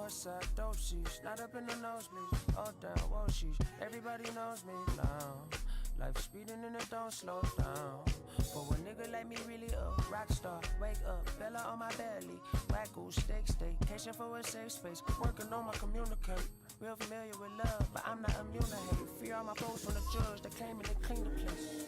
Northside, dope sheesh, not up in the nosebleeds. All down, whoa sheesh, everybody knows me now. Life speeding and it don't slow down. For a nigga like me, really a rock star. Wake up, Bella on my belly. Wacko, steak, staycation for a safe space. Working on my communicate. Real familiar with love, but I'm not immune to hate. Fear all my foes from the judge that came in and cleaned the place.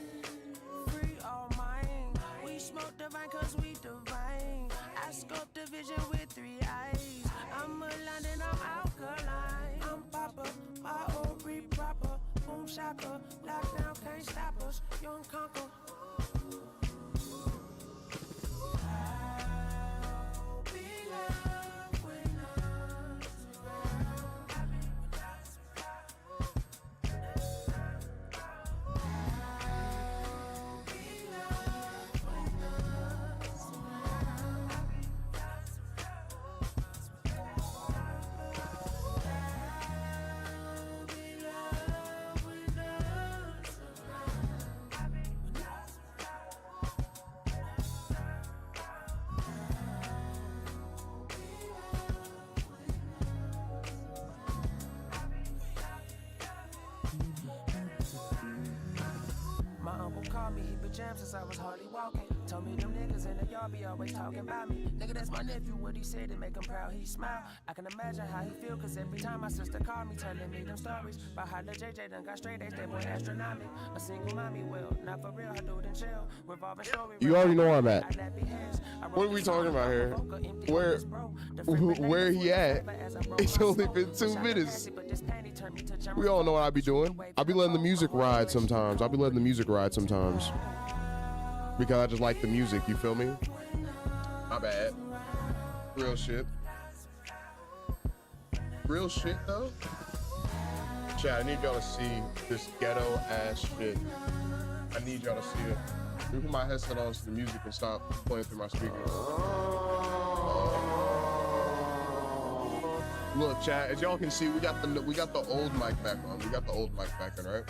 Free all mine. We smoke divine cause we divine. I scope the vision with 3 eyes. I'm aligned and I'm alkaline. I'm Papa, my old breed proper. Boom shaka, lockdown can't stop us. Young conquer. I'll be loved when I'm around. I'll be loved when my uncle called me, he been jammed since I was hardly walking. Told me them niggas in the yard be always talking about me. Nigga, that's my nephew, what he said to make him proud, he smiled. I can imagine how he feel, cause every time my sister called me, telling me them stories about how the JJ done got straight A's, that boy astronomic. A single mommy, well, not for real, her dude in jail. Revolving story. You already know where I'm at. What are we talking about here? Where he at? It's only been 2 minutes. We all know what I be doing. I be letting the music ride sometimes. Because I just like the music, you feel me? My bad. Real shit. Real shit though. Chat, I need y'all to see this ghetto ass shit. I need y'all to see it. Let me put my headset on so the music can stop playing through my speakers. Look, chat, as y'all can see, we got the old mic back on. Right?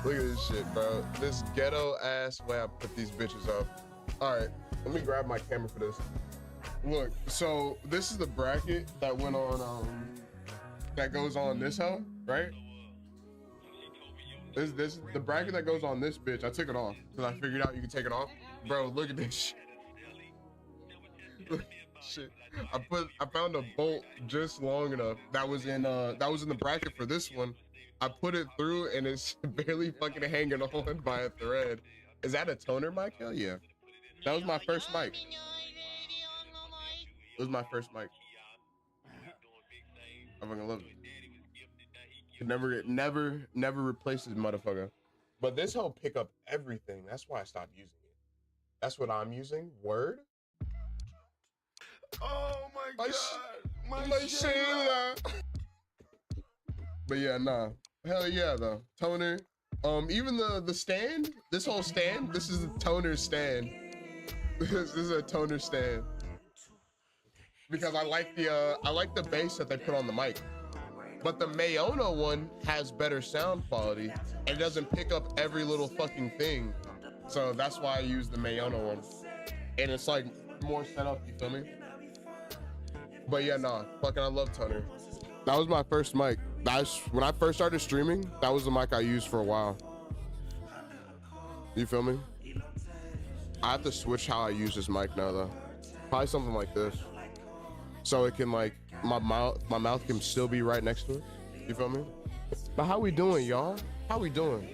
Look at this shit, bro. This ghetto ass way I put these bitches up. All right, let me grab my camera for this. Look, so this is the bracket that went on, that goes on this hoe, right? This the bracket that goes on this bitch. I took it off because I figured out you could take it off. Bro, look at this shit. Look, shit. I found a bolt just long enough that was in the bracket for this one. I put it through and it's barely fucking hanging on by a thread. Is that a toner mic? Hell yeah. That was my first mic. It was my first mic. I fucking love it. Never replace this motherfucker. But this whole pick up everything. That's why I stopped using it. That's what I'm using. Word. Oh my god. My Shayla. But yeah, nah. Hell yeah, though. Toner. Even the stand, this whole stand, this is a toner stand. This is a toner stand. Because I like the bass that they put on the mic. But the Mayono one has better sound quality and doesn't pick up every little fucking thing. So that's why I use the Mayono one. And it's like more set up, you feel me? But yeah, nah, fucking I love toner. That was my first mic. When I first started streaming, that was the mic I used for a while. You feel me? I have to switch how I use this mic now though. Probably something like this. So it can like, my mouth can still be right next to it. You feel me? But how we doing, y'all? How we doing?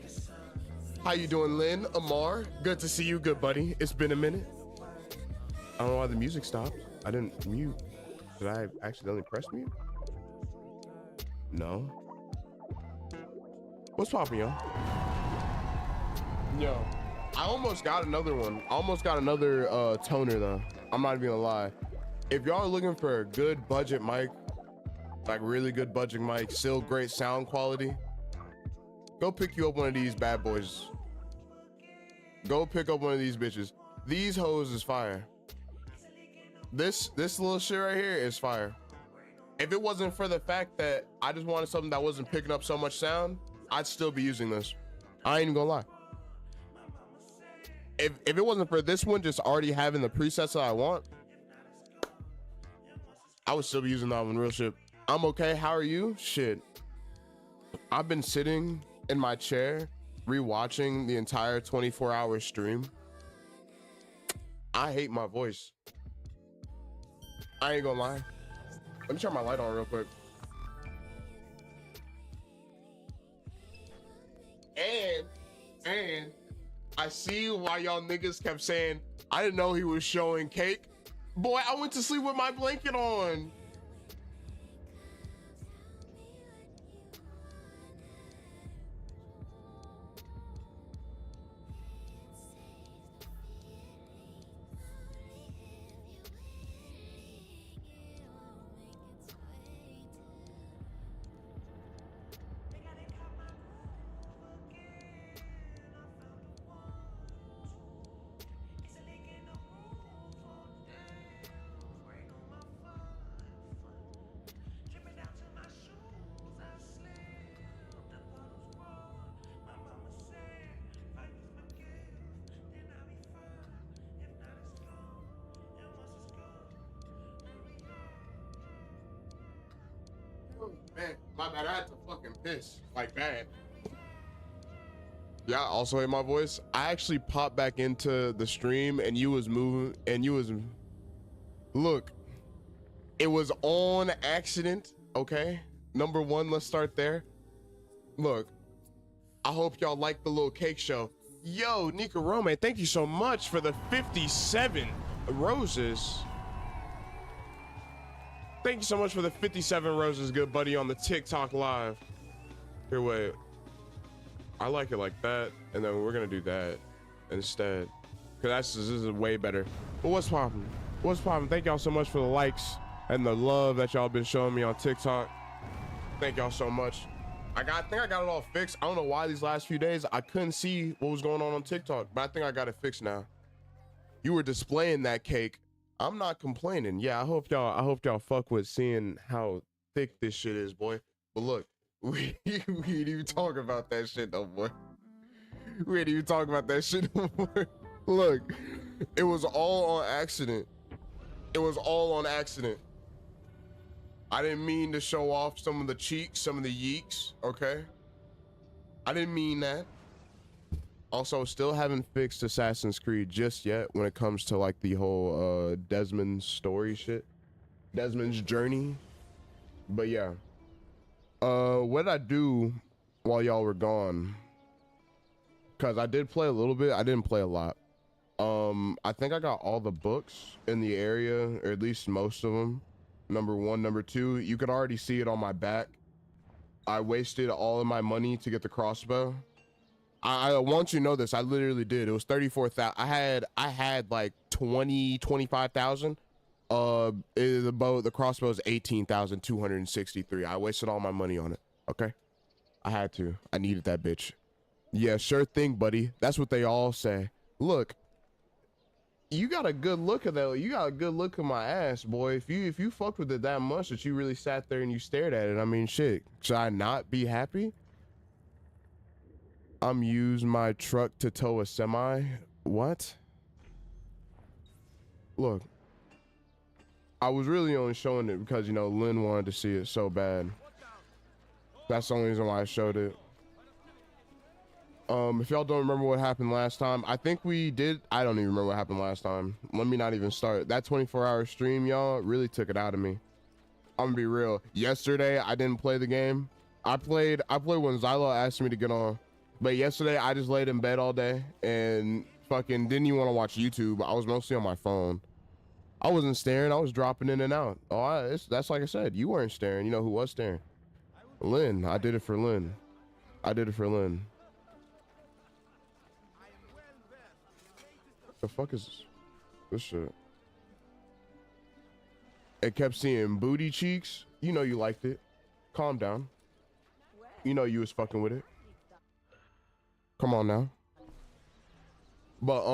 How you doing, Lynn? Amar? Good to see you, good buddy. It's been a minute. I don't know why the music stopped. I didn't mute. Did I accidentally press mute? No. What's poppin', yo? Yo, I almost got another one. I almost got another toner though. I'm not even gonna lie. If y'all are looking for a good budget mic, like really good budget mic, still great sound quality, go pick you up one of these bad boys. Go pick up one of these bitches. These hoes is fire. This little shit right here is fire. If it wasn't for the fact that I just wanted something that wasn't picking up so much sound, I'd still be using this. I ain't even gonna lie. If it wasn't for this one just already having the presets that I want, I would still be using that one, real shit. I'm okay. How are you? Shit. I've been sitting in my chair rewatching the entire 24-hour stream. I hate my voice. I ain't gonna lie. Let me turn my light on real quick. And I see why y'all niggas kept saying I didn't know he was showing cake. Boy, I went to sleep with my blanket on. Man, my bad. I had to fucking piss like bad. Yeah, also hate my voice. I actually popped back into the stream and you was moving and you was, look, it was on accident. Okay. Number one, let's start there. Look, I hope y'all like the little cake show. Yo, Nika Rome, thank you so much for the 57 roses. Thank you so much for the 57 roses, good buddy, on the TikTok live. Here, wait. I like it like that, and then we're gonna do that instead. Cause this is way better. But what's poppin'? What's poppin'? Thank y'all so much for the likes and the love that y'all been showing me on TikTok. Thank y'all so much. I think I got it all fixed. I don't know why these last few days I couldn't see what was going on TikTok, but I think I got it fixed now. You were displaying that cake. I'm not complaining. Yeah, I hope y'all fuck with seeing how thick this shit is, boy. But look, we ain't even talk about that shit no more. We ain't even talk about that shit no more. Look, it was all on accident. It was all on accident. I didn't mean to show off some of the cheeks, some of the yeeks, okay? I didn't mean that. Also, still haven't fixed Assassin's Creed just yet when it comes to like the whole Desmond's story shit. Desmond's journey. But yeah. What did I do while y'all were gone? Cause I did play a little bit. I didn't play a lot. I think I got all the books in the area, or at least most of them. Number one, number two, you could already see it on my back. I wasted all of my money to get the crossbow. I want you to know this. I literally did. It was 34,000. I had like 25,000. The crossbow is 18,263. I wasted all my money on it. Okay. I had to. I needed that bitch. Yeah, sure thing, buddy. That's what they all say. Look, you got a good look at that. You got a good look at my ass, boy. If you fucked with it that much that you really sat there and you stared at it, I mean, shit. Should I not be happy? I'm using my truck to tow a semi. What? Look, I was really only showing it because, you know, Lynn wanted to see it so bad. That's the only reason why I showed it. If y'all don't remember what happened last time, I think we did. I don't even remember what happened last time. Let me not even start. That 24-hour stream, y'all, really took it out of me. I'm gonna be real. Yesterday, I didn't play the game. I played when Zylo asked me to get on. But yesterday, I just laid in bed all day and fucking didn't even want to watch YouTube. I was mostly on my phone. I wasn't staring. I was dropping in and out. Oh, that's like I said. You weren't staring. You know who was staring? Lynn. I did it for Lynn. I did it for Lynn. The fuck is this shit? It kept seeing booty cheeks. You know you liked it. Calm down. You know you was fucking with it. Come on now. But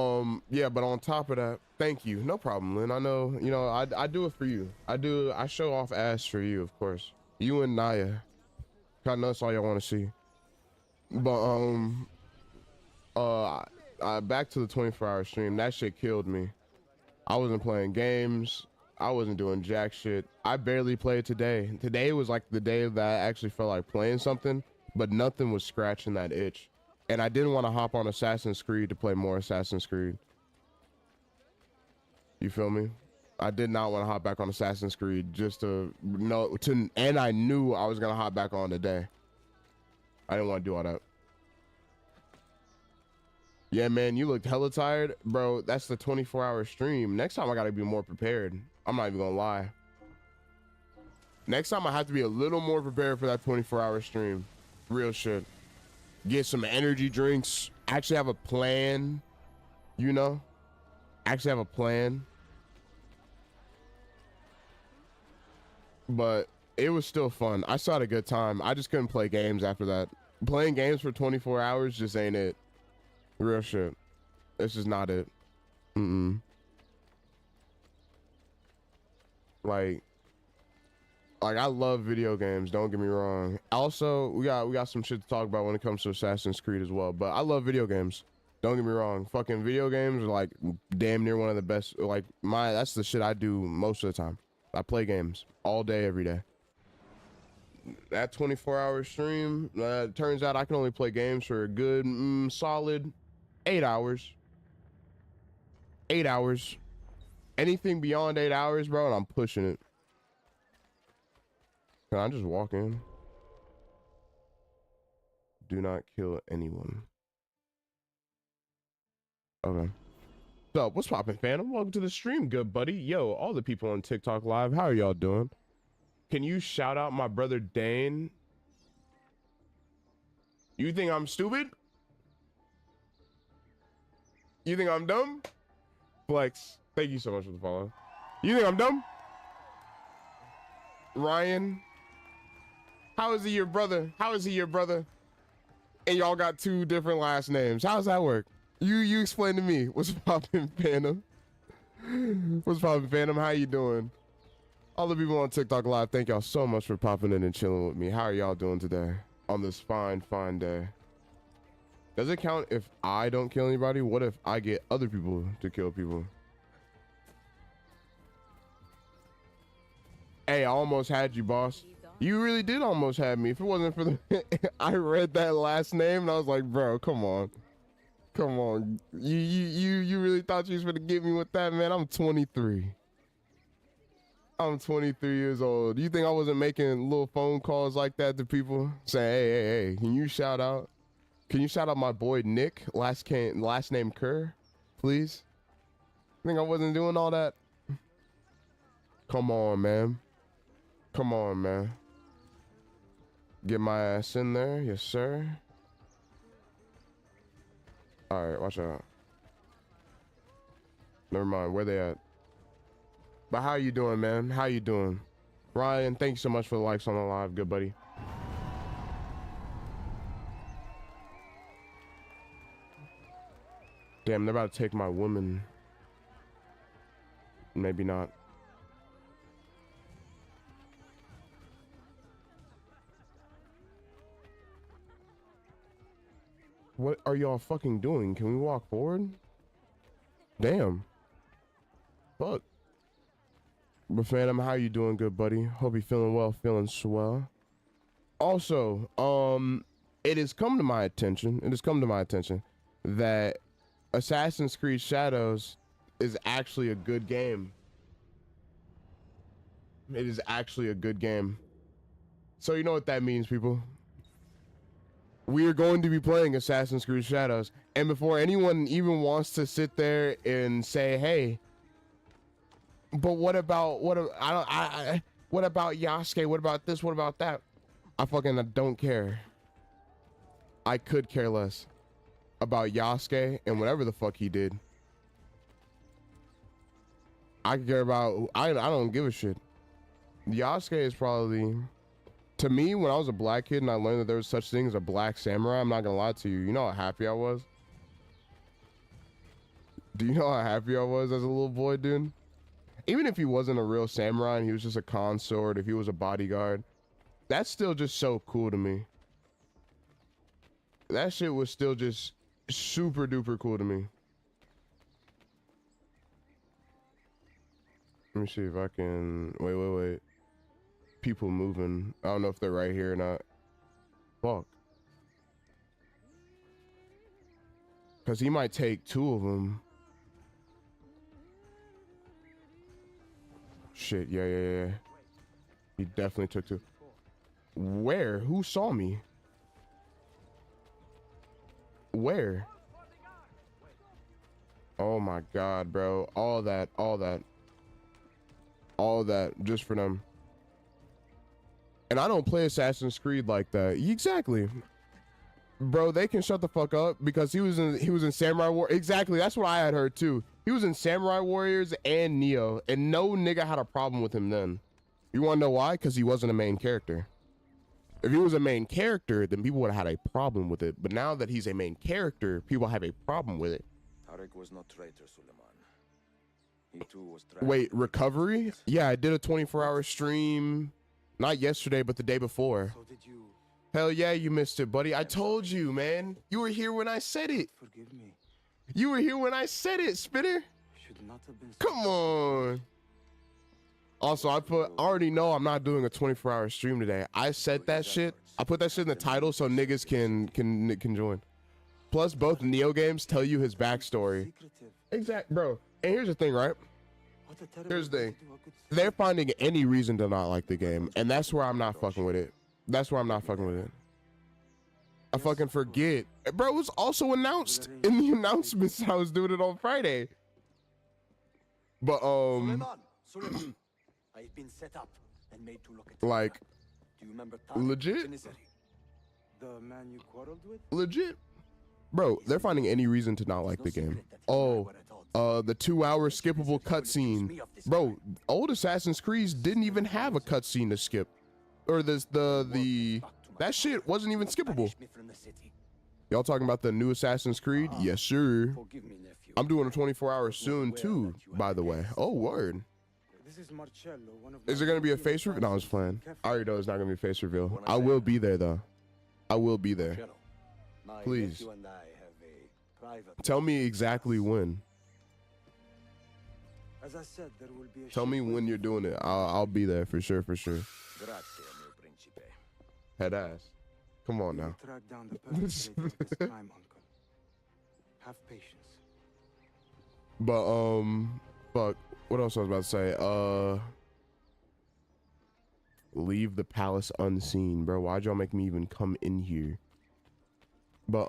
yeah, but on top of that, thank you. No problem, Lynn. I know, you know, I do it for you. I show off ass for you, of course. You and Naya. I know that's all y'all want to see. But back to the 24-hour stream. That shit killed me. I wasn't playing games. I wasn't doing jack shit. I barely played today. Today was like the day that I actually felt like playing something, but nothing was scratching that itch. And I didn't want to hop on Assassin's Creed to play more Assassin's Creed. You feel me? I did not want to hop back on Assassin's Creed just to know to, and I knew I was gonna hop back on today. I didn't want to do all that. Yeah, man, you looked hella tired, bro. That's the 24-hour stream. Next time I gotta be more prepared. I'm not even gonna lie. Next time I have to be a little more prepared for that 24-hour stream. Real shit. Get some energy drinks. Actually have a plan. You know? Actually have a plan. But it was still fun. I still had a good time. I just couldn't play games after that. Playing games for 24 hours just ain't it. Real shit. This is not it. Like I love video games, don't get me wrong. Also, we got some shit to talk about when it comes to Assassin's Creed as well. But I love video games. Don't get me wrong. Fucking video games are like damn near one of the best. Like that's the shit I do most of the time. I play games all day, every day. That 24-hour stream, turns out I can only play games for a good, solid 8 hours. 8 hours. Anything beyond 8 hours, bro, and I'm pushing it. Can I just walk in? Do not kill anyone. Okay. So, what's poppin', Phantom? Welcome to the stream, good buddy. Yo, all the people on TikTok Live, how are y'all doing? Can you shout out my brother Dane? You think I'm stupid? You think I'm dumb? Flex, thank you so much for the follow. You think I'm dumb? Ryan, how is he your brother? How is he your brother? And y'all got two different last names. How does that work? You explain to me. What's poppin', Phantom? What's poppin', Phantom? How you doing? All the people on TikTok Live, thank y'all so much for popping in and chilling with me. How are y'all doing today on this fine day? Does it count if I don't kill anybody? What if I get other people to kill people? Hey, I almost had you, boss. You really did almost have me. If it wasn't for the... I read that last name and I was like, bro, come on. Come on. You really thought you was gonna get me with that, man? I'm 23. I'm 23 years old. You think I wasn't making little phone calls like that to people saying, hey, can you shout out? Can you shout out my boy Nick, last name Kerr, please? Think I wasn't doing all that? Come on, man. Come on, man. Get my ass in there, yes, sir. All right, watch out. Never mind, where they at? But how you doing, man? How you doing? Ryan, thank you so much for the likes on the live, good buddy. Damn, they're about to take my woman. Maybe not. What are y'all fucking doing? Can we walk forward? Damn. Fuck. But Phantom, how you doing, good buddy? Hope you're feeling well, feeling swell. Also, it has come to my attention that Assassin's Creed Shadows is actually a good game. It is actually a good game. So you know what that means, people. We are going to be playing Assassin's Creed Shadows. And before anyone even wants to sit there and say, hey, but what about Yasuke? What about this? What about that? I don't care. I could care less about Yasuke and whatever the fuck he did. I care about, I don't give a shit. Yasuke is probably, to me, when I was a black kid and I learned that there was such thing as a black samurai, I'm not gonna lie to you. You know how happy I was? Do you know how happy I was as a little boy, dude? Even if he wasn't a real samurai and he was just a consort, if he was a bodyguard, that's still just so cool to me. That shit was still just super duper cool to me. You me see if I can. Wait. People moving. I don't know if they're right here or not. Fuck. Because he might take 2 of them. Shit, yeah. He definitely took 2. Where? Who saw me? Where? Oh my god, bro. All that just for them. And I don't play Assassin's Creed like that. Exactly. Bro, they can shut the fuck up because he was in Samurai War. Exactly, that's what I had heard too. He was in Samurai Warriors and Neo, and no nigga had a problem with him then. You wanna know why? Because he wasn't a main character. If he was a main character, then people would have had a problem with it. But now that he's a main character, people have a problem with it. Tarek was not traitor, Suleiman. He too was Wait, recovery? Yeah, I did a 24-hour stream. Not yesterday, but the day before. So did you Hell yeah, you missed it, buddy. I told you, man. You were here when I said it. forgive me? You were here when I said it, Spitter. Should not have been. Come on. Also, I already know I'm not doing a 24-hour stream today. I said that shit. I put that shit in the title so niggas can join. Plus, both Neo games tell you his backstory. Exact, bro. And here's the thing, right? Here's the thing. They're finding any reason to not like the game, and that's where I'm not fucking with it. That's where I'm not fucking with it. I fucking forget. Bro, it was also announced in the announcements that I was doing it on Friday. But, Suleiman, I've been set up and made to look at like, do you remember Tarek legit? Janissary? The man you quarreled with? Legit. Bro, they're finding any reason to not like the game. Oh, the 2-hour skippable cutscene. Bro, old Assassin's Creed didn't even have a cutscene to skip. Or that shit wasn't even skippable. Y'all talking about the new Assassin's Creed? Yes, sir. I'm doing a 24-hour soon too, by the way. Oh, word. Is there gonna be a face reveal? No, I was playing. I already know it's not gonna be a face reveal. I will be there though. I will be there. Please. Tell me exactly when. As I said, there will be a Tell me when you're doing it. I'll be there for sure. Head ass. Come on now. Track down the perpetrator of this crime, uncle. Have patience. But fuck. What else I was about to say? Leave the palace unseen, bro. Why'd y'all make me even come in here? But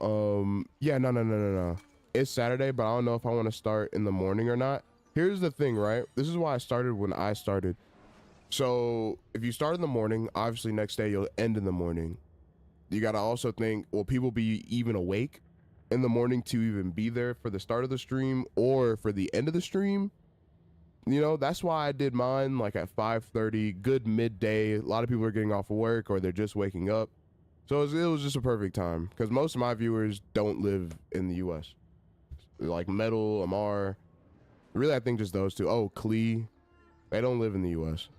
yeah, no. It's Saturday, but I don't know if I want to start in the morning or not. Here's the thing, right? This is why I started when I started. So if you start in the morning, obviously next day you'll end in the morning. You gotta also think, will people be even awake in the morning to even be there for the start of the stream or for the end of the stream? You know, that's why I did mine like at 5:30, good midday. A lot of people are getting off of work or they're just waking up. So it was just a perfect time because most of my viewers don't live in the US. Like Metal, Amar, really I think just those two. Oh, Klee, they don't live in the US.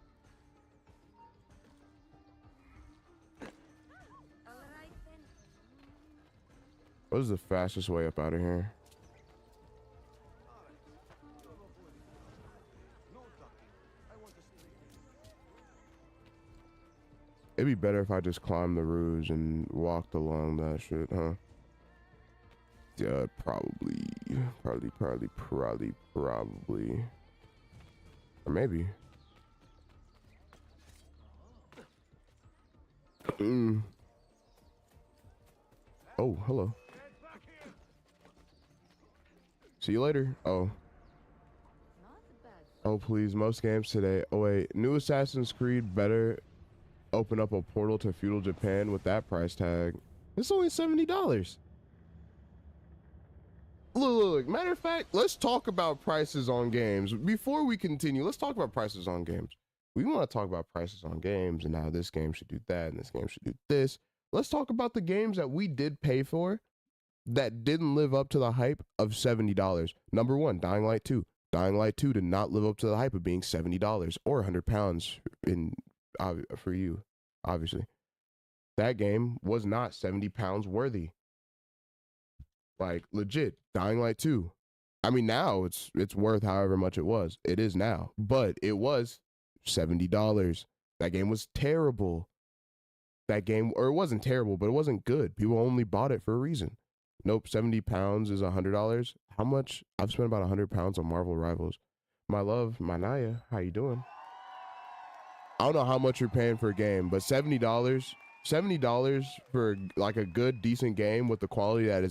What is the fastest way up out of here? It'd be better if I just climbed the roofs and walked along that shit, huh? Yeah, probably. Or maybe. Oh, hello. See you later. Oh, please. Most games today. Oh, wait. New Assassin's Creed better open up a portal to feudal Japan with that price tag. It's only $70. Look, matter of fact, let's talk about prices on games. Before we continue, let's talk about prices on games. We want to talk about prices on games and how this game should do that and this game should do this. Let's talk about the games that we did pay for that didn't live up to the hype of $70. Number one, Dying Light 2. Dying Light 2 did not live up to the hype of being $70 or £100 for you, obviously. That game was not £70 worthy. Like, legit, Dying Light 2. I mean, now it's worth however much it was. It is now, but it was $70. That game was terrible. That game, or it wasn't terrible, but it wasn't good. People only bought it for a reason. Nope, 70 pounds is $100. How much? I've spent about 100 pounds on Marvel Rivals. My love, my Naya, how you doing? I don't know how much you're paying for a game, but $70 for like a good, decent game with the quality that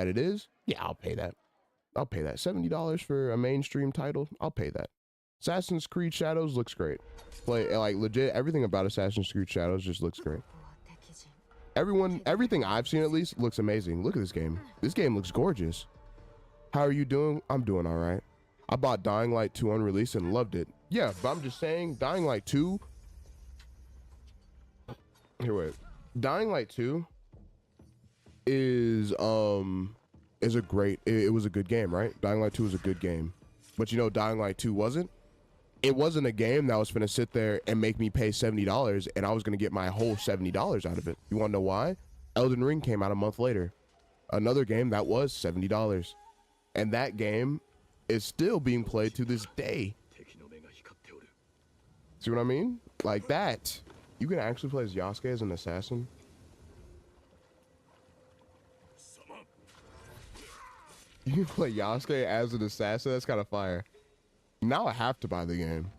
it is. Yeah, I'll pay that. I'll pay that. $70 for a mainstream title. I'll pay that. Assassin's Creed Shadows looks great. Play like legit everything about Assassin's Creed Shadows just looks great. Everything I've seen at least looks amazing. Look at this game. This game looks gorgeous. How are you doing? I'm doing all right. I bought Dying Light 2 on release and loved it. Yeah, but I'm just saying Dying Light 2. Here, wait. Dying Light 2 is a great, it was a good game, right? Dying Light 2 was a good game. But you know, Dying Light 2 wasn't? It wasn't a game that was finna sit there and make me pay $70 and I was gonna get my whole $70 out of it. You wanna know why? Elden Ring came out a month later. Another game that was $70. And that game is still being played to this day. See what I mean? Like that. You can actually play as Yasuke as an assassin. You can play Yasuke as an assassin? That's kind of fire. Now I have to buy the game.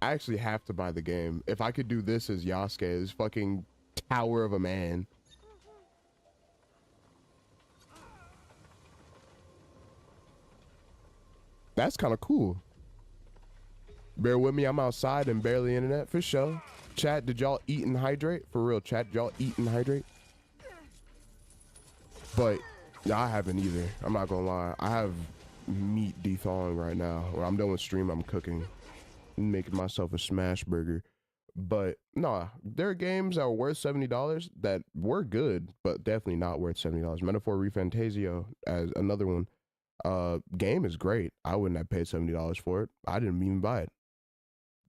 I actually have to buy the game. If I could do this as Yasuke, this fucking tower of a man. That's kind of cool. Bear with me, I'm outside and barely internet for sure. Chat, did y'all eat and hydrate? For real, chat, did y'all eat and hydrate? But yeah, I haven't either. I'm not gonna lie. I have meat thawing right now. When I'm done with stream, I'm cooking. I'm making myself a smash burger. But nah, there are games that were worth $70 that were good, but definitely not worth $70. Metaphor ReFantazio as another one. Game is great. I wouldn't have paid $70 for it. I didn't even buy it.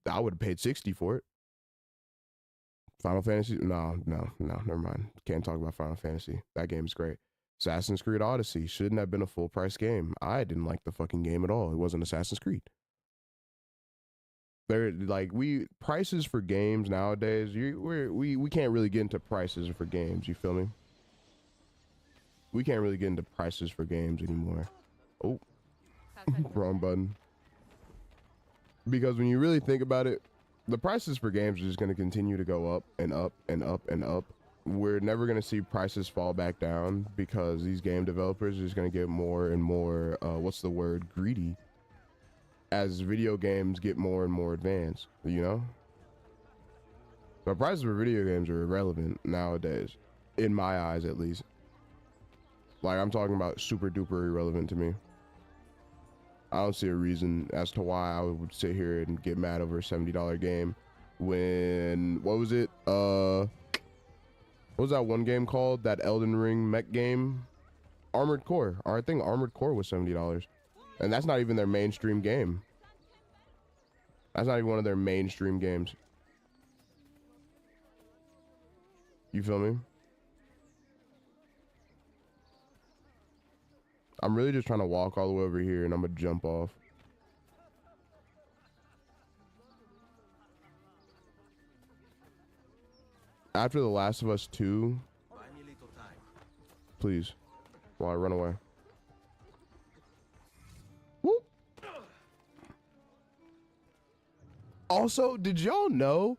I would have paid $60 for it. Final Fantasy? No, never mind. Can't talk about Final Fantasy. That game's great. Assassin's Creed Odyssey shouldn't have been a full price game. I didn't like the fucking game at all. It wasn't Assassin's Creed. They're like, prices for games nowadays, we can't really get into prices for games, you feel me? We can't really get into prices for games anymore. Oh, wrong button. Because when you really think about it, the prices for games are just going to continue to go up and up and up and up. We're never going to see prices fall back down because these game developers are just going to get more and more, greedy as video games get more and more advanced, you know? The prices for video games are irrelevant nowadays, in my eyes at least. Like, I'm talking about super duper irrelevant to me. I don't see a reason as to why I would sit here and get mad over a $70 game when, what was it? What was that one game called? That Elden Ring mech game? Armored Core. I think Armored Core was $70. And that's not even their mainstream game. That's not even one of their mainstream games. You feel me? I'm really just trying to walk all the way over here and I'm gonna jump off. After The Last of Us 2, please, while I run away. Whoop. Also, did y'all know?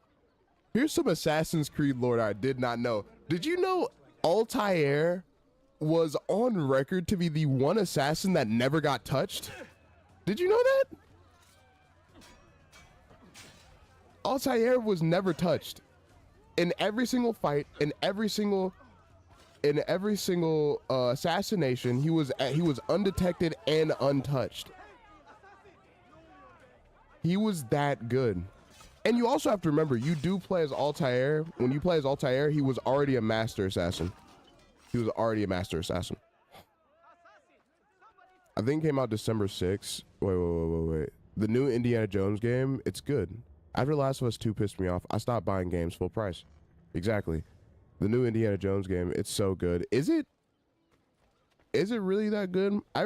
Here's some Assassin's Creed lore I did not know. Did you know Altair was on record to be the one assassin that never got touched? Did you know that? Altair was never touched. In every single fight, in every single assassination, he was undetected and untouched. He was that good. And you also have to remember, you do play as Altair. When you play as Altair, he was already a master assassin. He was already a master assassin. I think it came out December 6th. Wait. The new Indiana Jones game, it's good. After Last of Us 2 pissed me off, I stopped buying games full price. Exactly. The new Indiana Jones game, it's so good. Is it? is it really that good? I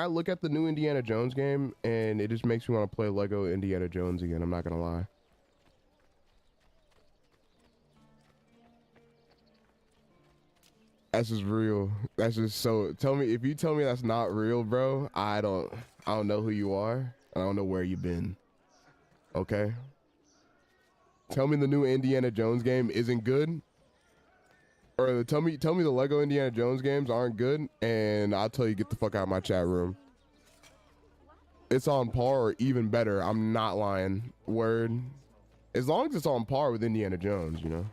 look at the new Indiana Jones game and it just makes me want to play Lego Indiana Jones again. I'm not gonna lie. That's just real. That's just so. Tell me if you tell me that's not real, bro. I don't know who you are. And I don't know where you've been. Okay. Tell me the new Indiana Jones game isn't good. Or tell me the Lego Indiana Jones games aren't good, and I'll tell you get the fuck out of my chat room. It's on par or even better. I'm not lying. Word. As long as it's on par with Indiana Jones, you know,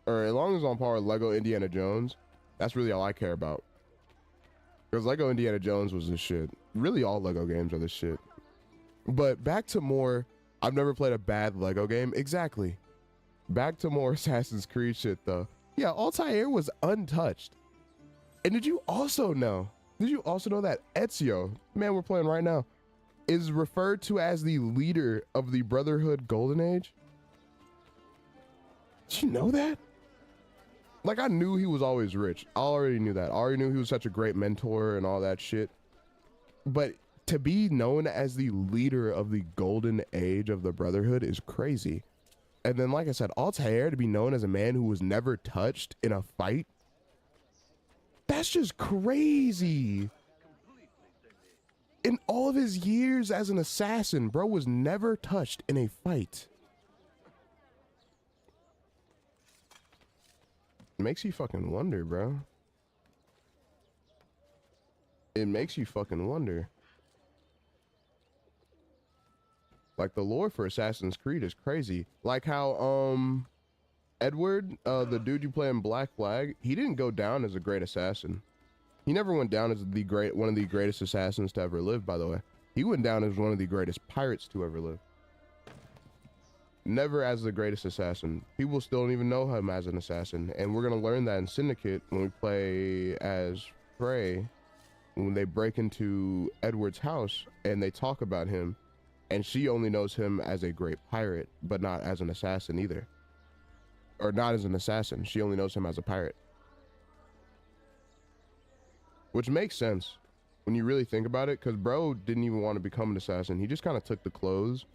or as long as it's on par with Lego Indiana Jones, that's really all I care about. Because Lego Indiana Jones was the shit. Really, all Lego games are the shit. But back to more. I've never played a bad Lego game. Exactly. Back to more Assassin's Creed shit though. Yeah, Altair was untouched. And did you also know that Ezio, man we're playing right now, is referred to as the leader of the Brotherhood Golden Age? Did you know that? Like, I knew he was always rich. I already knew that. I already knew he was such a great mentor and all that shit. But to be known as the leader of the Golden Age of the Brotherhood is crazy. And then, like I said, Altair to be known as a man who was never touched in a fight. That's just crazy. In all of his years as an assassin, bro was never touched in a fight. It makes you fucking wonder, bro. It makes you fucking wonder. Like, the lore for Assassin's Creed is crazy. Like how, Edward, the dude you play in Black Flag, he didn't go down as a great assassin. He never went down as one of the greatest assassins to ever live, by the way. He went down as one of the greatest pirates to ever live. Never as the greatest assassin. People still don't even know him as an assassin. And we're going to learn that in Syndicate when we play as Frey. When they break into Edward's house and they talk about him. And she only knows him as a great pirate, but not as an assassin either. Or not as an assassin. She only knows him as a pirate. Which makes sense when you really think about it, because bro didn't even want to become an assassin. He just kind of took the clothes,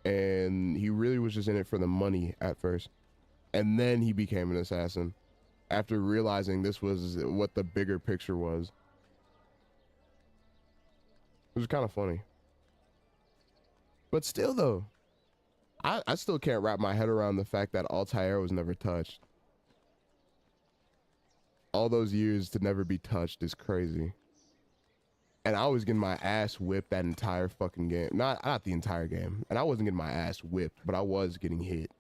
and he really was just in it for the money at first. And then he became an assassin after realizing this was what the bigger picture was. It was kind of funny. But still, though, I still can't wrap my head around the fact that Altair was never touched. All those years to never be touched is crazy. And I was getting my ass whipped that entire fucking game. Not the entire game. And I wasn't getting my ass whipped, but I was getting hit.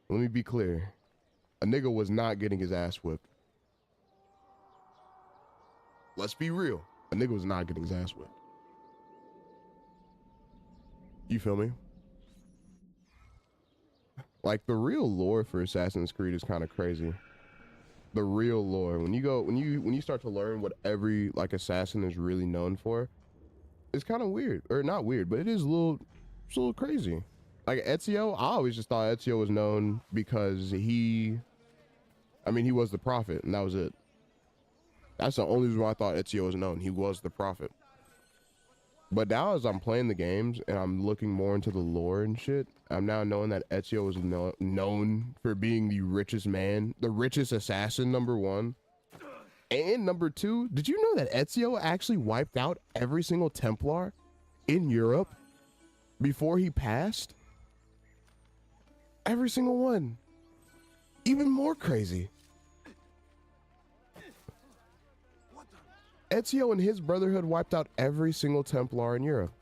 Let me be clear. A nigga was not getting his ass whipped. Let's be real. A nigga was not getting his ass whipped. You feel me? Like, the real lore for Assassin's Creed is kind of crazy. The real lore, when you start to learn what every like assassin is really known for, it's kind of weird, or not weird, but it's a little crazy. Like Ezio, I always just thought Ezio was known because he was the prophet, and that was it. That's the only reason why I thought Ezio was known. He was the prophet. But now as I'm playing the games and I'm looking more into the lore and shit, I'm now knowing that Ezio was known for being the richest man, the richest assassin, #1. And #2, did you know that Ezio actually wiped out every single Templar in Europe before he passed? Every single one. Even more crazy. Ezio and his brotherhood wiped out every single Templar in Europe.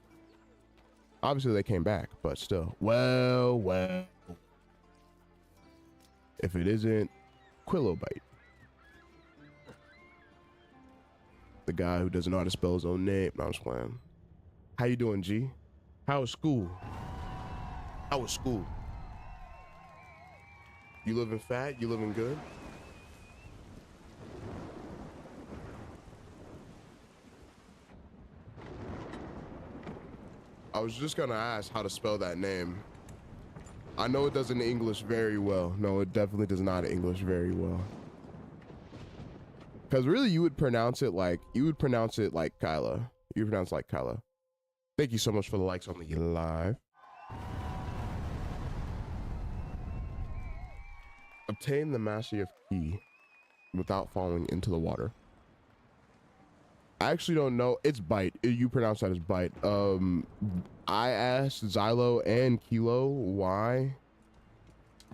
Obviously they came back, but still. Well. If it isn't Quillobite. The guy who doesn't know how to spell his own name. No, I'm just playing. How you doing, G? How was school? How was school? You living fat? You living good? I was just gonna ask how to spell that name. I know it doesn't English very well. No, it definitely does not English very well. Because really, you would pronounce it like Kyla. You pronounce it like Kyla. Thank you so much for the likes on the live. Obtain the mastery of Ki without falling into the water. I actually don't know. It's bite. You pronounce that as bite. I asked Xylo and Kilo why.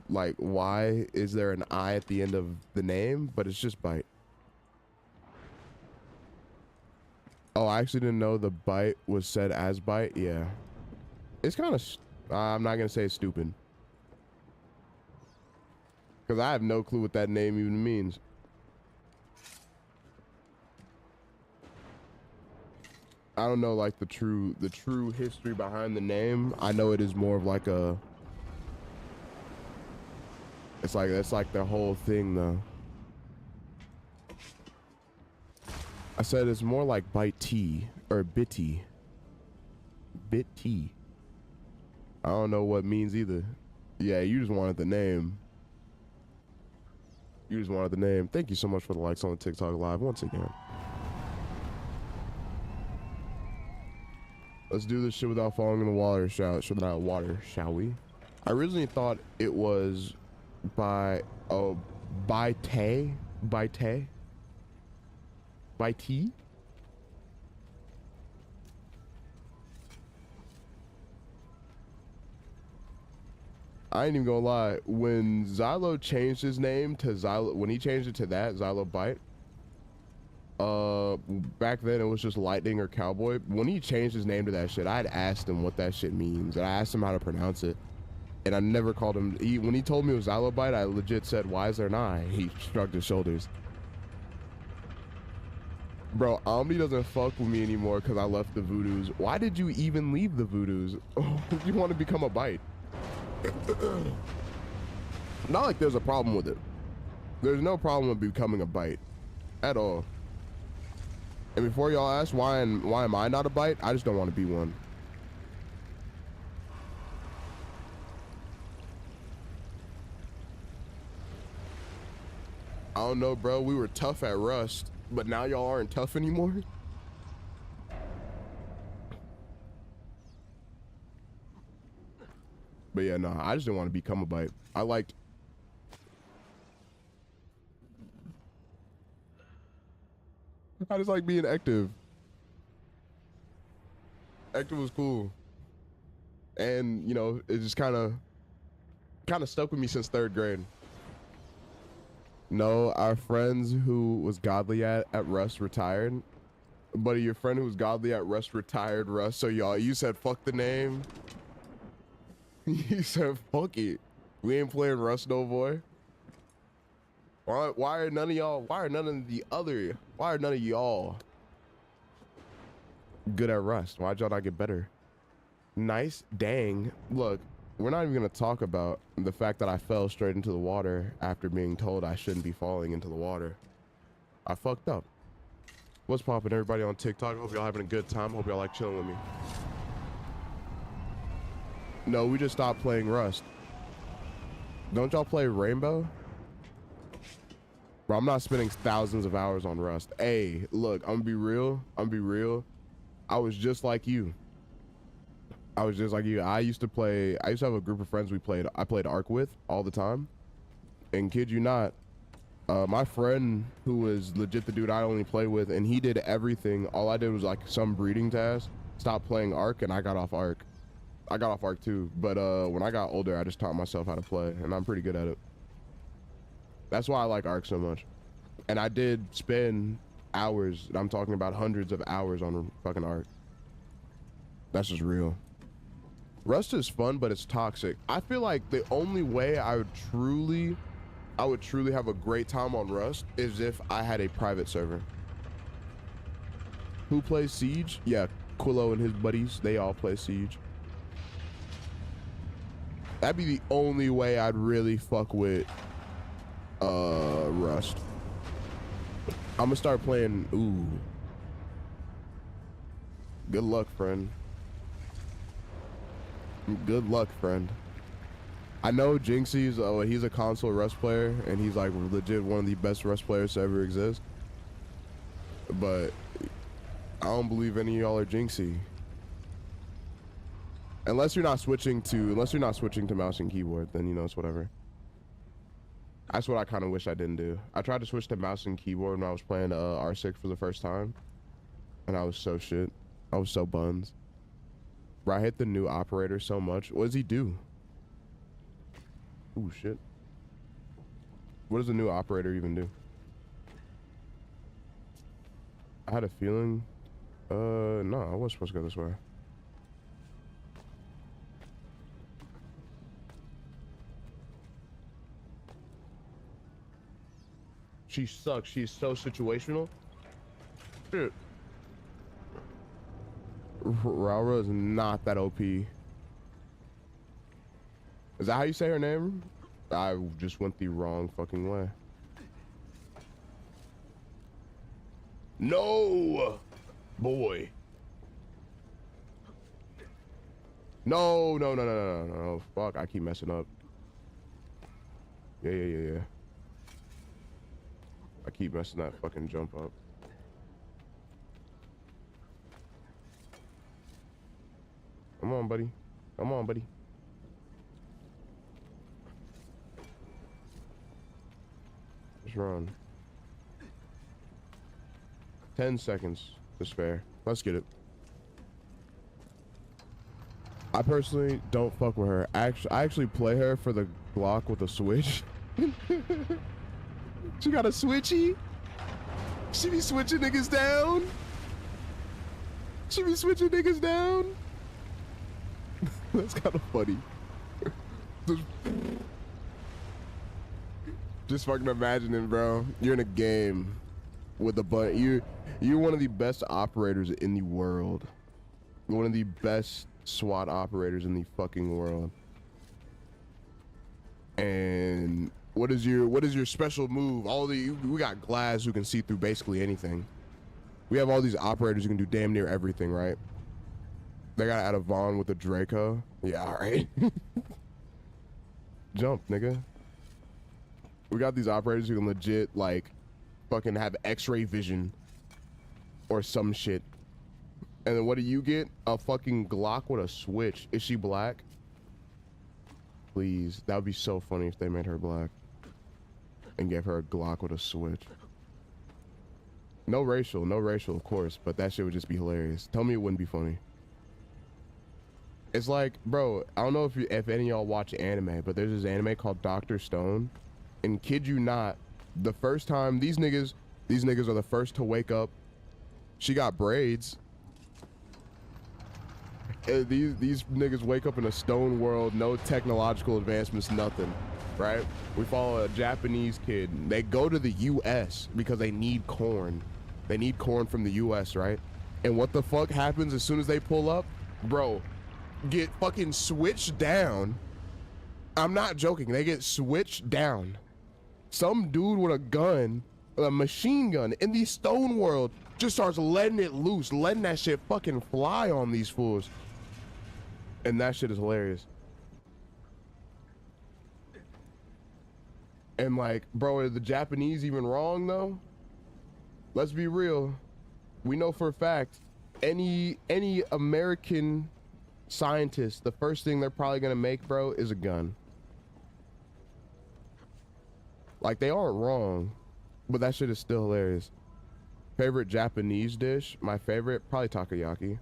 Like, why is there an I at the end of the name? But it's just bite. Oh, I actually didn't know the bite was said as bite. Yeah. It's kind of, I'm not going to say it's stupid. Because I have no clue what that name even means. I don't know like the true history behind the name. I know it is more of like a, it's like the whole thing though. I said it's more like bite tea or bitty. Bit tea. I don't know what it means either. Yeah, you just wanted the name. You just wanted the name. Thank you so much for the likes on the TikTok live once again. Let's do this shit without falling in the water, shall we? I originally thought it was by Tay. I ain't even gonna lie. When Xylo changed his name to Xylo, when he changed it to that, Xylo Bite, back then it was just Lightning or Cowboy. When he changed his name to that shit, I had asked him what that shit means, and I asked him how to pronounce it, and I never called him. When he told me it was Xylo Bite, I legit said, "Why is there an I?" He shrugged his shoulders. Bro, Omni doesn't fuck with me anymore because I left the Voodoos. Why did you even leave the Voodoos? You want to become a Bite? Not like there's a problem with it. There's no problem with becoming a Bite at all. And before y'all ask why am I not a Bite, I just don't want to be one. I don't know, bro. We were tough at Rust, but now y'all aren't tough anymore. But yeah, no, I just didn't want to become a Bite. I just like being active. Active was cool. And, you know, it just kind of stuck with me since 3rd grade. No, our friends who was godly at Rust retired. Buddy, your friend who was godly at Rust retired, Rust. So y'all, you said fuck the name. You said fuck it. We ain't playing Rust no boy. Why are none of y'all good at Rust? Why'd y'all not get better? Nice. Dang. Look, we're not even gonna talk about the fact that I fell straight into the water after being told I shouldn't be falling into the water. I fucked up. What's poppin', everybody on TikTok? Hope y'all having a good time. Hope y'all like chilling with me. No, we just stopped playing Rust. Don't y'all play Rainbow? Bro, I'm not spending thousands of hours on Rust. Hey, look, I'm gonna be real. I was just like you. I used to have a group of friends I played Ark with all the time. And kid you not, my friend who was legit the dude I only play with, and he did everything. All I did was like some breeding task, stopped playing Ark, and I got off Ark. I got off Ark too, but when I got older, I just taught myself how to play, and I'm pretty good at it. That's why I like Ark so much. And I did spend hours, I'm talking about hundreds of hours on fucking Ark. That's just real. Rust is fun, but it's toxic. I feel like the only way I would truly have a great time on Rust is if I had a private server. Who plays Siege? Yeah, Quillo and his buddies, they all play Siege. That'd be the only way I'd really fuck with Rust. I'm gonna start playing. Ooh, good luck, friend. Good luck, friend. I know Jinxie's, he's a console Rust player, and he's like legit one of the best Rust players to ever exist. but I don't believe any of y'all are jinxy. Unless you're not switching to mouse and keyboard, then you know it's whatever. That's what I kind of wish I didn't do. I tried to switch to mouse and keyboard when I was playing R6 for the first time, and I was so shit. I was so buns. Bro, I hate the new operator so much. What does he do? Ooh, shit. What does the new operator even do? I had a feeling. No, I was supposed to go this way. She sucks. She's so situational. Shit. Raura is not that OP. Is that how you say her name? I just went the wrong fucking way. No! Boy. No. Fuck, I keep messing up. Yeah. I keep messing that fucking jump up. Come on, buddy. Come on, buddy. Just run. 10 seconds to spare. Let's get it. I personally don't fuck with her. I actually play her for the Glock with a switch. She got a switchy. She be switching niggas down. That's kind of funny. Just fucking imagining, bro. You're in a game with a butt. You're one of the best operators in the world. One of the best SWAT operators in the fucking world. And what is your special move? We got Glass who can see through basically anything. We have all these operators who can do damn near everything, right? They got out of Vaughn with the Draco. Yeah, all right. Jump, nigga. We got these operators who can legit like fucking have X-ray vision or some shit. And then what do you get? A fucking Glock with a switch. Is she black? Please, that would be so funny if they made her black and gave her a Glock with a switch. No racial, of course, but that shit would just be hilarious. Tell me it wouldn't be funny. It's like, bro, I don't know if any of y'all watch anime, but there's this anime called Dr. Stone, and kid you not, the first time these niggas are the first to wake up. She got braids. These niggas wake up in a stone world, no technological advancements, nothing, right? We follow a Japanese kid. They go to the US because they need corn. They need corn from the US, right? And what the fuck happens as soon as they pull up? Bro, get fucking switched down. I'm not joking. They get switched down. Some dude with a gun, a machine gun in the stone world just starts letting it loose, letting that shit fucking fly on these fools. And that shit is hilarious. And like, bro, are the Japanese even wrong though? Let's be real. We know for a fact, any American scientist, the first thing they're probably gonna make, bro, is a gun. Like, they aren't wrong, but that shit is still hilarious. Favorite Japanese dish? My favorite, probably takoyaki.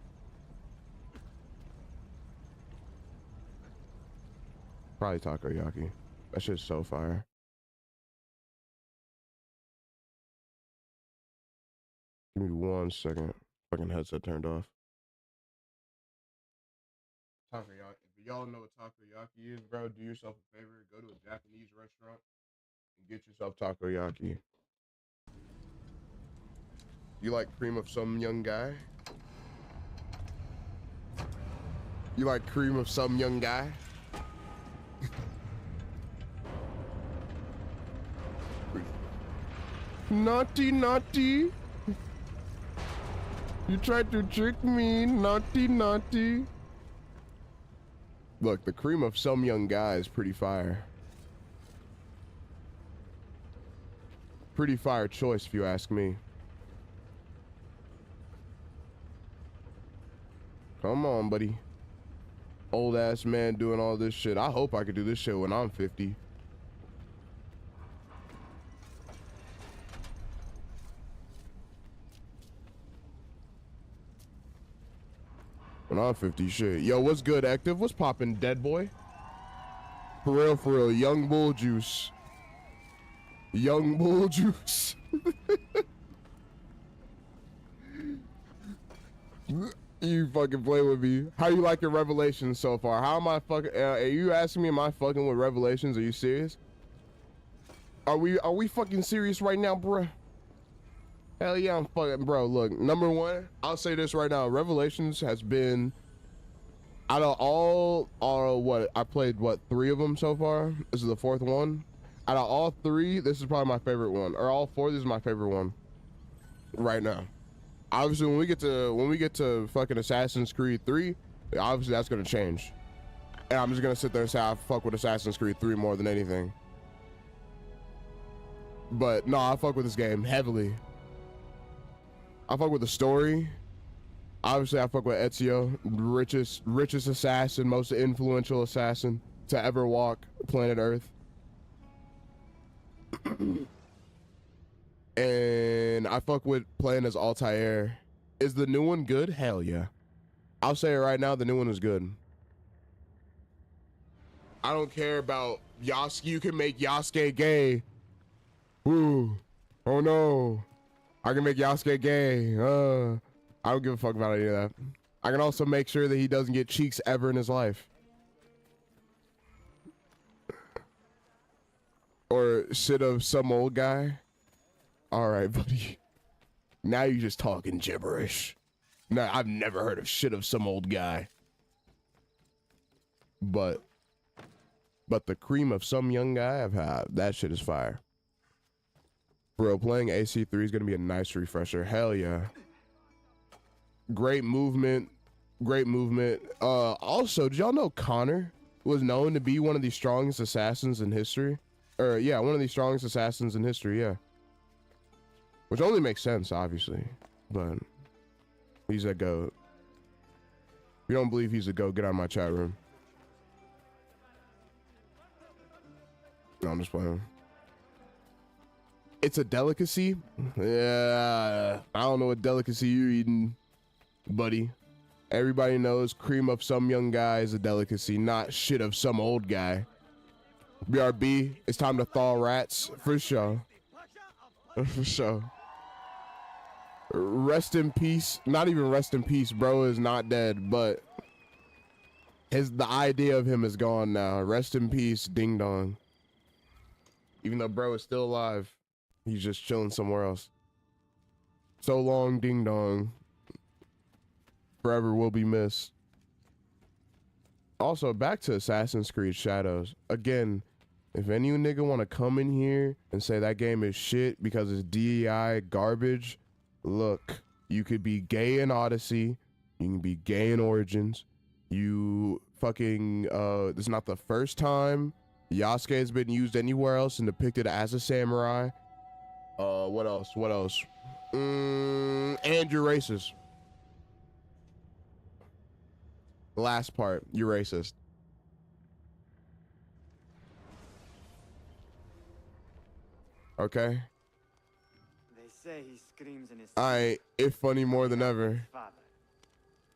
Probably takoyaki. That shit's so fire. Give me 1 second. Fucking headset turned off. Takoyaki. If y'all know what takoyaki is, bro, do yourself a favor. Go to a Japanese restaurant and get yourself takoyaki. You like cream of some young guy? You like cream of some young guy? Naughty, naughty. You tried to trick me, naughty, naughty. Look, the cream of some young guy is pretty fire. Pretty fire choice, if you ask me. Come on, buddy. Old ass man doing all this shit. I hope I could do this shit when I'm 50. When I'm 50, shit. Yo, what's good, Active? What's poppin', dead boy? For real, young bull juice. Young bull juice. You fucking play with me. How you liking Revelations so far? How am I fucking? Are you asking me? Am I fucking with Revelations? Are you serious? Are we fucking serious right now, bruh? Hell yeah, I'm fucking, bro. Look, number one, I'll say this right now. Revelations has been, out of all what I played, what, 3 of them so far? This is the 4th one. Out of all 3, this is probably my favorite one. Or all 4, this is my favorite one right now. Obviously, when we get to fucking Assassin's Creed 3, obviously that's gonna change. And I'm just gonna sit there and say I fuck with Assassin's Creed 3 more than anything. But no, I fuck with this game heavily. I fuck with the story. Obviously, I fuck with Ezio, richest assassin, most influential assassin to ever walk planet Earth. And I fuck with playing as Altair. Is the new one good? Hell yeah. I'll say it right now, the new one is good. I don't care about Yasuke. You can make Yasuke gay. Ooh. Oh no. I can make Yasuke gay. I don't give a fuck about any of that. I can also make sure that he doesn't get cheeks ever in his life. Or shit of some old guy. All right, buddy. Now you're just talking gibberish. No, I've never heard of shit of some old guy. But the cream of some young guy I've had, that shit is fire. Bro, playing AC3 is gonna be a nice refresher. Hell yeah. Great movement. Great movement. Also, did y'all know Connor was known to be one of the strongest assassins in history? Or yeah, one of the strongest assassins in history, yeah. Which only makes sense, obviously. But he's a GOAT. If you don't believe he's a GOAT, get out of my chat room. No, I'm just playing. It's a delicacy? Yeah, I don't know what delicacy you're eating, buddy. Everybody knows cream of some young guy is a delicacy, not shit of some old guy. BRB, it's time to thaw rats, for sure. For sure. Rest in peace. Not even rest in peace, bro is not dead, but the idea of him is gone now. Rest in peace, ding dong. Even though bro is still alive, he's just chilling somewhere else. So long, ding dong. Forever will be missed. Also, back to Assassin's Creed Shadows. Again, if any nigga want to come in here and say that game is shit because it's DEI garbage, look, you could be gay in Odyssey, you can be gay in Origins, you fucking, this is not the first time Yasuke has been used anywhere else and depicted as a samurai. What else? And you're racist. Last part, you're racist. Okay? They say he screams in his If funny more than ever.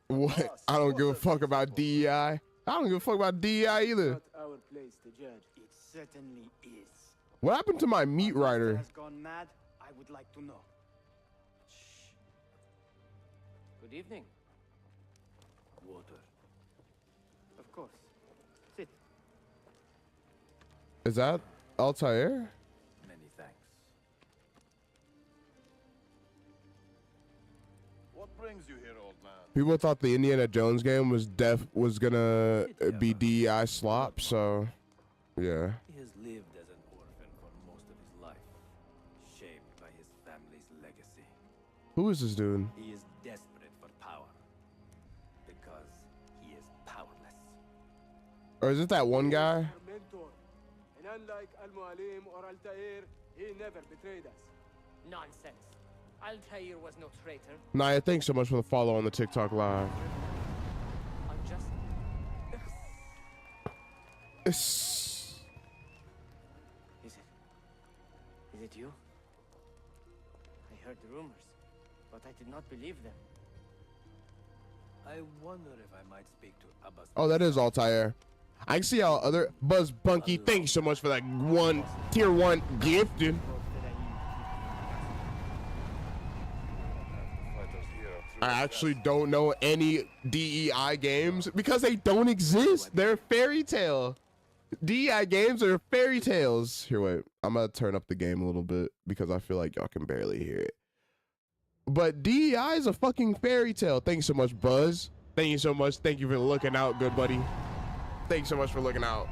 What? I don't give a fuck about DEI. I don't give a fuck about DEI either. Not our place to judge. It certainly is. What happened to my meat writer? Has gone mad. I would like to know. Shh. Good evening. Water. Of course. Sit. Is that Altair? Many thanks. What brings you here, old man? People thought the Indiana Jones game was gonna be DEI slop, so yeah. He has lived as an orphan for most of his life, shaped by his family's legacy. Who is this dude? He is desperate for power because he is powerless. Or is it that one guy? Mentor. And unlike Al-Mualim or Altair, he never betrayed us. Nonsense. Altair was no traitor. Naya, thanks so much for the follow on the TikTok live. Is it you? I heard the rumors, but I did not believe them. I wonder if I might speak to Abbas. Oh, that is Altair. I can see how other Buzz Bunky. Thanks so much for that tier 1 gifted. I actually don't know any DEI games because they don't exist. They're fairy tale. DEI games are fairy tales. Here, wait. I'm gonna turn up the game a little bit because I feel like y'all can barely hear it. But DEI is a fucking fairy tale. Thanks so much, Buzz. Thank you so much. Thank you for looking out, good buddy. Thanks so much for looking out.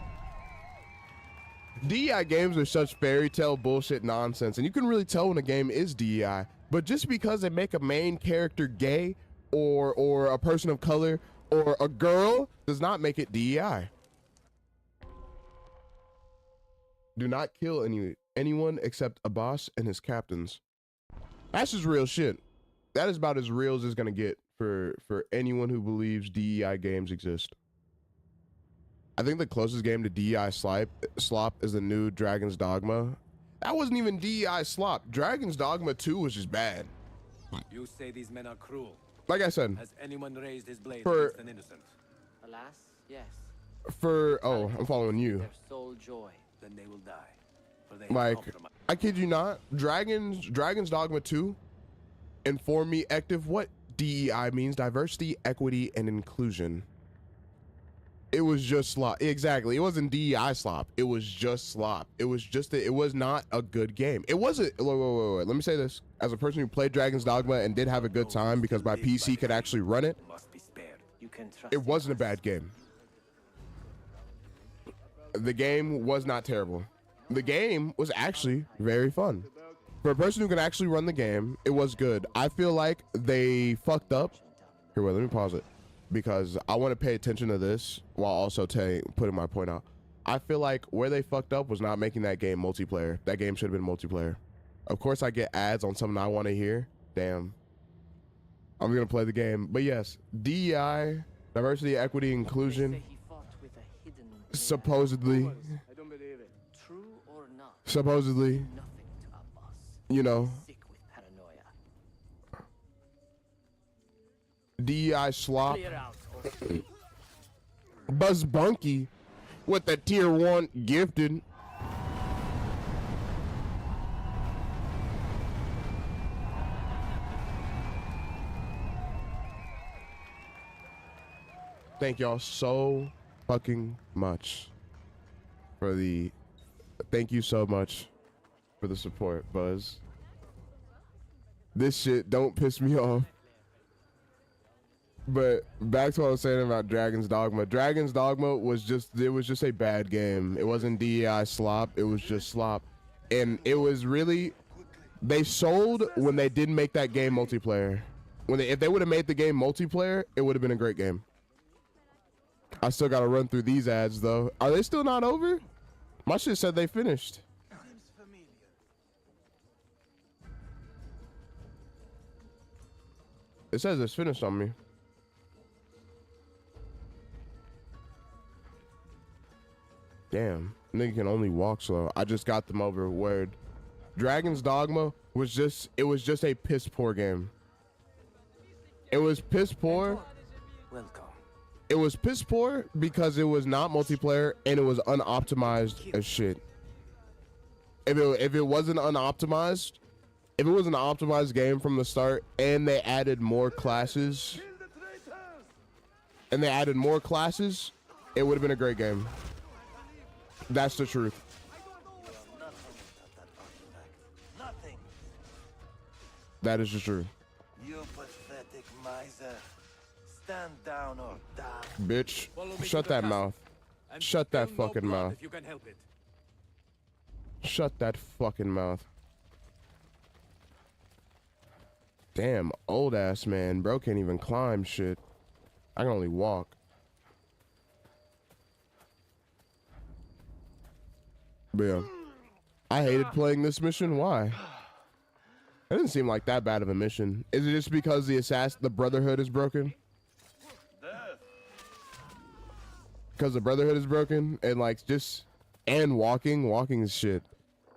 DEI games are such fairy tale bullshit nonsense, and you can really tell when a game is DEI. But just because they make a main character gay or a person of color or a girl does not make it DEI. Do not kill anyone except Abbas and his captains. That's just real shit. That is about as real as it's gonna get for anyone who believes DEI games exist. I think the closest game to DEI slop is the new Dragon's Dogma. That wasn't even DEI slop. Dragon's Dogma 2 was just bad. You say these men are cruel. Like I said, Has anyone raised his blade For- against an innocent? Alas, yes. oh, I'm following you. Their sole joy. Then they will die. For they Like, compromise. I kid you not, Dragon's Dogma 2 informed me active what DEI means: diversity, equity, and inclusion. It was just slop. Exactly. It wasn't DEI slop. It was just slop. It was just it was not a good game. It wasn't. Wait. Let me say this. As a person who played Dragon's Dogma and did have a good time because my PC could actually run it, Must be spared. You can trust it wasn't a bad game. The game was not terrible. The game was actually very fun. For a person who can actually run the game, it was good. I feel like they fucked up. Here, wait, let me pause it because I want to pay attention to this while also putting my point out. I feel like where they fucked up was not making that game multiplayer. That game should have been multiplayer. Of course, I get ads on something I want to hear. Damn. I'm going to play the game. But yes, DEI, diversity, equity, inclusion, They say he fought with a hidden blade. supposedly, I don't believe it. True or not, supposedly, nothing to Abbas. you know, Sick with paranoia. DEI slop. Clear out. Or Buzz Bunky with the tier 1 gifted. Thank y'all so fucking much for the thank you so much for the support, Buzz. This shit don't piss me off. But back to what I was saying about Dragon's Dogma. Dragon's Dogma was just a bad game. It wasn't DEI slop, it was just slop. And it was really, they sold when they didn't make that game multiplayer. If they would have made the game multiplayer, it would have been a great game. I still gotta run through these ads though. Are they still not over? My shit said they finished. It says it's finished on me. Damn, nigga can only walk slow. I just got them over. Word. Dragon's Dogma was just a piss poor game. It was piss poor. Welcome. It was piss poor because it was not multiplayer and it was unoptimized as shit. If it wasn't unoptimized, if it was an optimized game from the start and they added more classes, it would have been a great game. That's the truth. Nothing. That is the truth. You pathetic miser. Stand down or die. Bitch, Follow me shut to the that castle. mouth. And Shut that spill no fucking blood mouth. If you can help it. Shut that fucking mouth. Damn, old ass man. Bro can't even climb shit. I can only walk. But yeah, I hated playing this mission. Why? It didn't seem like that bad of a mission. Is it just because the Brotherhood is broken? because the Brotherhood is broken and like just and walking is shit.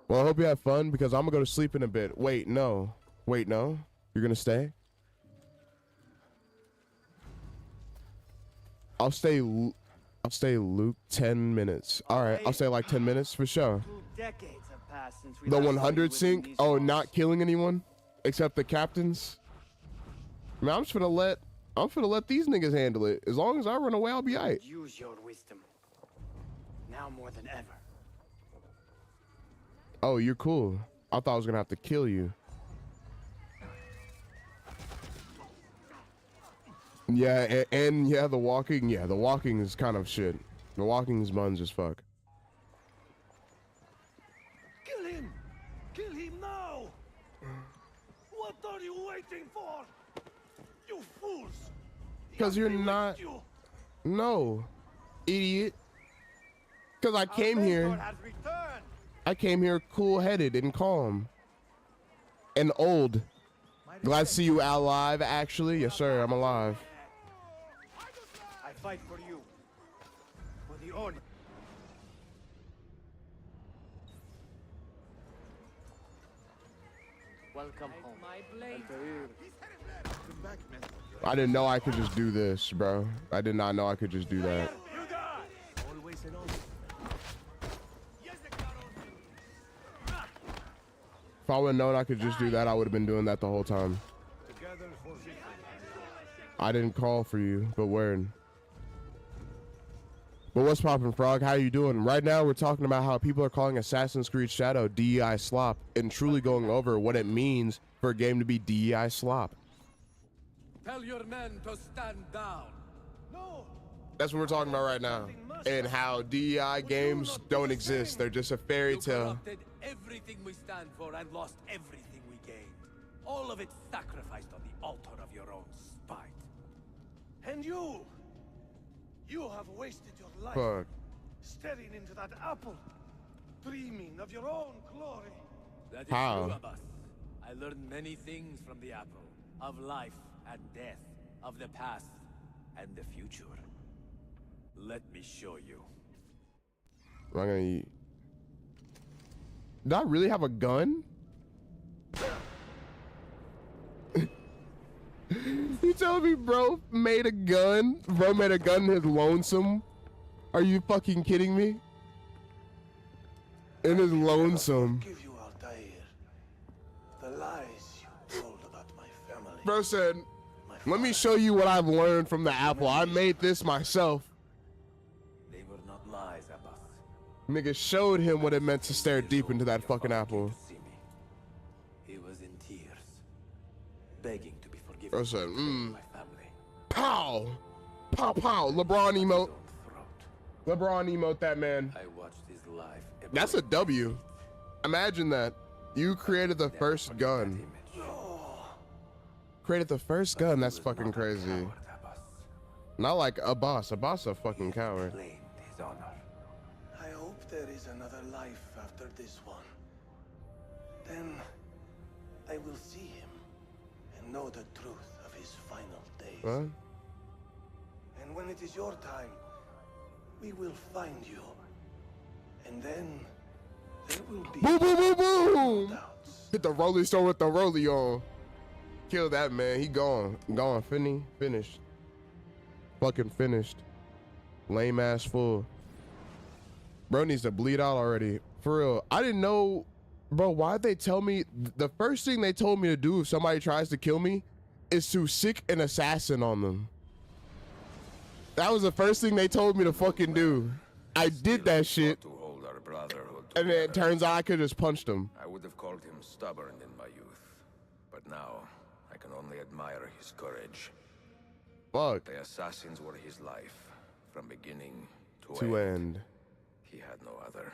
Well, I hope you have fun because I'm gonna go to sleep in a bit. Wait, no, you're gonna stay. I'll stay, Luke, 10 minutes. All right, I'll stay like 10 minutes for sure. 2 decades have passed since we The last saw you 100 within sync? these Oh, walls. not killing anyone except the captains? Man, I'm just gonna let these niggas handle it. As long as I run away, I'll be alright. Use your wisdom. Now more than ever. Oh, you're cool. I thought I was gonna have to kill you. Yeah, and yeah, the walking is kind of shit. The walking is buns as fuck. Kill him! Kill him now! What are you waiting for? You fools! Because you're not. No, idiot. Because I came here. I came here cool-headed and calm. And old. Glad to see you alive, actually. Yes, sir, I'm alive. I fight for you. For the order. Welcome home. Altair. I didn't know I could just do this, bro. I did not know I could just do that. If I would have known I could just do that, I would have been doing that the whole time. I didn't call for you, but word. But what's poppin', Frog? How you doing? Right now, we're talking about how people are calling Assassin's Creed Shadow DEI slop and truly going over what it means for a game to be DEI slop. Tell your men to stand down. That's what we're talking about right now. And how DEI games don't exist. They're just a fairy You tale. corrupted everything we stand for and lost everything we gained. All of it sacrificed on the altar of your own spite. And you have wasted your life Fuck. staring into that apple, dreaming of your own glory. That is How? true, Abbas. I learned many things from the apple. Of life and death. Of the past and the future. Let me show you. I'm gonna eat. Do I really have a gun? You telling me bro made a gun? Bro made a gun in his lonesome? Are you fucking kidding me? In his lonesome. Give you Altair. The lies you told about my family. Bro said, let me show you what I've learned from the apple. I made this myself. They were not lies, Abbas. Nigga showed him what it meant to stare deep into that Your fucking father apple. came to see me. He was in tears, begging to be forgiven Bro said, for betraying my family. Pow! Pow pow! LeBron emote. Don't throat. LeBron emote that man. I watched his life. That's a W. Imagine that. You created the Never first forget gun. that image. Created the first gun. That's He was fucking not a crazy. coward, Abbas. Not like a boss. A boss a fucking coward. Claimed his honor. I hope there is another life after this one. Then I will see him and know the truth of his final days. What? And when it is your time, we will find you. And then there will be Boom boom boom boom! doubts. Hit the Rolling Stone with the rollie on. Kill that man. He gone. Gone. Finished. Fucking finished. Lame ass fool. Bro needs to bleed out already. For real. I didn't know. Bro, why'd they tell me? The first thing they told me to do if somebody tries to kill me is to sick an assassin on them. That was the first thing they told me to fucking do. I did that shit. To hold our brotherhood And then it together. turns out I could just punch them. I would have called him stubborn in my youth, but now I can only admire his courage. Fuck. The assassins were his life, from beginning to To end. end. He had no other.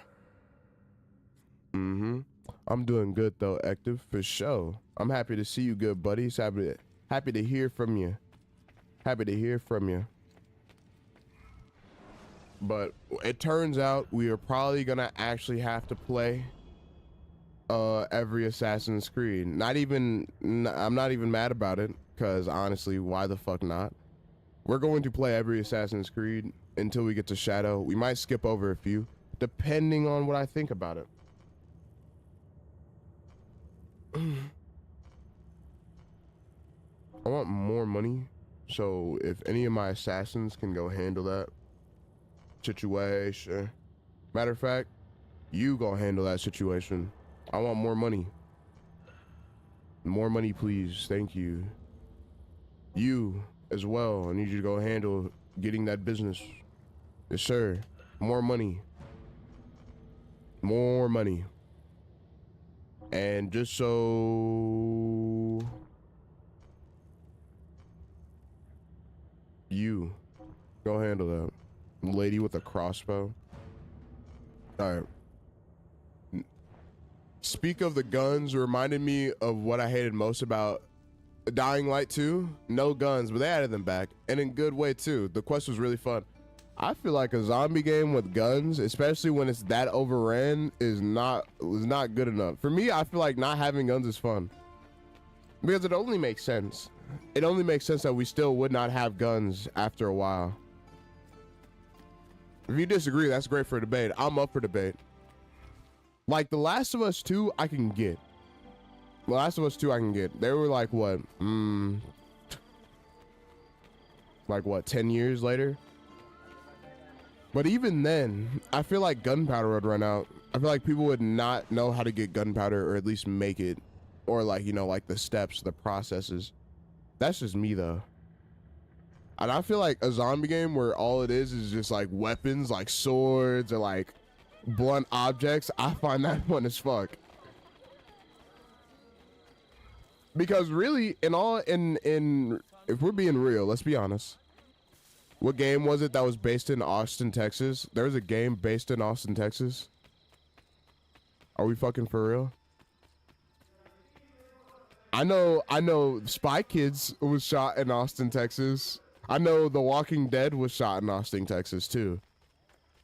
I'm doing good though, Active, for sure. I'm happy to see you, good buddies. Happy to hear from you. Happy to hear from you. But it turns out we are probably gonna actually have to play every Assassin's Creed. I'm not even mad about it, because honestly, why the fuck not? We're going to play every Assassin's Creed until we get to Shadow. We might skip over a few, depending on what I think about it. I want more money, so if any of my assassins can go handle that situation. Matter of fact, you go handle that situation. I want more money. More money, please. Thank you. You as well. I need you to go handle getting that business. Yes, sir. More money. More money. And just so you go handle that. Lady with a crossbow. All right. Speak of the guns reminded me of what I hated most about Dying Light 2. No guns, but they added them back, and in good way too. The quest was really fun. I feel like a zombie game with guns, especially when it's that overran, is not good enough. For me, I feel like not having guns is fun. Because it only makes sense. It only makes sense that we still would not have guns after a while. If you disagree, that's great for debate. I'm up for debate. Like The Last of Us 2, I can get. The Last of Us 2, I can get. They were like what? Like what, 10 years later? But even then, I feel like gunpowder would run out. I feel like people would not know how to get gunpowder, or at least make it. Or like, you know, like the steps, the processes. That's just me though. And I feel like a zombie game where all it is just like weapons, like swords or like blunt objects, I find that fun as fuck. Because really, if we're being real, let's be honest. What game was it that was based in Austin, Texas? There was a game based in Austin, Texas. Are we fucking for real? I know Spy Kids was shot in Austin, Texas. I know The Walking Dead was shot in Austin, Texas too.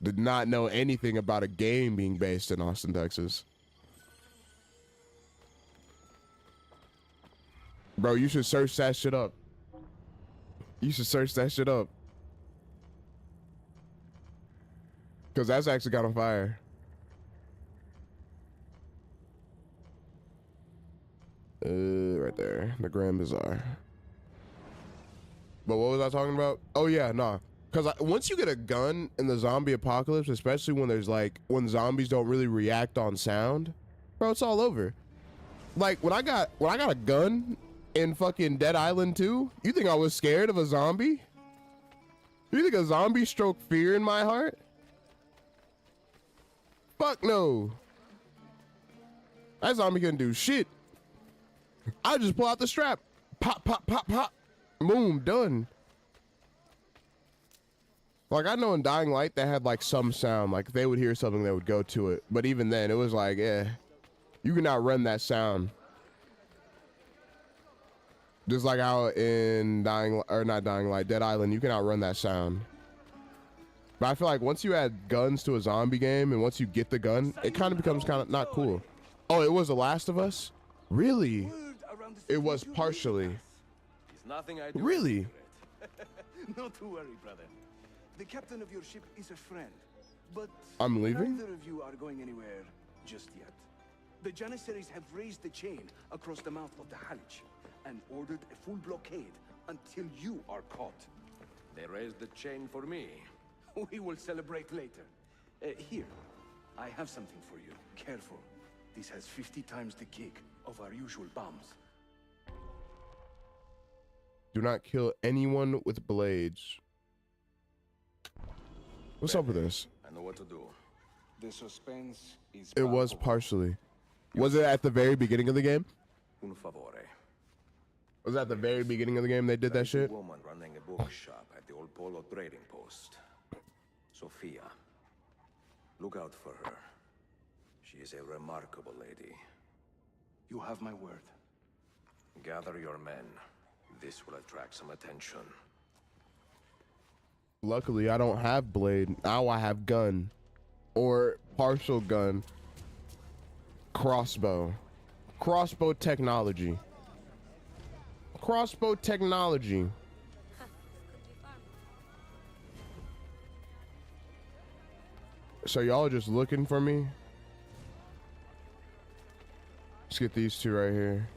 Did not know anything about a game being based in Austin, Texas. Bro, you should search that shit up. You should search that shit up. Because that's actually got on fire. Right there. The Grand Bazaar. But what was I talking about? Oh yeah, nah. Because once you get a gun in the zombie apocalypse, especially when there's like, when zombies don't really react on sound, bro, it's all over. Like when I got a gun in fucking Dead Island 2, you think I was scared of a zombie? You think a zombie stroked fear in my heart? Fuck no. That zombie couldn't do shit. I just pull out the strap. Pop, pop, pop, pop. Boom, done. Like I know in Dying Light they had like some sound, like if they would hear something they would go to it. But even then it was like, you cannot run that sound. Just like out in Dead Island, you can outrun that sound. But I feel like once you add guns to a zombie game and once you get the gun, it kind of becomes kind of not cool. Oh, it was The Last of Us? Really? It was partially. Really? Not to worry, brother. The captain of your ship is a friend, but I'm leaving? neither of you are going anywhere just yet. The Janissaries have raised the chain across the mouth of the Halych and ordered a full blockade until you are caught. They raised the chain for me. We will celebrate later. Here, I have something for you. Careful. This has 50 times the kick of our usual bombs. Do not kill anyone with blades. What's up with this? I know what to do. The suspense is It was partially. Was it at the very beginning of the game? Un favore. Was it at the very beginning of the game they did that There's a shit? woman running a bookshop at the old Polo trading post. Sophia. Look out for her. She is a remarkable lady. You have my word. Gather your men. This will attract some attention. Luckily, I don't have blade. Now I have gun. Or partial gun. Crossbow. Crossbow technology. Crossbow technology. So y'all are just looking for me? Let's get these two right here.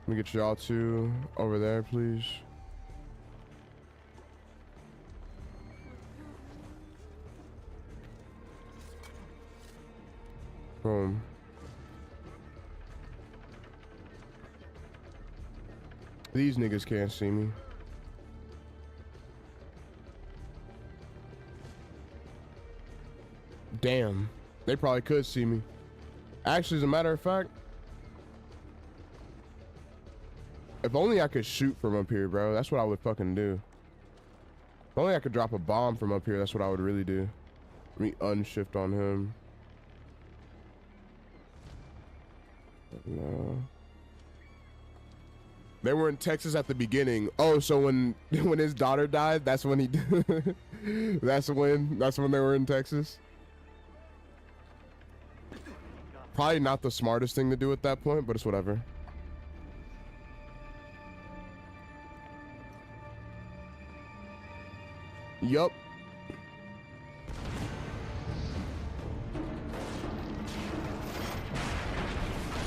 Let me get y'all two over there, please. Boom. These niggas can't see me. Damn. They probably could see me. Actually, as a matter of fact, if only I could shoot from up here, bro. That's what I would fucking do. If only I could drop a bomb from up here, that's what I would really do. Let me unshift on him. No. They were in Texas at the beginning. Oh, so when his daughter died, that's when he that's when they were in Texas. Probably not the smartest thing to do at that point, but it's whatever. Yup.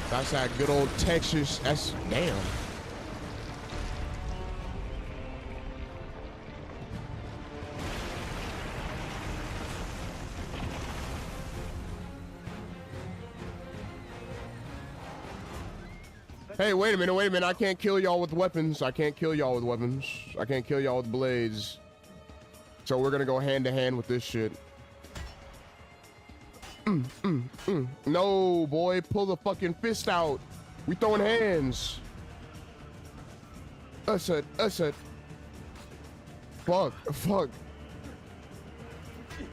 That's that good old Texas. That's damn. Hey, wait a minute. I can't kill y'all with weapons. I can't kill y'all with weapons. I can't kill y'all with blades. So we're gonna go hand to hand with this shit. No, boy, pull the fucking fist out. We throwing hands. Assad. Fuck.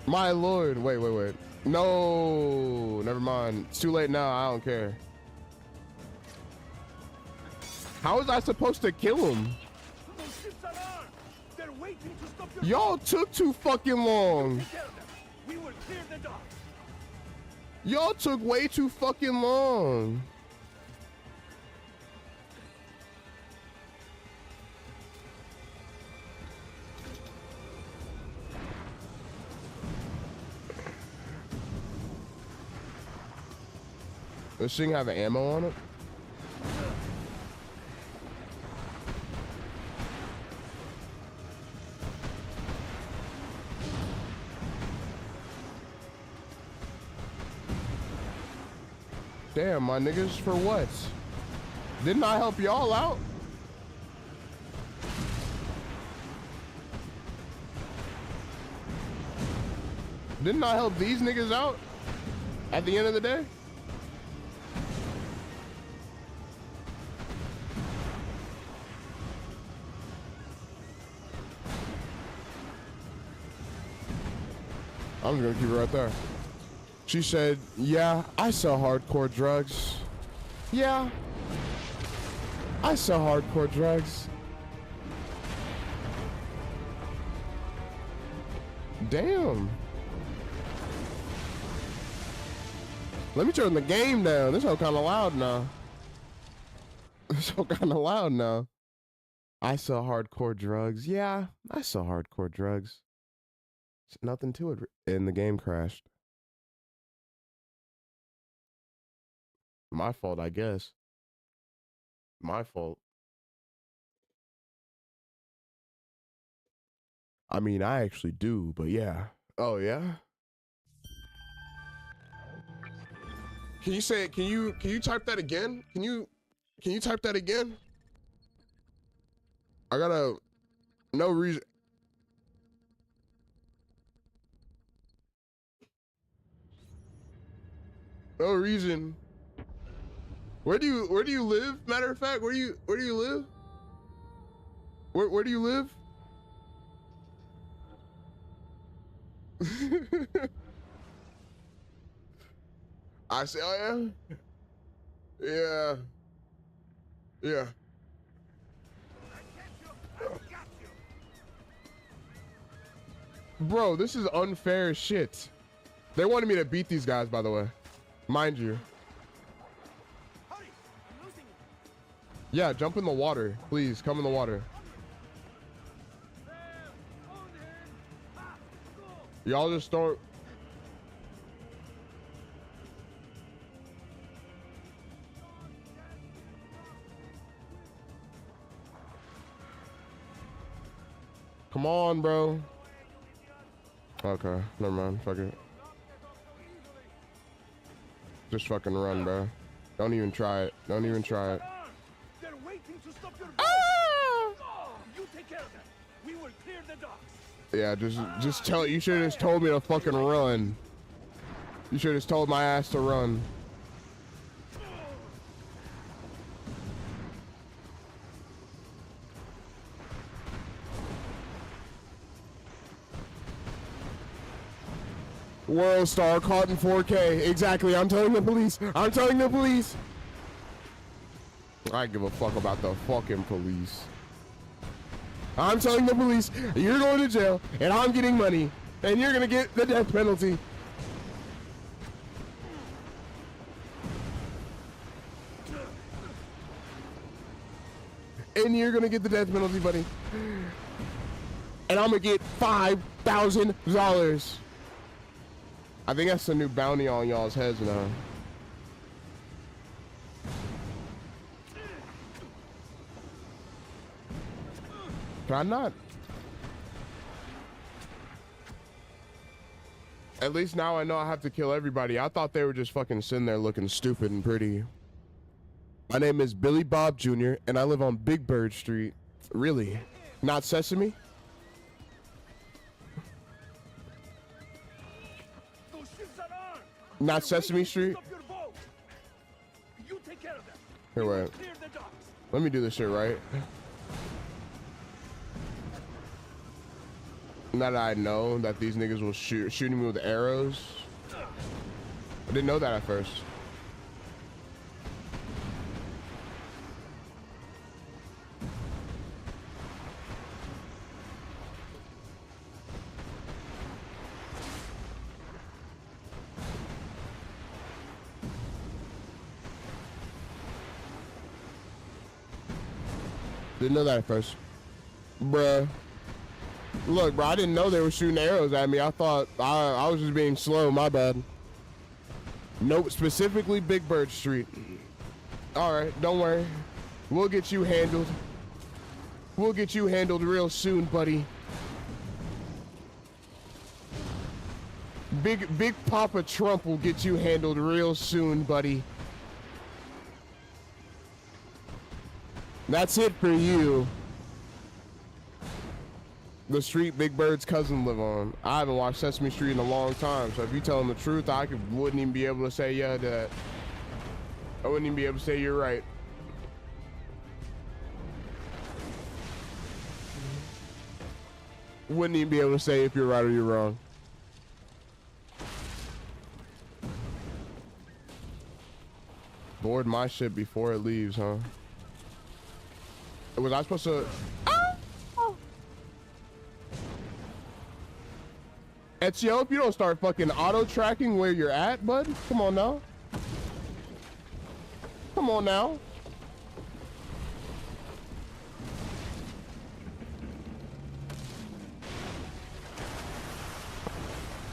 My lord. Wait. No, never mind. It's too late now. I don't care. How was I supposed to kill him? Y'all took too fucking long. Y'all took way too fucking long. This thing have ammo on it? Damn, my niggas, for what? Didn't I help y'all out? Didn't I help these niggas out at the end of the day? I'm just gonna keep it right there. She said, yeah, I sell hardcore drugs. Yeah, I sell hardcore drugs. Damn. Let me turn the game down. This all kind of loud now. This all kind of loud now. I sell hardcore drugs. Yeah, I sell hardcore drugs. There's nothing to it. And the game crashed. My fault, I guess. My fault. I mean, I actually do, but yeah. Oh, yeah? Can you say it? Can you type that again? Can you type that again? I gotta, no reason. No reason. Where do you live? Matter of fact, where do you live? Where do you live? I say, oh yeah? Yeah. Bro, this is unfair as shit. They wanted me to beat these guys, by the way. Mind you. Yeah, jump in the water. Please, come in the water. Y'all just start. Come on, bro. Okay, never mind. Fuck it. Just fucking run, bro. Don't even try it. Don't even try it. They're waiting to stop your boat. You take care of them. We will clear the docks. Yeah, just tell. You should have just told me to fucking run. You should have just told my ass to run. World Star caught in 4K. Exactly. I'm telling the police. I'm telling the police. I give a fuck about the fucking police. I'm telling the police, you're going to jail, and I'm getting money, and you're gonna get the death penalty. And you're gonna get the death penalty, buddy. And I'm gonna get $5,000. I think that's the new bounty on y'all's heads now. Can I not? At least now I know I have to kill everybody. I thought they were just fucking sitting there looking stupid and pretty. My name is Billy Bob Jr. and I live on Big Bird Street. Really? Not Sesame? Not Sesame Street? You take care of them. Here, wait. Clear the docks. Let me do this shit right. Now that I know that these niggas will shooting me with arrows. I didn't know that at first. Didn't know that at first. Bruh. Look, bro, I didn't know they were shooting arrows at me. I thought I was just being slow. My bad. Nope, specifically Big Bird Street. All right, don't worry. We'll get you handled. We'll get you handled real soon, buddy. Big Papa Trump will get you handled real soon, buddy. That's it for you. The street Big Bird's cousin live on. I haven't watched Sesame Street in a long time, so if you tell him the truth, wouldn't even be able to say yeah to that. I wouldn't even be able to say you're right. Wouldn't even be able to say if you're right or you're wrong. Board my shit before it leaves, huh? Was I supposed to... Ezio, if you don't start fucking auto-tracking where you're at, bud. Come on now. Come on now.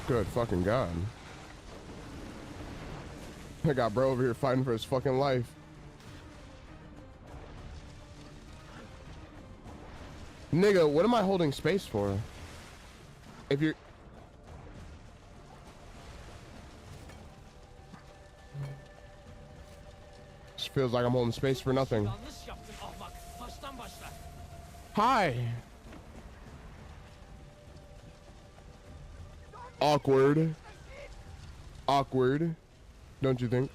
Good fucking God. I got bro over here fighting for his fucking life. Nigga, what am I holding space for? If you're... This feels like I'm holding space for nothing. Hi. Awkward. Awkward. Don't you think?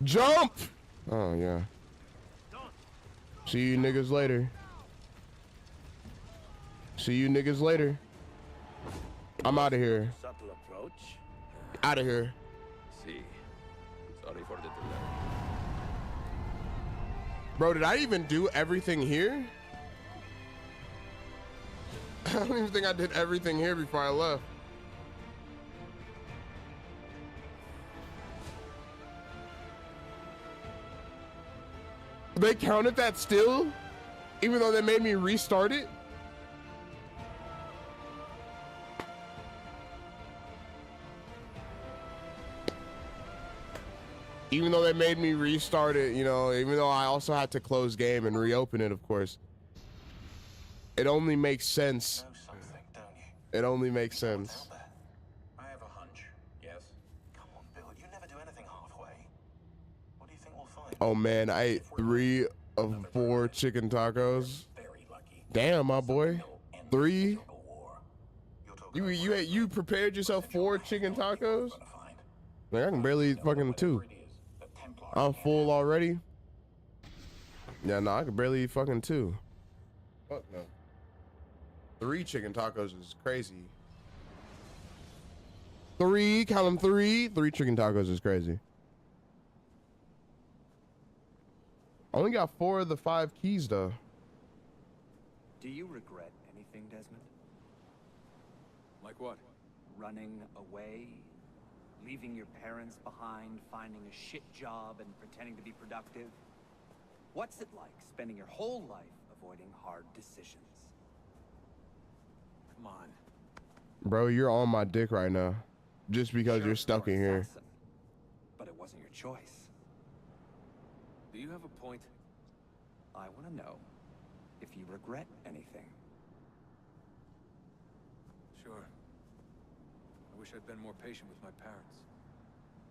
Jump! Oh, yeah. See you niggas later. See you niggas later. I'm out of here. Subtle approach. Out of here. See. Sorry for the delay. Bro, did I even do everything here? I don't even think I did everything here before I left. They counted that still? Even though they made me restart it? Even though they made me restart it, you know, even though I also had to close game and reopen it, of course. It only makes sense. Know something, don't you? It only makes sense. Out there. I have a hunch. Yes? Come on, Bill. You never do anything halfway. What do you think we'll find? Oh man, I ate 3 of 4 chicken tacos. Very lucky. Damn, my boy. 3? War. You're talking You prepared yourself 4 chicken tacos? to find. Like I can barely eat fucking 2. I'm full already. Yeah, no, I can barely eat fucking 2. Fuck no. 3 chicken tacos is crazy. 3, count them 3. 3 chicken tacos is crazy. Only got 4 of the 5 keys though. Do you regret anything, Desmond? Like what? Running away? Leaving your parents behind, finding a shit job, and pretending to be productive? What's it like spending your whole life avoiding hard decisions? Come on. Bro, you're on my dick right now. Just because you're stuck in here. Assassin, but it wasn't your choice. Do you have a point? I want to know if you regret anything. Sure. I wish I'd been more patient with my parents.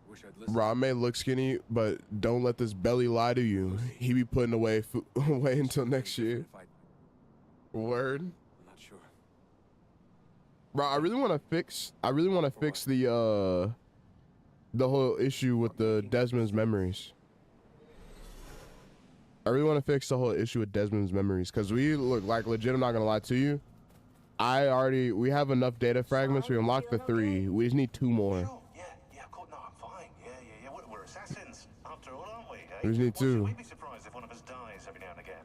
I wish I'd listened. Bro, I may look skinny, but don't let this belly lie to you. He be putting away away until next year. Word. I'm not sure. Bro, I really want to fix the whole issue with the Desmond's memories. I really want to fix the whole issue with Desmond's memories because we look like legit. I'm not gonna lie to you. We have enough data fragments. We unlocked the 3. We just need 2 more. Sure. Yeah, cool. No, I'm fine. Yeah. We're assassins after all, aren't we? We just need 2. We'd be surprised if one of us dies every now and again.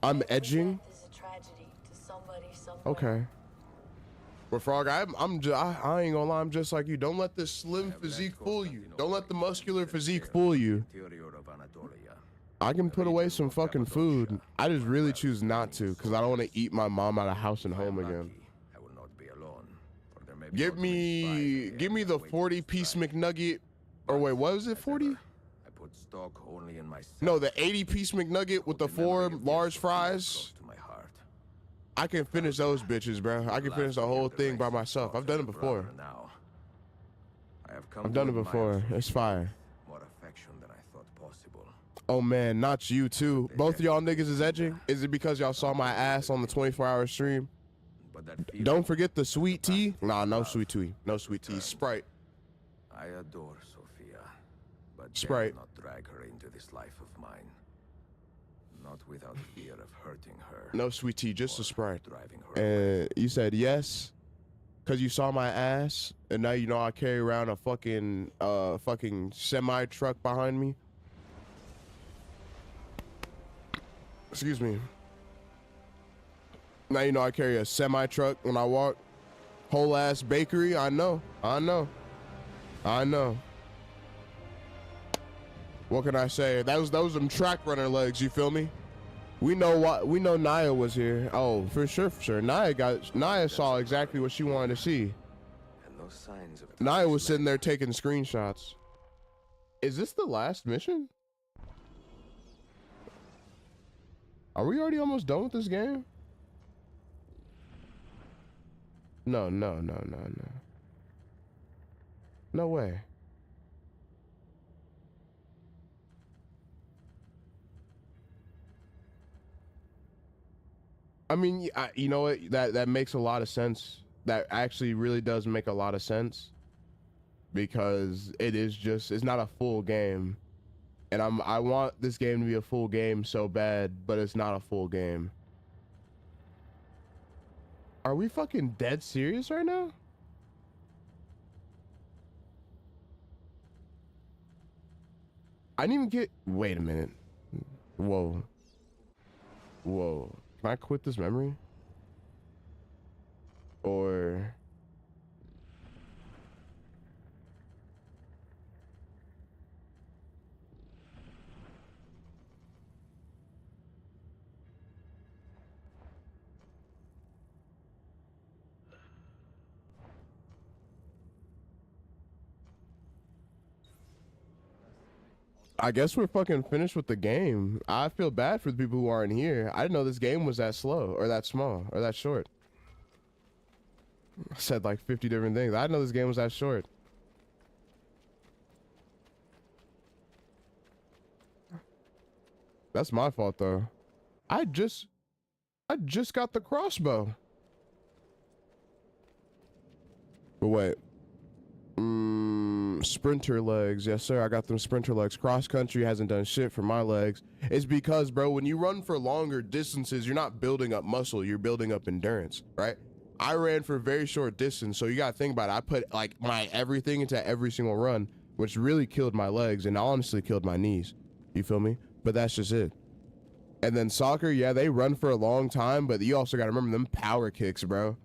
I'm edging. Is a tragedy to somebody somewhere. Okay. But Frog, I ain't gonna lie. I'm just like you. Don't let this slim physique fool you. Don't let the muscular physique fool you. Interior of Anatolia. I can put away some fucking food. I just really choose not to because I don't want to eat my mom out of house and home again. I will not be alone. For there may be Give me the 40-piece McNugget. Or wait, what was it? 40? I put stock only in myself. No, the 80-piece McNugget with the 4 large fries. To my heart. I can finish those bitches, bro. I can finish the whole thing by myself. I've done it before. Now, I have come I've done to it before. admire It's fire. more affection than I thought possible. Oh man, not you too. Both of y'all niggas is edging. Is it because y'all saw my ass on the 24-hour stream? But that feeling Don't forget the sweet tea. Nah, no sweet tea. No sweet tea. Sprite. I adore Sophia, but dare Sprite. not drag her into this life of mine. Not without fear of hurting her. No sweet tea, just a or Sprite. Driving her away. And you said yes, cause you saw my ass, and now you know I carry around a fucking semi truck behind me. Excuse me. Now you know I carry a semi truck when I walk. Whole ass bakery. I know. What can I say? Those them track runner legs. You feel me? We know Naya was here. Oh, for sure. Naya saw exactly what she wanted to see. And no signs of Naya was sitting there taking screenshots. Is this the last mission? Are we already almost done with this game? No. No way. I mean, you know what? That makes a lot of sense. That actually really does make a lot of sense. Because it's not a full game. And I want this game to be a full game so bad, but it's not a full game. Are we fucking dead serious right now? I didn't even get... Wait a minute. Whoa. Can I quit this memory? Or... I guess we're fucking finished with the game. I feel bad for the people who aren't here. I didn't know this game was that slow or that small or that short. I said like 50 different things. I didn't know this game was that short. That's my fault though. I just got the crossbow. But wait. Sprinter legs. Yes, sir. I got them sprinter legs. Cross country hasn't done shit for my legs. It's because, bro, when you run for longer distances, you're not building up muscle. You're building up endurance, right? I ran for a very short distance, so you got to think about it. I put like my everything into every single run, which really killed my legs and honestly killed my knees. You feel me? But that's just it. And then soccer, yeah, they run for a long time, but you also got to remember them power kicks, bro.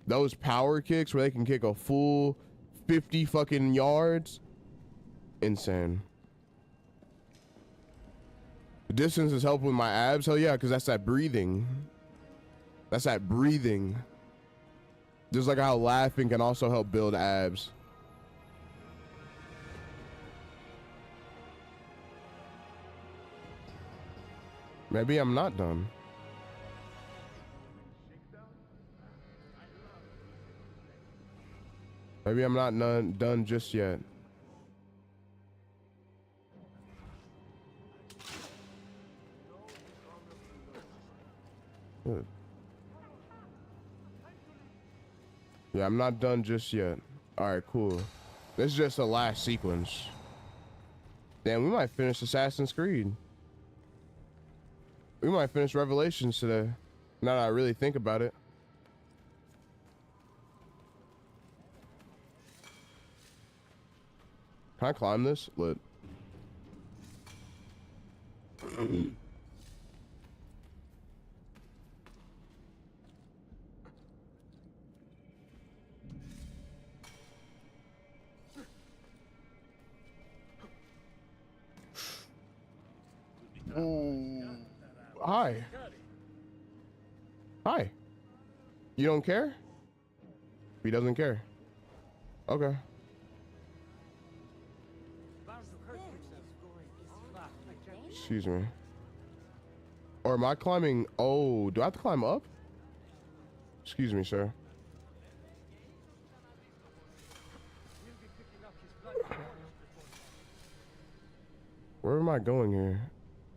Those power kicks where they can kick a full 50 fucking yards. Insane. The distance is helping with my abs. Hell yeah, because that's that breathing. That's that breathing. Just like how laughing can also help build abs. Maybe I'm not done. Maybe I'm not done just yet. Good. Yeah, I'm not done just yet. All right, cool. This is just the last sequence. Damn, we might finish Assassin's Creed. We might finish Revelations today. Now that I really think about it. Can I climb this? Lit. Hi. Hi. You don't care? He doesn't care. Okay. Excuse me. Or am I climbing? Oh, do I have to climb up? Excuse me, sir. Where am I going here?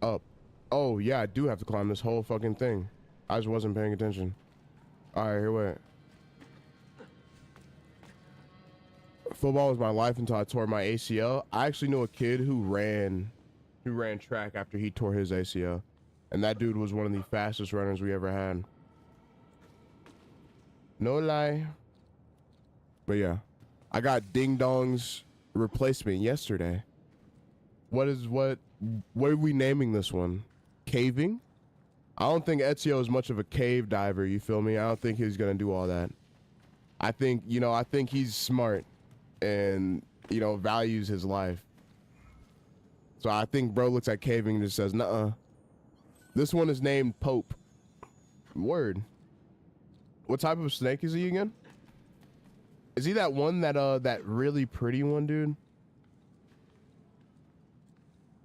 Up. Oh, yeah, I do have to climb this whole fucking thing. I just wasn't paying attention. All right, here, wait. Football was my life until I tore my ACL. I actually knew a kid who ran track after he tore his ACL. And that dude was one of the fastest runners we ever had. No lie. But yeah, I got Ding Dong's replacement yesterday. What are we naming this one? Caving? I don't think Ezio is much of a cave diver, you feel me? I don't think he's gonna do all that. I think he's smart and, values his life. So I think bro looks at caving and just says, nuh-uh. This one is named Pope. Word. What type of snake is he again? Is he that one that really pretty one, dude?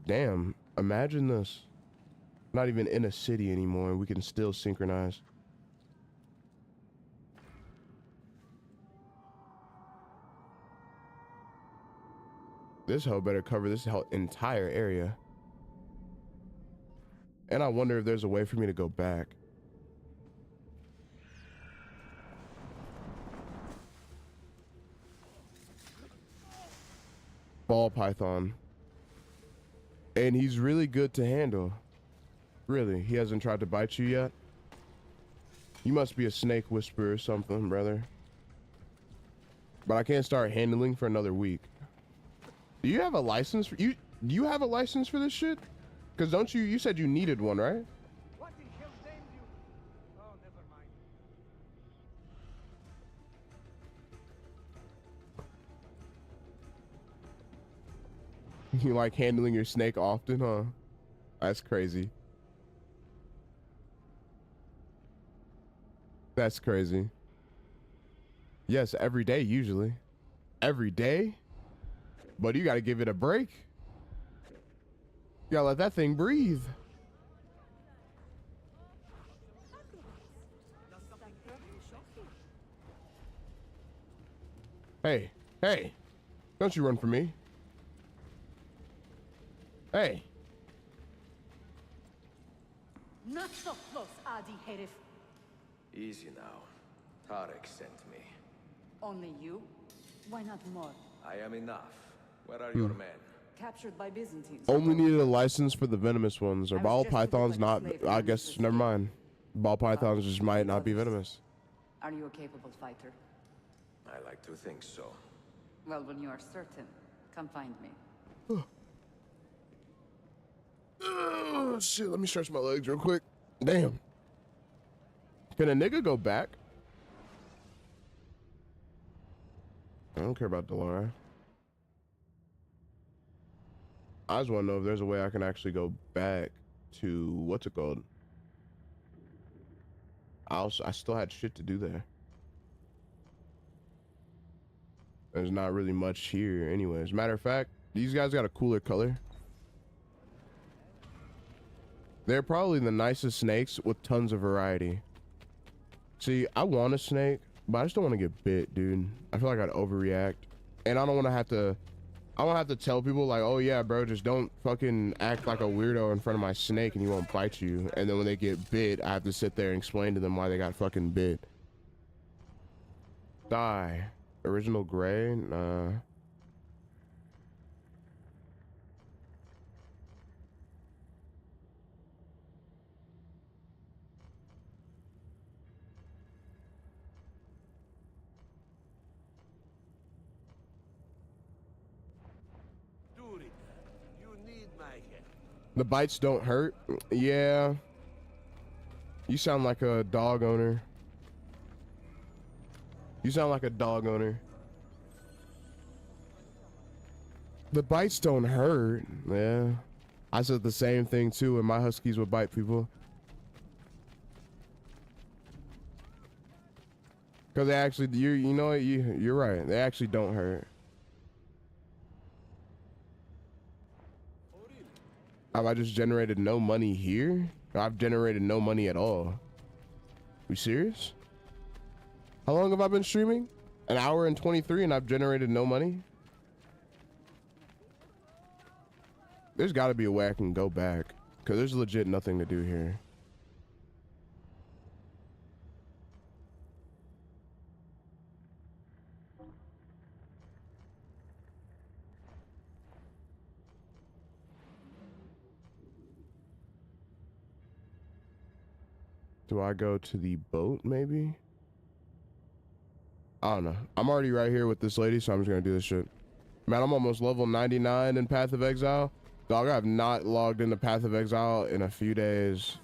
Damn, imagine this. Not even in a city anymore, and we can still synchronize. This hoe better cover this whole entire area. And I wonder if there's a way for me to go back. Ball python. And he's really good to handle. Really, he hasn't tried to bite you yet? You must be a snake whisperer or something, brother. But I can't start handling for another week. Do you have a license for do you have a license for this shit? Because don't you said you needed one, right? What in hell's name you? Oh, never mind. You like handling your snake often, huh? That's crazy. That's crazy. Yes, every day usually. Every day? But you gotta give it a break. gotta let that thing breathe. Hey, hey, don't you run from me. Hey. Not so close, Adi Herif. Easy now. Tarek sent me. Only you? Why not more? I am enough. Where are your men? Captured by Byzantines. Only needed a license for the venomous ones. Or ball pythons not, I guess, never mind. Ball pythons just might not be venomous. Are you a capable fighter? I like to think so. Well, when you are certain, come find me. Oh, shit, let me stretch my legs real quick. Damn. Can a nigga go back? I don't care about Delora. I just want to know if there's a way I can actually go back to, what's it called? I still had shit to do there. There's not really much here anyways. Matter of fact, these guys got a cooler color. They're probably the nicest snakes with tons of variety. See, I want a snake, but I just don't want to get bit, dude. I feel like I'd overreact. And I don't want to have to... I don't have to tell people like, oh yeah, bro, just don't fucking act like a weirdo in front of my snake and he won't bite you. And then when they get bit, I have to sit there and explain to them why they got fucking bit. Die. Original gray? Nah. The bites don't hurt? Yeah. You sound like a dog owner. You sound like a dog owner. The bites don't hurt. Yeah. I said the same thing too, and my huskies would bite people. Cause they actually, you know what, you're right. They actually don't hurt. Have I just generated no money here? I've generated no money at all. You serious? How long have I been streaming? An hour and 23 and I've generated no money? There's gotta be a way I can go back. Cause there's legit nothing to do here. Do I go to the boat, maybe? I don't know. I'm already right here with this lady, so I'm just gonna do this shit. Man, I'm almost level 99 in Path of Exile. Dog, I have not logged into Path of Exile in a few days.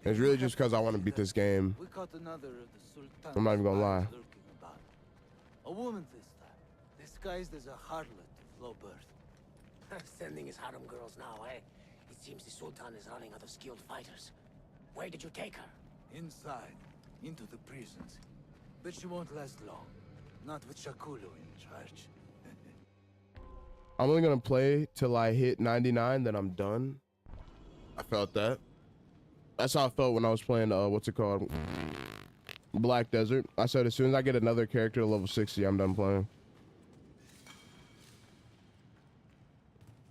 It's really just because I want to beat this game. We caught another of the Sultan's I'm not even gonna lie. lurking about. A woman this time, disguised as a harlot of low birth. Sending his harem girls now, eh? It seems the Sultan is running out of skilled fighters. Where did you take her? Inside, into the prisons. But she won't last long. Not with Shakulu in charge. I'm only gonna play till I hit 99, then I'm done. I felt that. That's how I felt when I was playing, what's it called? Black Desert. I said as soon as I get another character to level 60, I'm done playing.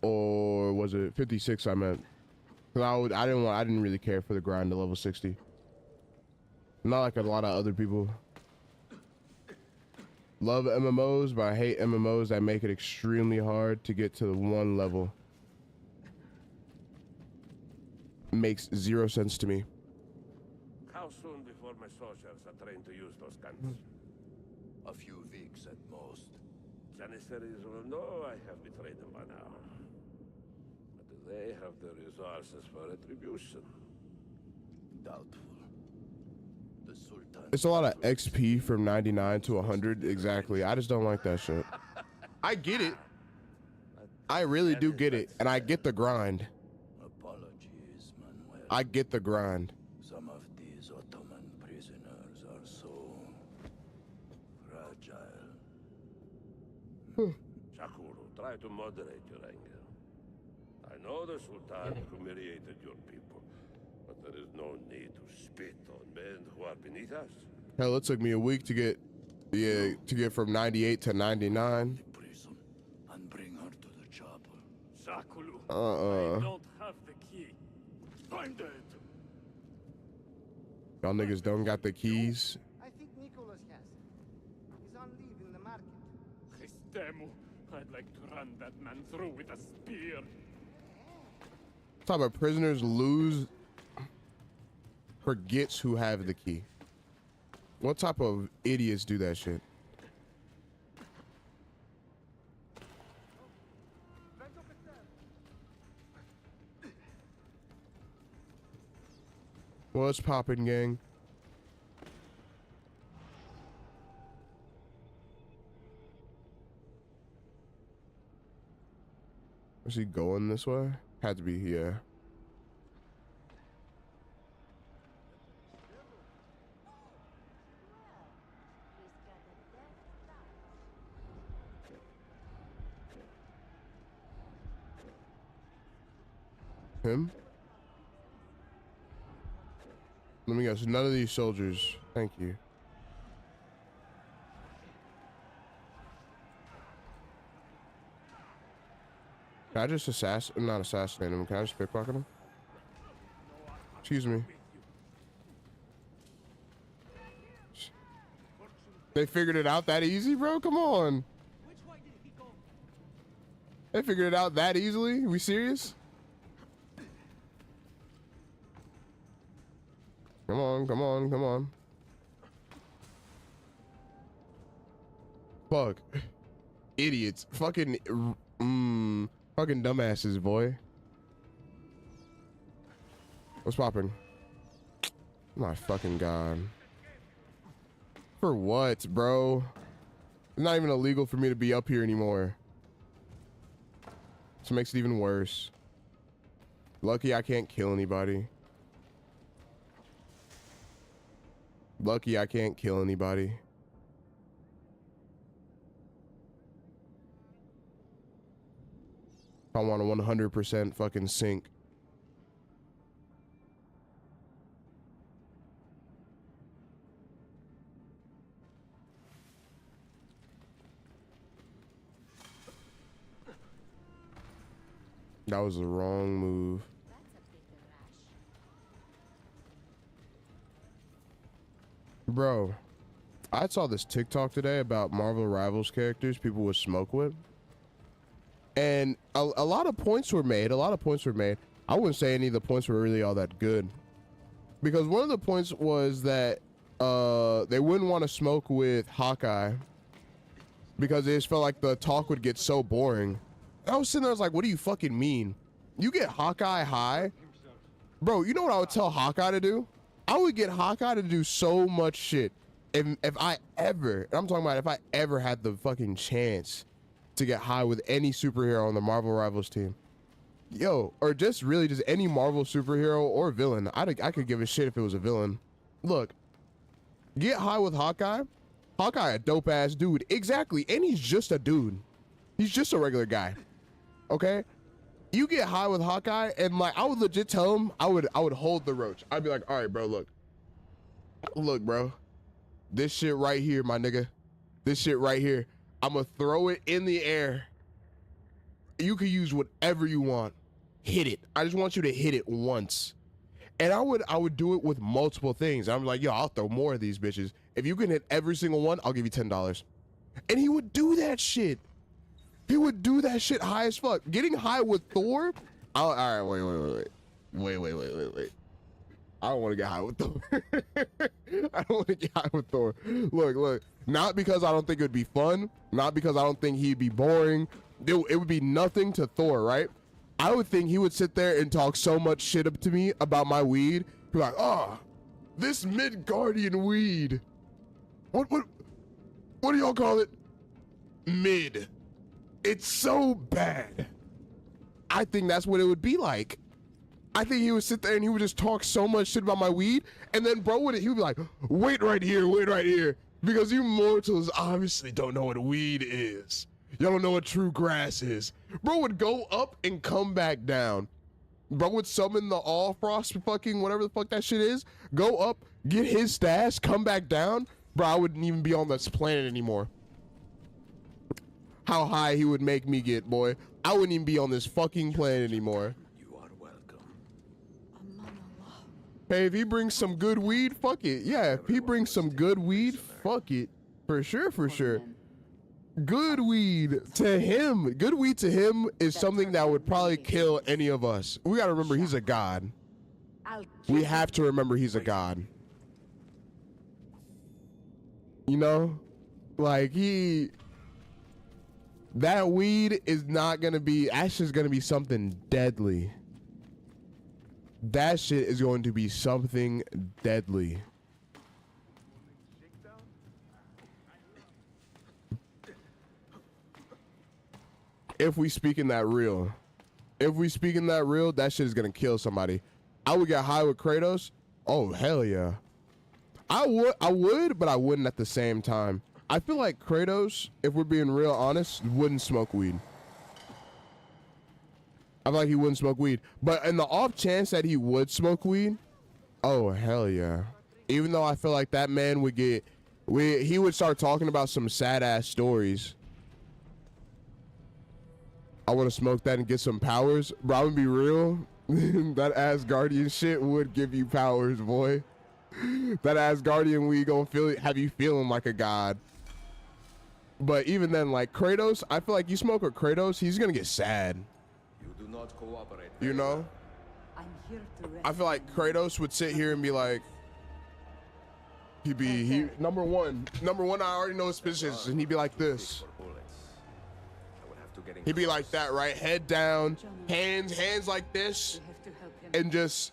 Or was it 56 I meant? Cause I didn't really care for the grind to level 60. Not like a lot of other people. Love MMOs, but I hate MMOs that make it extremely hard to get to one level. Makes zero sense to me. How soon before my soldiers are trained to use those guns? A few weeks at most. Janissaries will know I have betrayed them by now. But do they have the resources for retribution? Doubtful. The Sultan... It's a lot of XP from 99 to 100, exactly. I just don't like that shit. I get it. I really do get it, and I get the grind. Apologies, Manuel. I get the grind. Some of these Ottoman prisoners are so... fragile. Shakuru, try to moderate your anger. I I know the Sultan humiliated your people, but there is no need to spit on men who are beneath us. Hell, it took me a week to get, from 98 to 99. Prison and bring her to the chapel. Sakulu, I don't have the key. I'm dead. Y'all niggas don't got the keys. I think Nicholas has it. He's on leave in the market. Christemu, I'd like to run that man through with a spear. What type of prisoners lose forgets who have the key? What type of idiots do that shit? What's poppin', gang? Was he going this way? Had to be here. Him? Let me guess, none of these soldiers. Thank you. Can I just not assassinate him? Can I just pickpocket him? Excuse me. They figured it out that easy, bro? Come on. They figured it out that easily? We serious? Come on, come on, come on. Fuck. Idiots. Fucking, fucking dumbasses, boy. What's poppin'? My fucking god. For what, bro? It's not even illegal for me to be up here anymore. So it makes it even worse. Lucky I can't kill anybody. Lucky I can't kill anybody. I want a 100% fucking sink. That was the wrong move. Bro, I saw this TikTok today about Marvel Rivals characters people would smoke with. And a lot of points were made. I wouldn't say any of the points were really all that good. Because one of the points was that they wouldn't want to smoke with Hawkeye because they just felt like the talk would get so boring. I was sitting there, I was like, what do you fucking mean? You get Hawkeye high? Bro, you know what I would tell Hawkeye to do? I would get Hawkeye to do so much shit. If I ever, I'm talking about if I ever had the fucking chance to get high with any superhero on the Marvel Rivals team. Yo, or just really just any Marvel superhero or villain. I could give a shit if it was a villain. Look, get high with Hawkeye. Hawkeye, a dope ass dude. Exactly. And he's just a dude. He's just a regular guy. Okay? You get high with Hawkeye and like I would legit tell him I would hold the roach. I'd be like, all right, bro, look, bro, this shit right here, my nigga, this shit right here, I'm gonna throw it in the air. You can use whatever you want. Hit it. I just want you to hit it once. And I would do it with multiple things. I'm like, yo, I'll throw more of these bitches. If you can hit every single one, I'll give you $10. And he would do that shit. He would do that shit high as fuck. Getting high with Thor? All right, wait. I don't want to get high with Thor. I don't want to get high with Thor. Look. Not because I don't think it would be fun. Not because I don't think he'd be boring. It would be nothing to Thor, right? I would think he would sit there and talk so much shit up to me about my weed. Be like, oh, this Midgardian weed. What do y'all call it? Mid. It's so bad. I think that's what it would be like. I think he would sit there and he would just talk so much shit about my weed. And then bro he would be like, wait right here. Because you mortals obviously don't know what weed is. Y'all don't know what true grass is. Bro would go up and come back down. Bro would summon the All Frost fucking whatever the fuck that shit is. Go up, get his stash, come back down. Bro, I wouldn't even be on this planet anymore. How high he would make me get, boy. I wouldn't even be on this fucking planet anymore. You are welcome. Hey, if he brings some good weed, fuck it. Yeah, if he brings some good weed, fuck it. For sure, for sure. Good weed to him. Good weed to him is something that would probably kill any of us. We gotta remember he's a god. We have to remember he's a god. You know? Like that weed is not gonna be, that's just gonna be something deadly. That shit is going to be something deadly. If we speaking that real. If we speaking that real, that shit is gonna kill somebody. I would get high with Kratos. Oh, hell yeah. I would, but I wouldn't at the same time. I feel like Kratos, if we're being real honest, wouldn't smoke weed. I feel like he wouldn't smoke weed. But in the off chance that he would smoke weed, oh, hell yeah. Even though I feel like that man would get, he would start talking about some sad ass stories. I want to smoke that and get some powers. Bro, I'm gonna be real. That Asgardian shit would give you powers, boy. That Asgardian weed gonna have you feeling like a god. But even then, like Kratos, I feel like you smoke with Kratos, he's gonna get sad. You do not cooperate. You know? I feel like Kratos would sit here and be like, number one, I already know his positions, and he'd be like this. He'd be like that, right? Head down, hands like this, and just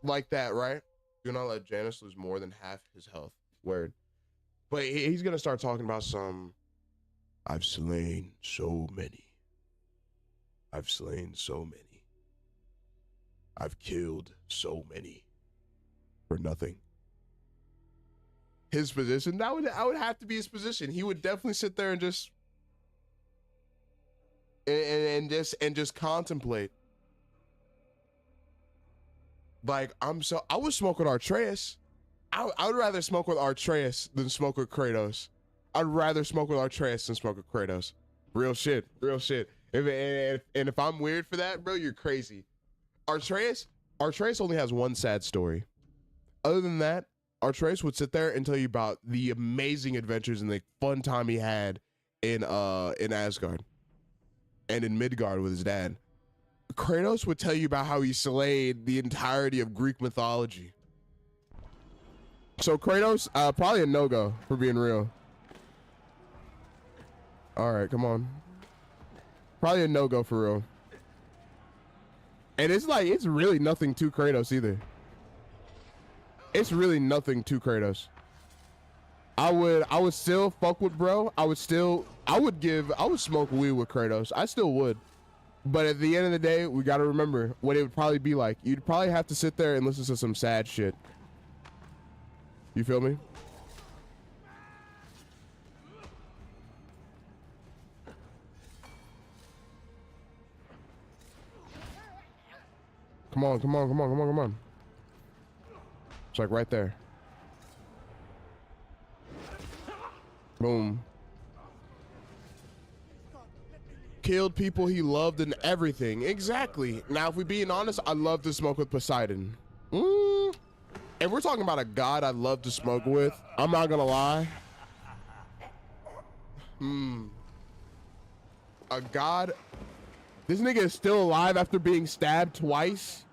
like that, right? Do not let Janus lose more than half his health. Word. But he's gonna start talking about I've slain so many. I've slain so many. I've killed so many for nothing. His position, I would have to be his position. He would definitely sit there and just contemplate. Like I would smoke with Atreus. I would rather smoke with Atreus than smoke with Kratos. I'd rather smoke with Atreus than smoke with Kratos. Real shit. If I'm weird for that, bro, you're crazy. Atreus only has one sad story. Other than that, Atreus would sit there and tell you about the amazing adventures and the fun time he had in Asgard and in Midgard with his dad. Kratos would tell you about how he slayed the entirety of Greek mythology. So Kratos, probably a no-go, for being real. All right, come on. Probably a no-go for real. And it's really nothing to Kratos either. It's really nothing to Kratos. I would still fuck with bro. I would smoke weed with Kratos. I still would. But at the end of the day, we got to remember what it would probably be like. You'd probably have to sit there and listen to some sad shit. You feel me? Come on. It's like right there. Boom. Killed people he loved and everything. Exactly. Now, if we're being honest, I love to smoke with Poseidon. If we're talking about a god I'd love to smoke with, I'm not gonna lie. A god. This nigga is still alive after being stabbed twice.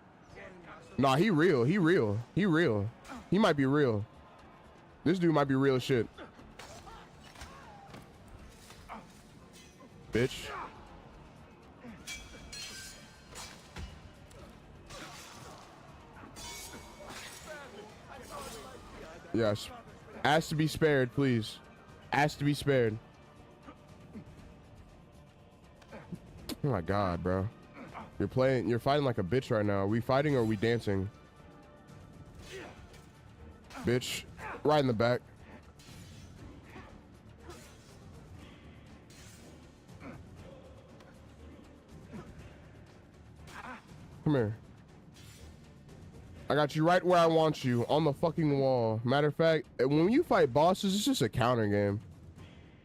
Nah, he real. He might be real. This dude might be real shit. Bitch. Yes. Ask to be spared, please. Ask to be spared. Oh my god, bro. You're fighting like a bitch right now. Are we fighting or are we dancing? Bitch. Right in the back. here. I got you right where I want you, on the fucking wall. Matter of fact, when you fight bosses, it's just a counter game.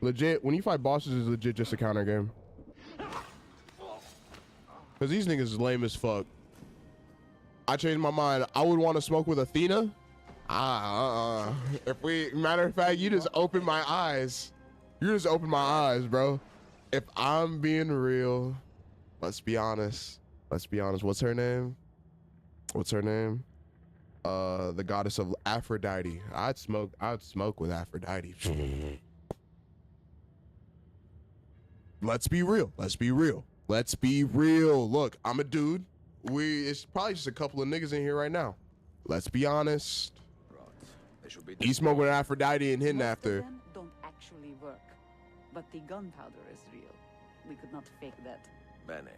Legit, when you fight bosses, it's legit just a counter game. Because these niggas is lame as fuck. I changed my mind. I would want to smoke with Athena. If we, matter of fact, you just opened my eyes. You just opened my eyes, bro. If I'm being real, let's be honest. Let's be honest. What's her name? What's her name? The goddess of Aphrodite. I'd smoke with Aphrodite. Let's be real. Let's be real. Let's be real. Look, I'm a dude. It's probably just a couple of niggas in here right now. Let's be honest. He's smoking with Aphrodite and hitting Most after. of them don't actually work, but the gunpowder is real. We could not fake that. Bene.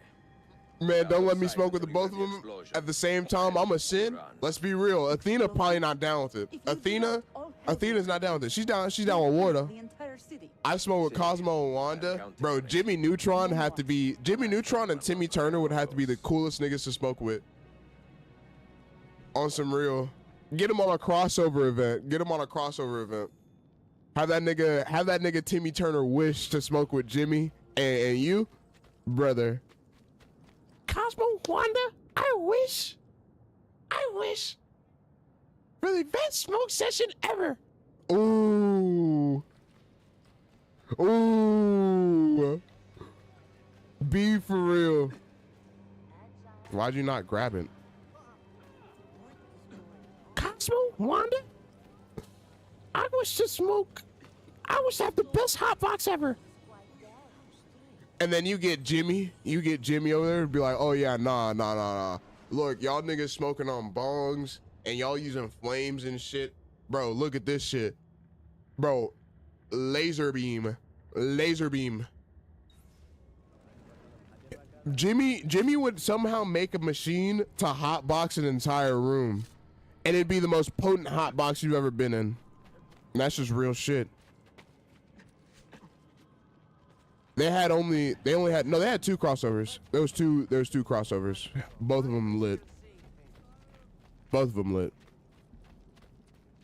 Man, don't let me smoke with the both of them at the same time. I'm a sin. Let's be real. Athena probably not down with it. Athena's not down with it. She's down with War though. I smoke with Cosmo and Wanda. Bro, Jimmy Neutron and Timmy Turner would have to be the coolest niggas to smoke with. On some real. Get him on a crossover event. Get him on a crossover event. Have that nigga Timmy Turner wish to smoke with Jimmy and you, brother. Cosmo, Wanda, I wish for the best smoke session ever. Ooh. Be for real. Why'd you not grab it? Cosmo, Wanda, I wish to smoke. I wish to have the best hot box ever. And then you get Jimmy over there and be like, oh yeah, nah. Look, y'all niggas smoking on bongs and y'all using flames and shit. Bro, look at this shit. Bro, laser beam. Jimmy would somehow make a machine to hotbox an entire room. And it'd be the most potent hotbox you've ever been in. And that's just real shit. They had two crossovers. There was two crossovers. Both of them lit.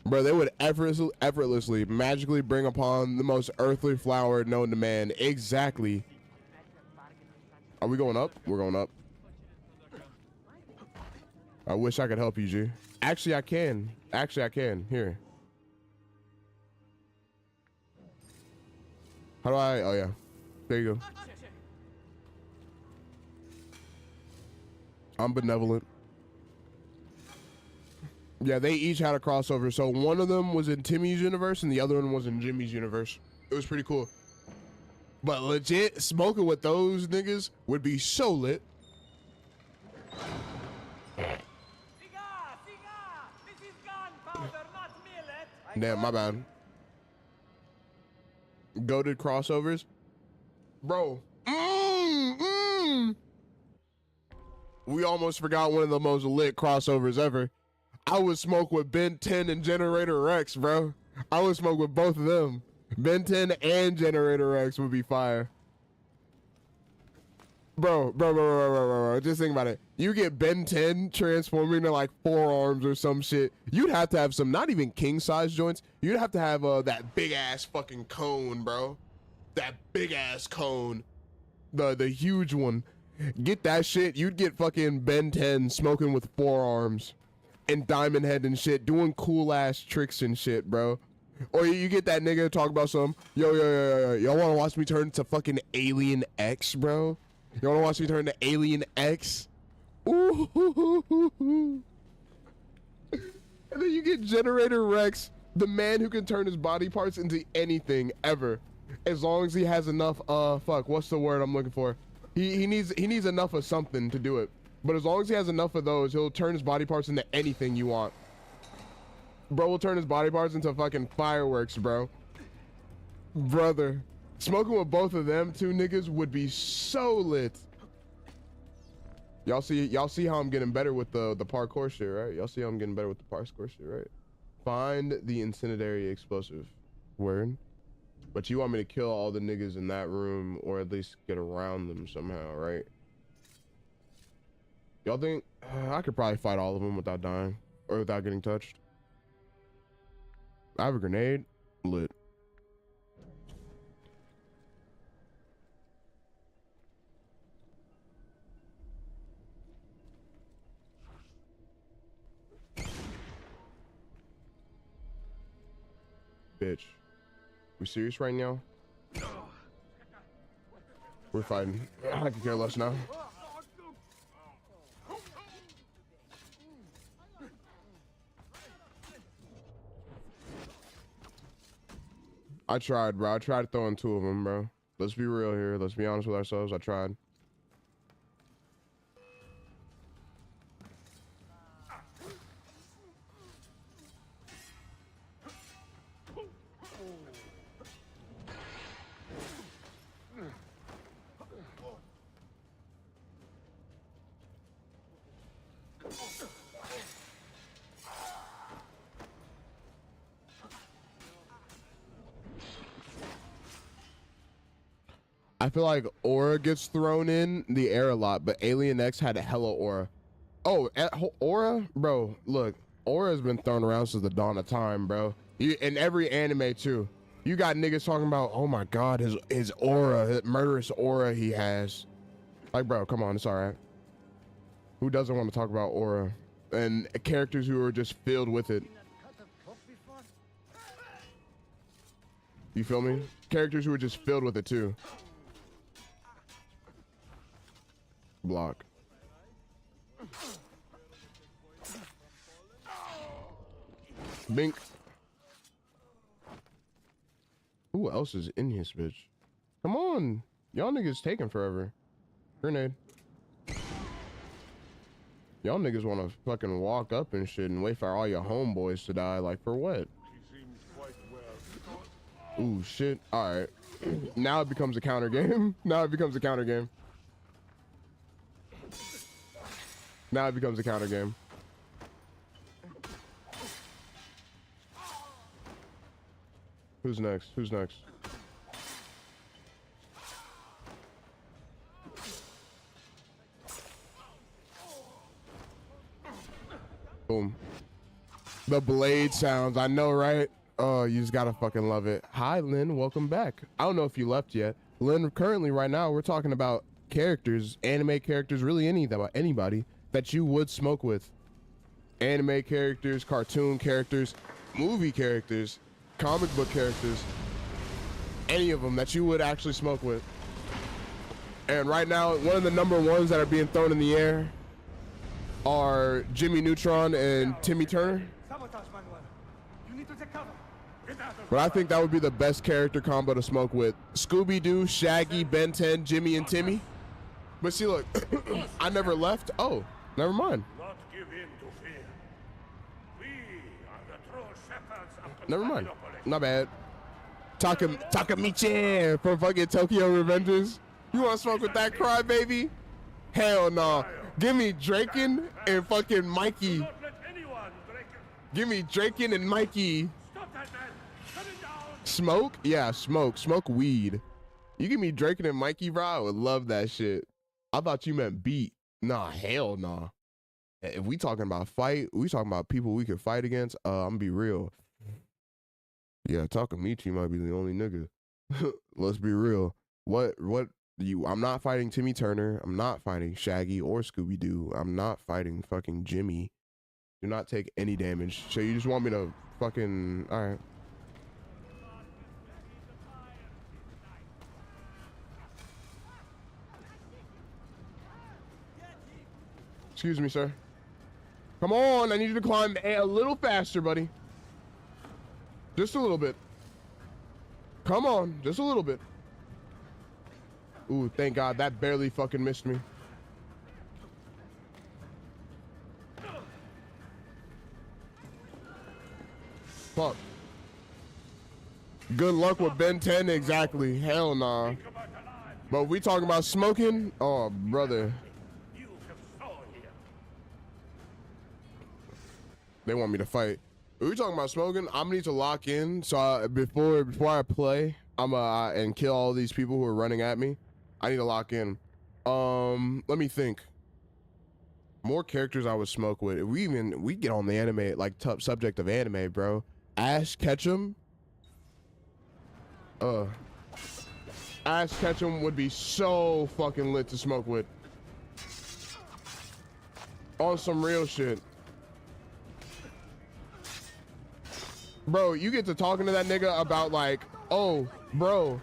Bro, they would effortlessly, magically bring upon the most earthly flower known to man. Exactly. Are we going up? We're going up. I wish I could help you, G. Actually, I can. Here. How do I? Oh, yeah. There you go. I'm benevolent. Yeah, they each had a crossover. So one of them was in Timmy's universe and the other one was in Jimmy's universe. It was pretty cool. But legit, smoking with those niggas would be so lit. Damn, my bad. Goated crossovers. Bro. We almost forgot one of the most lit crossovers ever. I would smoke with Ben 10 and Generator Rex, bro. I would smoke with both of them. Ben 10 and Generator Rex would be fire. Bro. Just think about it. You get Ben 10 transforming into like forearms or some shit. You'd have to have some, not even king size joints. You'd have to have that big ass fucking cone, bro. That big ass cone. The huge one. Get that shit. You'd get fucking Ben 10 smoking with forearms and Diamond Head and shit, doing cool ass tricks and shit, bro. Or you get that nigga talk about some, yo, y'all wanna watch me turn to fucking Alien X, bro? You wanna watch me turn to Alien X? Ooh. And then you get Generator Rex, the man who can turn his body parts into anything ever. As long as he has enough, what's the word I'm looking for? He needs enough of something to do it. But as long as he has enough of those, he'll turn his body parts into anything you want. Bro will turn his body parts into fucking fireworks, bro. Brother. Smoking with both of them two niggas would be so lit. Y'all see how I'm getting better with the parkour shit, right? Y'all see how I'm getting better with the parkour shit, right? Find the incendiary explosive. Word. But you want me to kill all the niggas in that room, or at least get around them somehow, right? Y'all think I could probably fight all of them without dying or without getting touched? I have a grenade. Lit. Bitch. We serious right now? We're fighting. I could care less now. I tried, bro. I tried throwing 2 of them, bro. Let's be real here. Let's be honest with ourselves. I tried. I feel like aura gets thrown in the air a lot, but Alien X had a hella aura. Oh, aura? Bro, look, aura has been thrown around since the dawn of time, bro. In every anime, too. You got niggas talking about, oh my god, his aura, his murderous aura he has. Like, bro, come on, it's all right. Who doesn't want to talk about aura? And characters who are just filled with it. You feel me? Characters who are just filled with it, too. Block. Bink. Who else is in his bitch? Come on. Y'all niggas taking forever. Grenade. Y'all niggas want to fucking walk up and shit and wait for all your homeboys to die. Like, for what? Ooh, shit. All right. Now it becomes a counter game. Now it becomes a counter game. Now it becomes a counter game. Who's next? Who's next? Boom. The blade sounds. I know, right? Oh, you just gotta fucking love it. Hi, Lynn. Welcome back. I don't know if you left yet. Lynn, currently right now, we're talking about characters, anime characters, really anybody that you would smoke with. Anime characters, cartoon characters, movie characters, comic book characters, any of them that you would actually smoke with. And right now, one of the #1s that are being thrown in the air are Jimmy Neutron and Timmy Turner. But I think that would be the best character combo to smoke with. Scooby-Doo, Shaggy, Ben 10, Jimmy and Timmy. But see, look, I never left. Oh, never mind. Not give in to fear. We are the true shepherds of Never mind. Not bad. Takamichi from fucking Tokyo Revengers. You want to smoke with that crybaby? Hell no. Give me Draken and fucking Mikey. Give me Draken and Mikey. Smoke? Yeah, smoke. Smoke weed. You give me Draken and Mikey, bro, I would love that shit. I thought you meant beat. Nah, hell nah. If we talking about fight, we talking about people we could fight against, I'm gonna be real. Yeah, Takamichi might be the only nigga. Let's be real. I'm not fighting Timmy Turner. I'm not fighting Shaggy or Scooby-Doo. I'm not fighting fucking Jimmy. Do not take any damage. So you just want me to fucking, all right. Excuse me, sir. Come on, I need you to climb a little faster, buddy. Just a little bit. Come on, just a little bit. Ooh, thank God, that barely fucking missed me. Fuck. Good luck with Ben 10, exactly. Hell nah. But we talking about smoking? Oh, brother. They want me to fight. We talking about smoking? I'm gonna need to lock in. So before I play, and kill all these people who are running at me. I need to lock in. Let me think. More characters I would smoke with. If we get on the anime, like subject of anime, bro. Ash Ketchum. Ash Ketchum would be so fucking lit to smoke with. On some real shit. Bro, you get to talking to that nigga about like, oh, bro.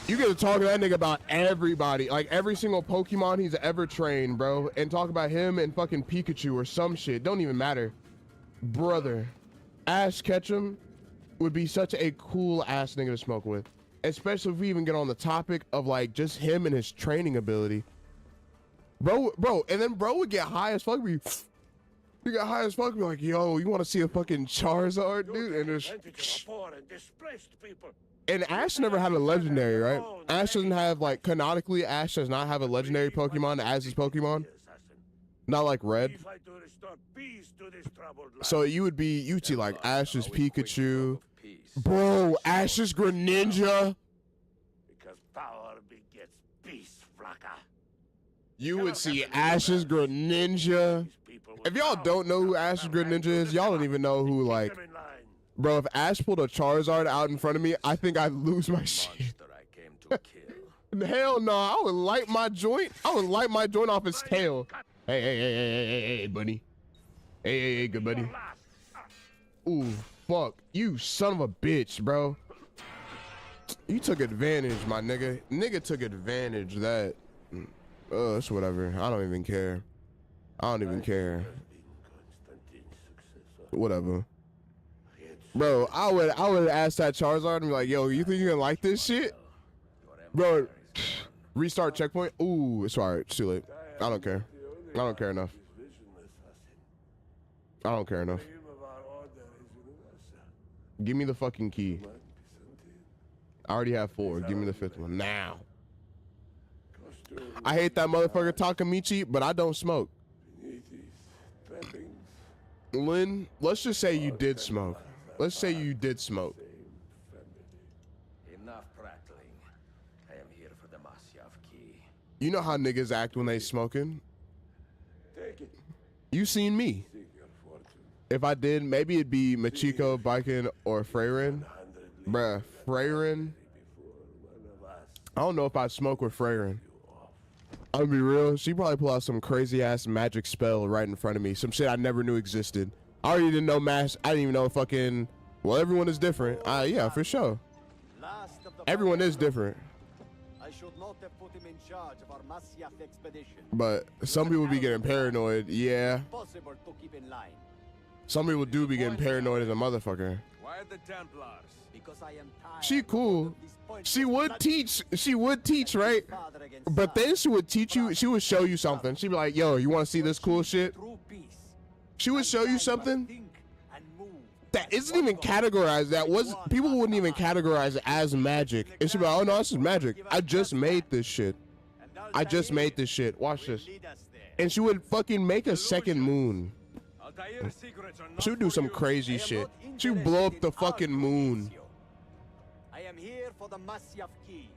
You get to talk to that nigga about everybody, like every single Pokemon he's ever trained, bro, and talk about him and fucking Pikachu or some shit. Don't even matter. Brother, Ash Ketchum would be such a cool ass nigga to smoke with, especially if we even get on the topic of like just him and his training ability. Bro, and then bro would get high as fuck. You get high as fuck, be like, yo, you want to see a fucking Charizard, dude? And just... And Ash never had a legendary, right? Ash doesn't have, like, canonically, Ash does not have a legendary Pokemon as his Pokemon. Not like Red. So you'd see, like, Ash's Pikachu. Bro, Ash's Greninja. Because power begets peace, Flaka. You would see Ash's Greninja. If y'all don't know who Ash's Greninja is, y'all don't even know who, like... Bro, if Ash pulled a Charizard out in front of me, I think I'd lose my shit. Hell no, I would light my joint. I would light my joint off his tail. Hey, buddy. Hey, good buddy. Ooh, fuck. You son of a bitch, bro. You took advantage, my nigga. Nigga took advantage of that. It's whatever. I don't even care. Whatever. Bro, I would ask that Charizard and be like, yo, you think you're gonna like this shit? Bro, restart checkpoint? Ooh, it's alright, it's too late. I don't care. I don't care enough. Give me the fucking key. I already have 4. Give me the 5th one now. I hate that motherfucker Takamichi, but I don't smoke. Lynn, let's just say you did smoke. Let's say you did smoke. Enough prattling. I am here for the Masyav key. You know how niggas act when they smoking? You seen me. If I did, maybe it'd be Machiko, Baiken, or Freyrin. Bruh, Freyrin. I don't know if I'd smoke with Freyrin. I'm gonna be real. She probably pull out some crazy ass magic spell right in front of me. Some shit I never knew existed. I already didn't know I didn't even know fucking, well, everyone is different. Yeah, for sure. Everyone is different. I should not have put him in charge of our Masyav expedition. But some people be getting paranoid, yeah. Impossible to keep in line. Some people do be getting paranoid as a motherfucker. Why the Templars? Because I am tired. She cool. She would teach, right? But then she would teach you, she would show you something. She'd be like, yo, you want to see this cool shit? She would show you something that isn't even categorized. People wouldn't even categorize it as magic. And she'd be like, oh no, this is magic. I just made this shit. Watch this. And she would fucking make a second moon. She would do some crazy shit. She would blow up the fucking moon. I am here for the Masyav keys.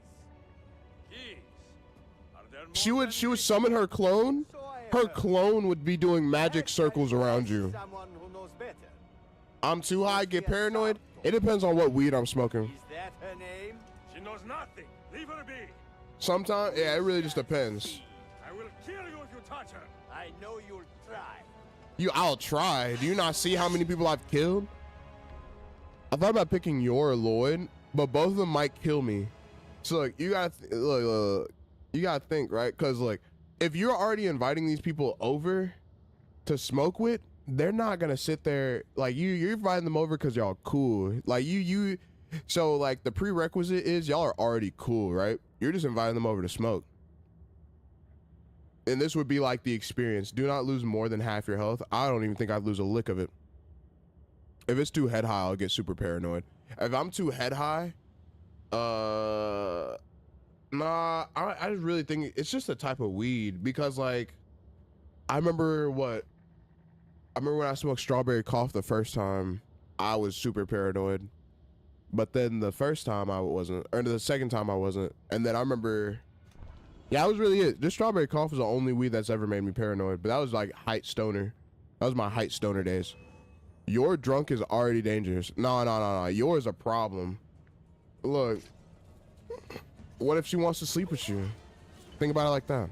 She would summon her clone. Her clone would be doing magic circles around you. I'm too high, get paranoid. It depends on what weed I'm smoking. Is that her name? She knows nothing. Leave her be. Sometimes, yeah, it really just depends. I will kill you if you touch her. I know you'll try. I'll try. Do you not see how many people I've killed? I thought about picking your Lloyd, but both of them might kill me. So look, you gotta think, right? Because like, if you're already inviting these people over to smoke with, they're not gonna sit there like you're inviting them over because y'all cool. Like so like the prerequisite is y'all are already cool, right? You're just inviting them over to smoke. And this would be like the experience. Do not lose more than half your health. I don't even think I'd lose a lick of it. If it's too head high, I'll get super paranoid. If I'm too head high, nah, I just really think it's just a type of weed because like, I remember when I smoked strawberry cough the first time, I was super paranoid. But then the first time I wasn't, or the second time I wasn't. And then I remember Yeah, that was really it. This strawberry cough is the only weed that's ever made me paranoid, but that was like height stoner. That was my height stoner days. Your drunk is already dangerous. No. Yours a problem. Look, what if she wants to sleep with you? Think about it like that.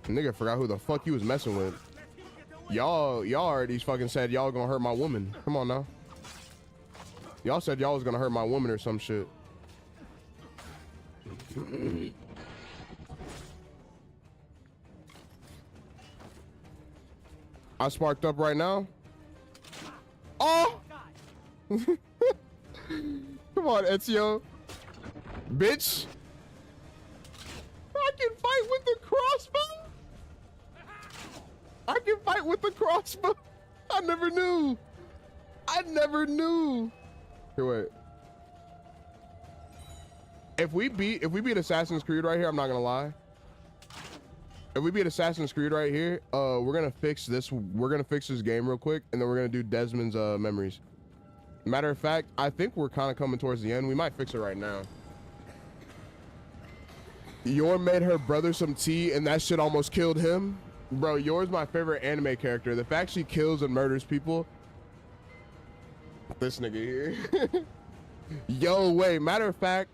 Nigga forgot who the fuck you was messing with. Y'all already fucking said y'all gonna hurt my woman. Come on now. Y'all said y'all was gonna hurt my woman or some shit. I sparked up right now. Oh! Come on, Ezio. Bitch. I can fight with the crossbow. I can fight with the crossbow. I never knew. Here, wait. If we beat Assassin's Creed right here, I'm not gonna lie. If we beat Assassin's Creed right here, we're gonna fix this. We're gonna fix this game real quick, and then we're gonna do Desmond's memories. Matter of fact, I think we're kind of coming towards the end. We might fix it right now. Yor made her brother some tea, and that shit almost killed him. Bro, Yor's my favorite anime character. The fact she kills and murders people. This nigga here. Yo, wait. Matter of fact,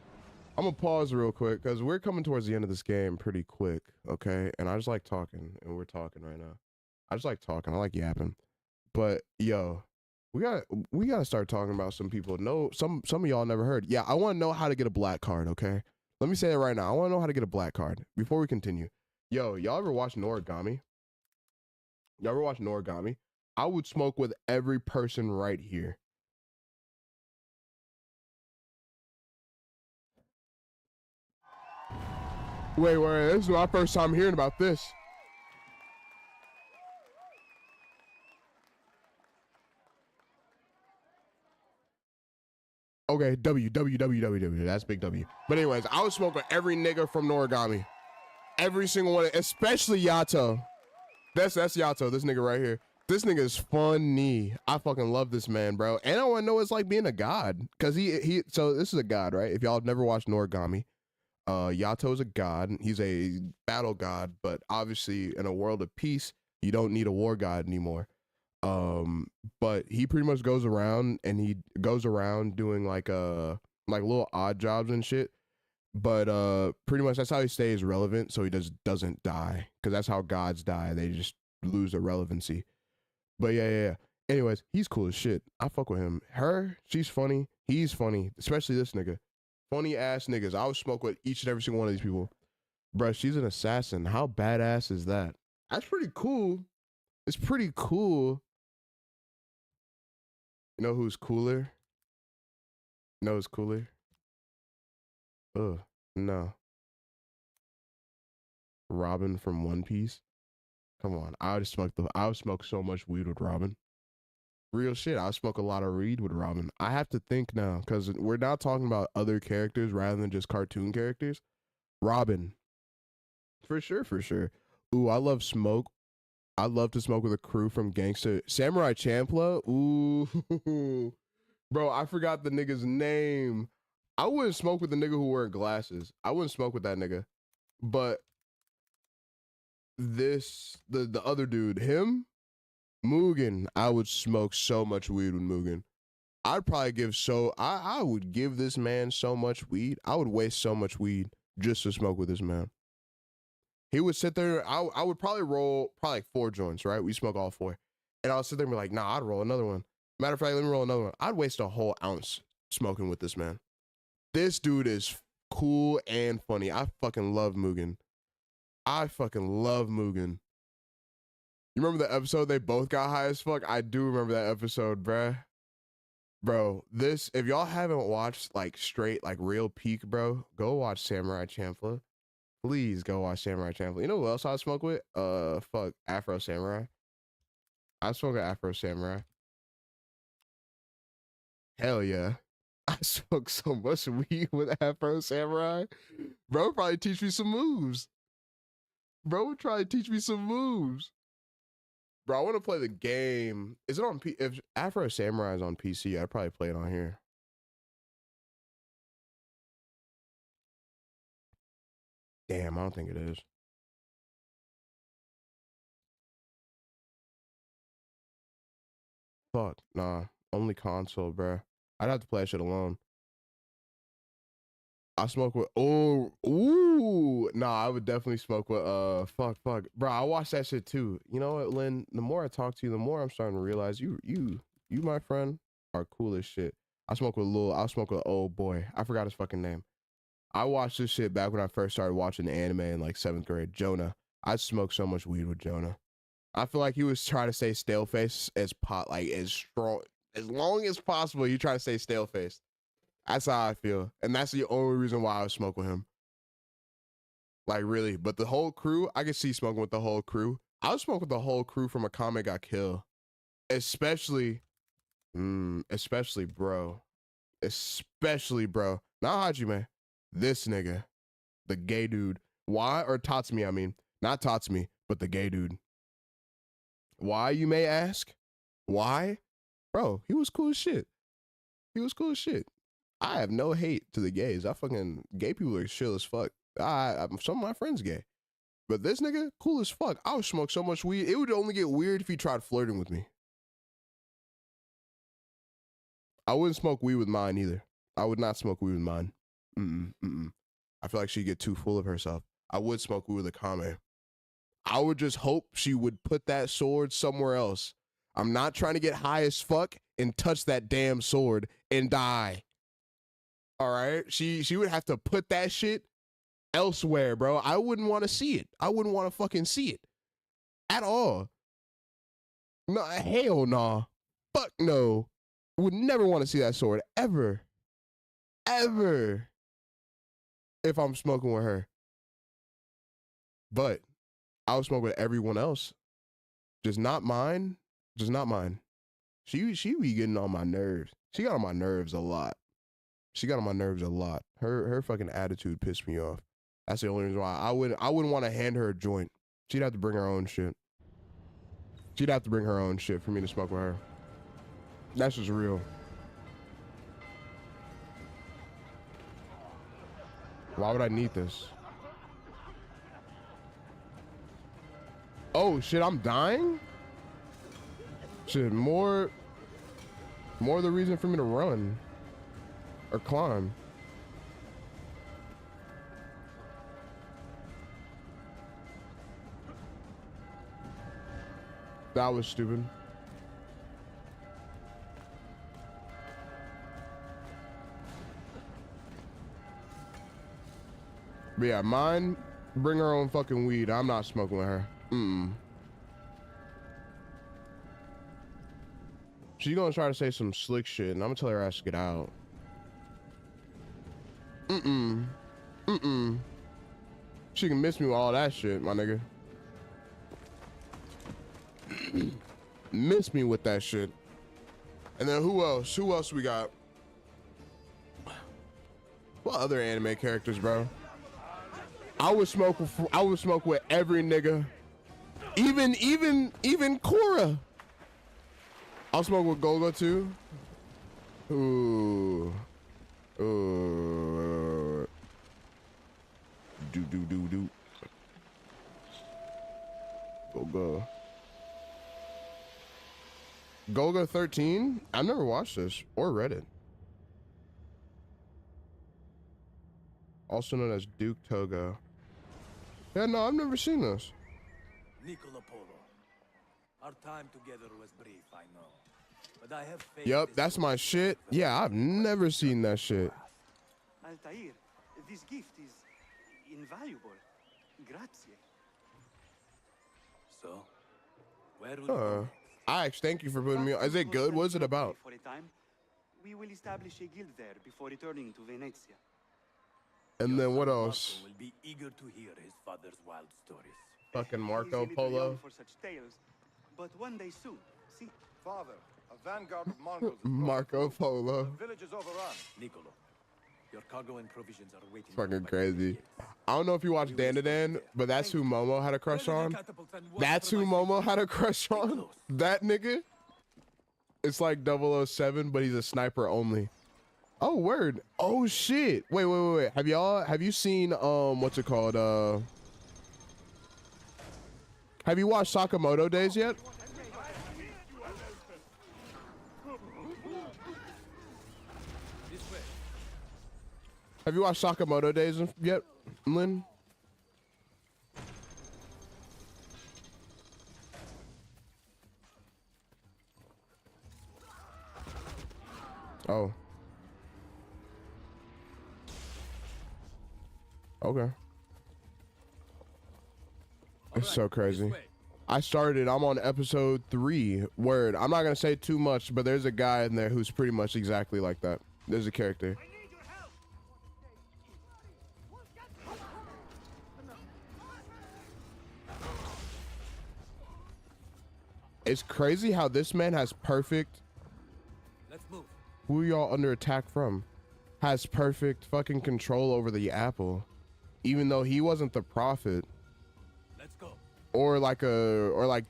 I'm gonna pause real quick because we're coming towards the end of this game pretty quick, okay? And I just like talking, and we're talking right now. I just like talking. I like yapping. But yo, we gotta start talking about some people. No, some of y'all never heard. Yeah, I want to know how to get a black card, okay? Let me say it right now. I want to know how to get a black card before we continue. Yo, y'all ever watch Noragami? Y'all ever watch Noragami? I would smoke with every person right here. Wait, this is my first time hearing about this. Okay, W. That's big W. But anyways, I would smoke with every nigga from Noragami. Every single one, especially Yato. That's Yato, this nigga right here. This nigga is funny. I fucking love this man, bro. And I want to know what it's like being a god. Cause so this is a god, right? If y'all have never watched Noragami, Yato is a god. He's a battle god, but obviously in a world of peace, you don't need a war god anymore. But he pretty much goes around doing like little odd jobs and shit. But pretty much that's how he stays relevant, so he doesn't die, because that's how gods die. They just lose their relevancy. But yeah. Anyways, he's cool as shit. I fuck with him. She's funny. He's funny, especially this nigga. Funny ass niggas. I would smoke with each and every single one of these people. Bruh, she's an assassin. How badass is that? That's pretty cool. It's pretty cool. You know who's cooler? Ugh, no. Robin from One Piece. Come on, I would smoke so much weed with Robin. Real shit, I would smoke a lot of weed with Robin. I have to think now, because we're not talking about other characters rather than just cartoon characters. Robin. For sure. Ooh, I love smoke. I love to smoke with a crew from Gangsta. Samurai Champloo. Ooh. Bro, I forgot the nigga's name. I wouldn't smoke with the nigga who wear glasses. I wouldn't smoke with that nigga. But the other dude, him, Mugen, I would smoke so much weed with Mugen. I'd probably I would give this man so much weed. I would waste so much weed just to smoke with this man. He would sit there. I would probably roll like 4 joints, right? We smoke all 4. And I would sit there and be like, nah, I'd roll another one. Matter of fact, let me roll another one. I'd waste a whole ounce smoking with this man. This dude is cool and funny. I fucking love Mugen. You remember the episode they both got high as fuck? I do remember that episode, bruh. Bro, if y'all haven't watched like straight, like real peak, bro, go watch Samurai Champloo. Please go watch Samurai Champloo. You know who else I smoke with? Afro Samurai. I smoke with Afro Samurai. Hell yeah. I smoke so much weed with Afro Samurai. Bro would probably teach me some moves. Bro, I want to play the game. Is it on if Afro Samurai is on PC, I'd probably play it on here. Damn, I don't think it is. Fuck, nah. Only console, bruh. I'd have to play that shit alone. I smoke with nah, I would definitely smoke with fuck. Bro, I watched that shit too. You know what, Lynn? The more I talk to you, the more I'm starting to realize you my friend are cool as shit. I smoke with old boy. I forgot his fucking name. I watched this shit back when I first started watching the anime in like 7th grade. Jonah. I smoked so much weed with Jonah. I feel like he was trying to stay stale face as strong as long as possible. You try to stay stale face. That's how I feel. And that's the only reason why I would smoke with him. Like, really. But the whole crew, I could see smoking with the whole crew. I would smoke with the whole crew from Akame Got Killed. Especially, bro. Especially, bro. Not Hajime. This nigga. The gay dude. Why? Or Tatsumi, I mean. Not Tatsumi, but the gay dude. Why, you may ask? Why? Bro, he was cool as shit. I have no hate to the gays. Gay people are chill as fuck. Some of my friends gay. But this nigga, cool as fuck. I would smoke so much weed. It would only get weird if he tried flirting with me. I wouldn't smoke weed with mine either. I would not smoke weed with mine. I feel like she'd get too full of herself. I would smoke weed with Akame. I would just hope she would put that sword somewhere else. I'm not trying to get high as fuck and touch that damn sword and die. All right? She would have to put that shit elsewhere, bro. I wouldn't want to see it. I wouldn't want to fucking see it. At all. No, hell no. Fuck no. Would never want to see that sword. Ever. Ever. If I'm smoking with her. But I would smoke with everyone else. Just not mine. She be getting on my nerves. She got on my nerves a lot. Her fucking attitude pissed me off. That's the only reason why I wouldn't want to hand her a joint. She'd have to bring her own shit. For me to smoke with her. That's just real. Why would I need this? Oh shit, I'm dying? Shit, more the reason for me to run or climb. That was stupid. But yeah, mine, bring her own fucking weed. I'm not smoking with her. She's gonna try to say some slick shit, and I'm gonna tell her ass to get out. She can miss me with all that shit, my nigga. Miss me with that shit. And then who else? Who else we got? What other anime characters, bro? I would smoke with every nigga. Even Korra. I'll smoke with Golgo too. Ooh. Do. Golgo 13? I've never watched this or read it. Also known as Duke Togo. Yeah, no, I've never seen this. Niccolo Polo. Our time together was brief, I know. But I have faith. Yup, that's my shit. Yeah, I've never seen that shit. Altair, this gift is invaluable. Grazie. So, where will you go? Ix, thank you for putting me on. Is it good? What's it about? For a time, we will establish a guild there before returning to Venezia. And then what else? Will be eager to hear his father's wild stories. Fucking Marco He's a little Polo. young for such tales, but one day soon. See, Father, a vanguard of Mongols. Marco Polo. The village is overrun. Niccolo, your cargo and provisions are waiting. Fucking crazy. I don't know if you watch Dan, but that's who Momo had a crush on. That's who Momo had a crush on. That nigga. It's like 007, but he's a sniper only. Oh, word. Oh shit. Wait. Have you seen what's it called? Have you watched Sakamoto Days yet? Have you watched Sakamoto Days yet, Lynn? Oh. Okay. It's so crazy. I started, I'm on episode 3. Word. I'm not gonna say too much, but there's a guy in there who's pretty much exactly like that. There's a character. It's crazy how this man has perfect. Let's move. Who are y'all under attack from? Has perfect fucking control over the apple, even though he wasn't the prophet. Let's go. Or like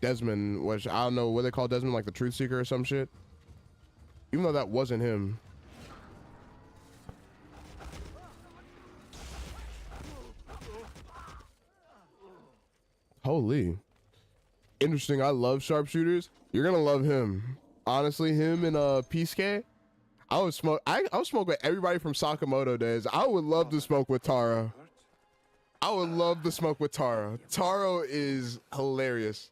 Desmond, which I don't know what they call Desmond, like the Truth Seeker or some shit. Even though that wasn't him. Holy. Interesting. I love sharpshooters. You're gonna love him. Honestly, him and Peace. I would smoke with everybody from Sakamoto Days. I would love to smoke with Taro. I would love to smoke with Taro. Taro is hilarious.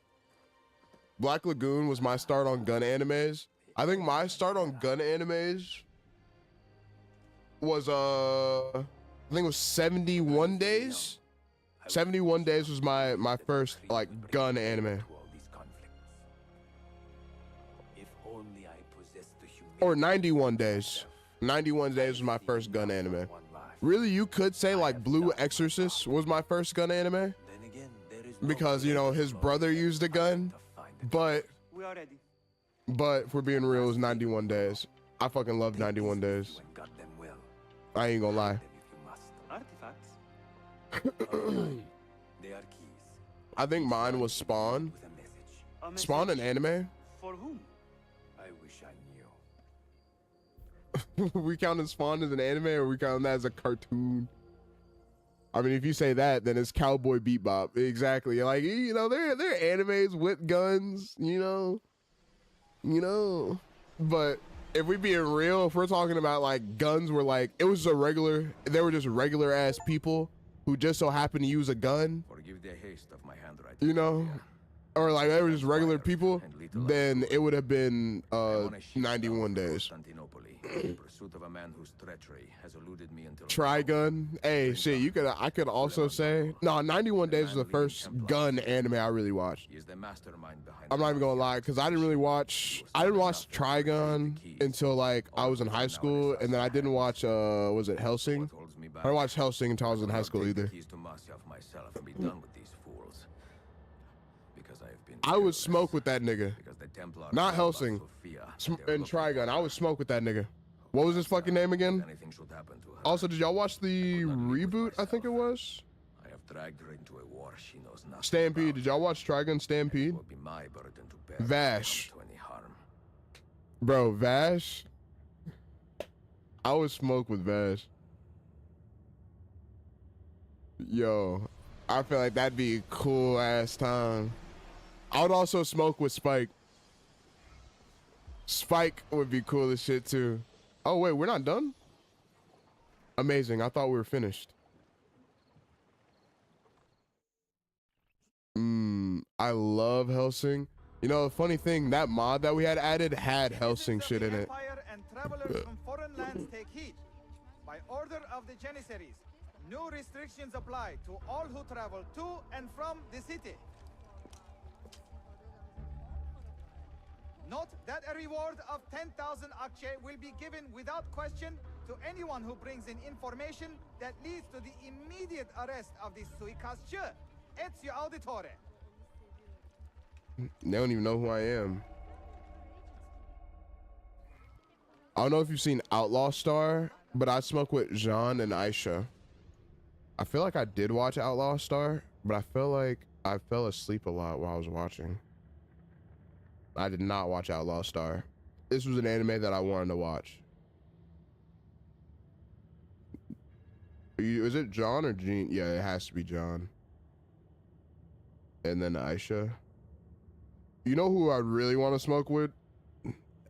Black Lagoon was my start on gun animes. I think my start on gun animes was I think it was 71 Days. 71 Days was my first like gun anime. Or 91 Days. 91 Days was my first gun anime. Really, you could say like Blue Exorcist was my first gun anime. Because, you know, his brother used a gun. But if we're being real, it was 91 Days. I fucking love 91 Days. I ain't gonna lie. I think mine was Spawn. Spawn an anime? For whom? I wish I knew. We counting Spawn as an anime, or we counting that as a cartoon? I mean, if you say that, then it's Cowboy Bebop. Exactly. Like, you know, they're animes with guns, you know. But if we being real, if we're talking about like guns were like, it was they were just regular ass people who just so happened to use a gun. Forgive the haste of my handwriting. You know? Or like they were just regular people, then it would have been 91 Days. In pursuit of a man whose treachery has eluded me until Trigun. Hey, shit, I could also say, no, 91 Days was the first gun anime I really watched. He is the mastermind behind I'm not even gonna lie, because I didn't watch Trigun until like I was in high school, and then I didn't watch was it Hellsing? I didn't watch Hellsing until I was in high school either. I would smoke with that nigga. Not Hellsing. And Trigun. I would smoke with that nigga. What was his fucking name again? Also, did y'all watch the reboot? I think it was. I have dragged her into a war she knows nothing Stampede. about. Did y'all watch Trigun Stampede? It will be my burden to bear Vash. to any harm. Bro, Vash. I would smoke with Vash. Yo, I feel like that'd be a cool ass time. I would also smoke with Spike. Spike would be cool as shit too. Oh wait, we're not done? Amazing, I thought we were finished. I love Hellsing. You know, the funny thing, that mod that we had added had Hellsing shit in it. And travelers from foreign lands take heed. By order of the Janissaries, new restrictions apply to all who travel to and from the city. Note that a reward of 10,000 akçe will be given without question to anyone who brings in information that leads to the immediate arrest of the suikastçı. Ezio Auditore. They don't even know who I am. I don't know if you've seen Outlaw Star, but I smoke with Jean and Aisha. I feel like I did watch Outlaw Star, but I feel like I fell asleep a lot while I was watching. I did not watch Outlaw Star. This was an anime that I wanted to watch. Is it John or Jean? Yeah, it has to be John. And then Aisha. You know who I really want to smoke with?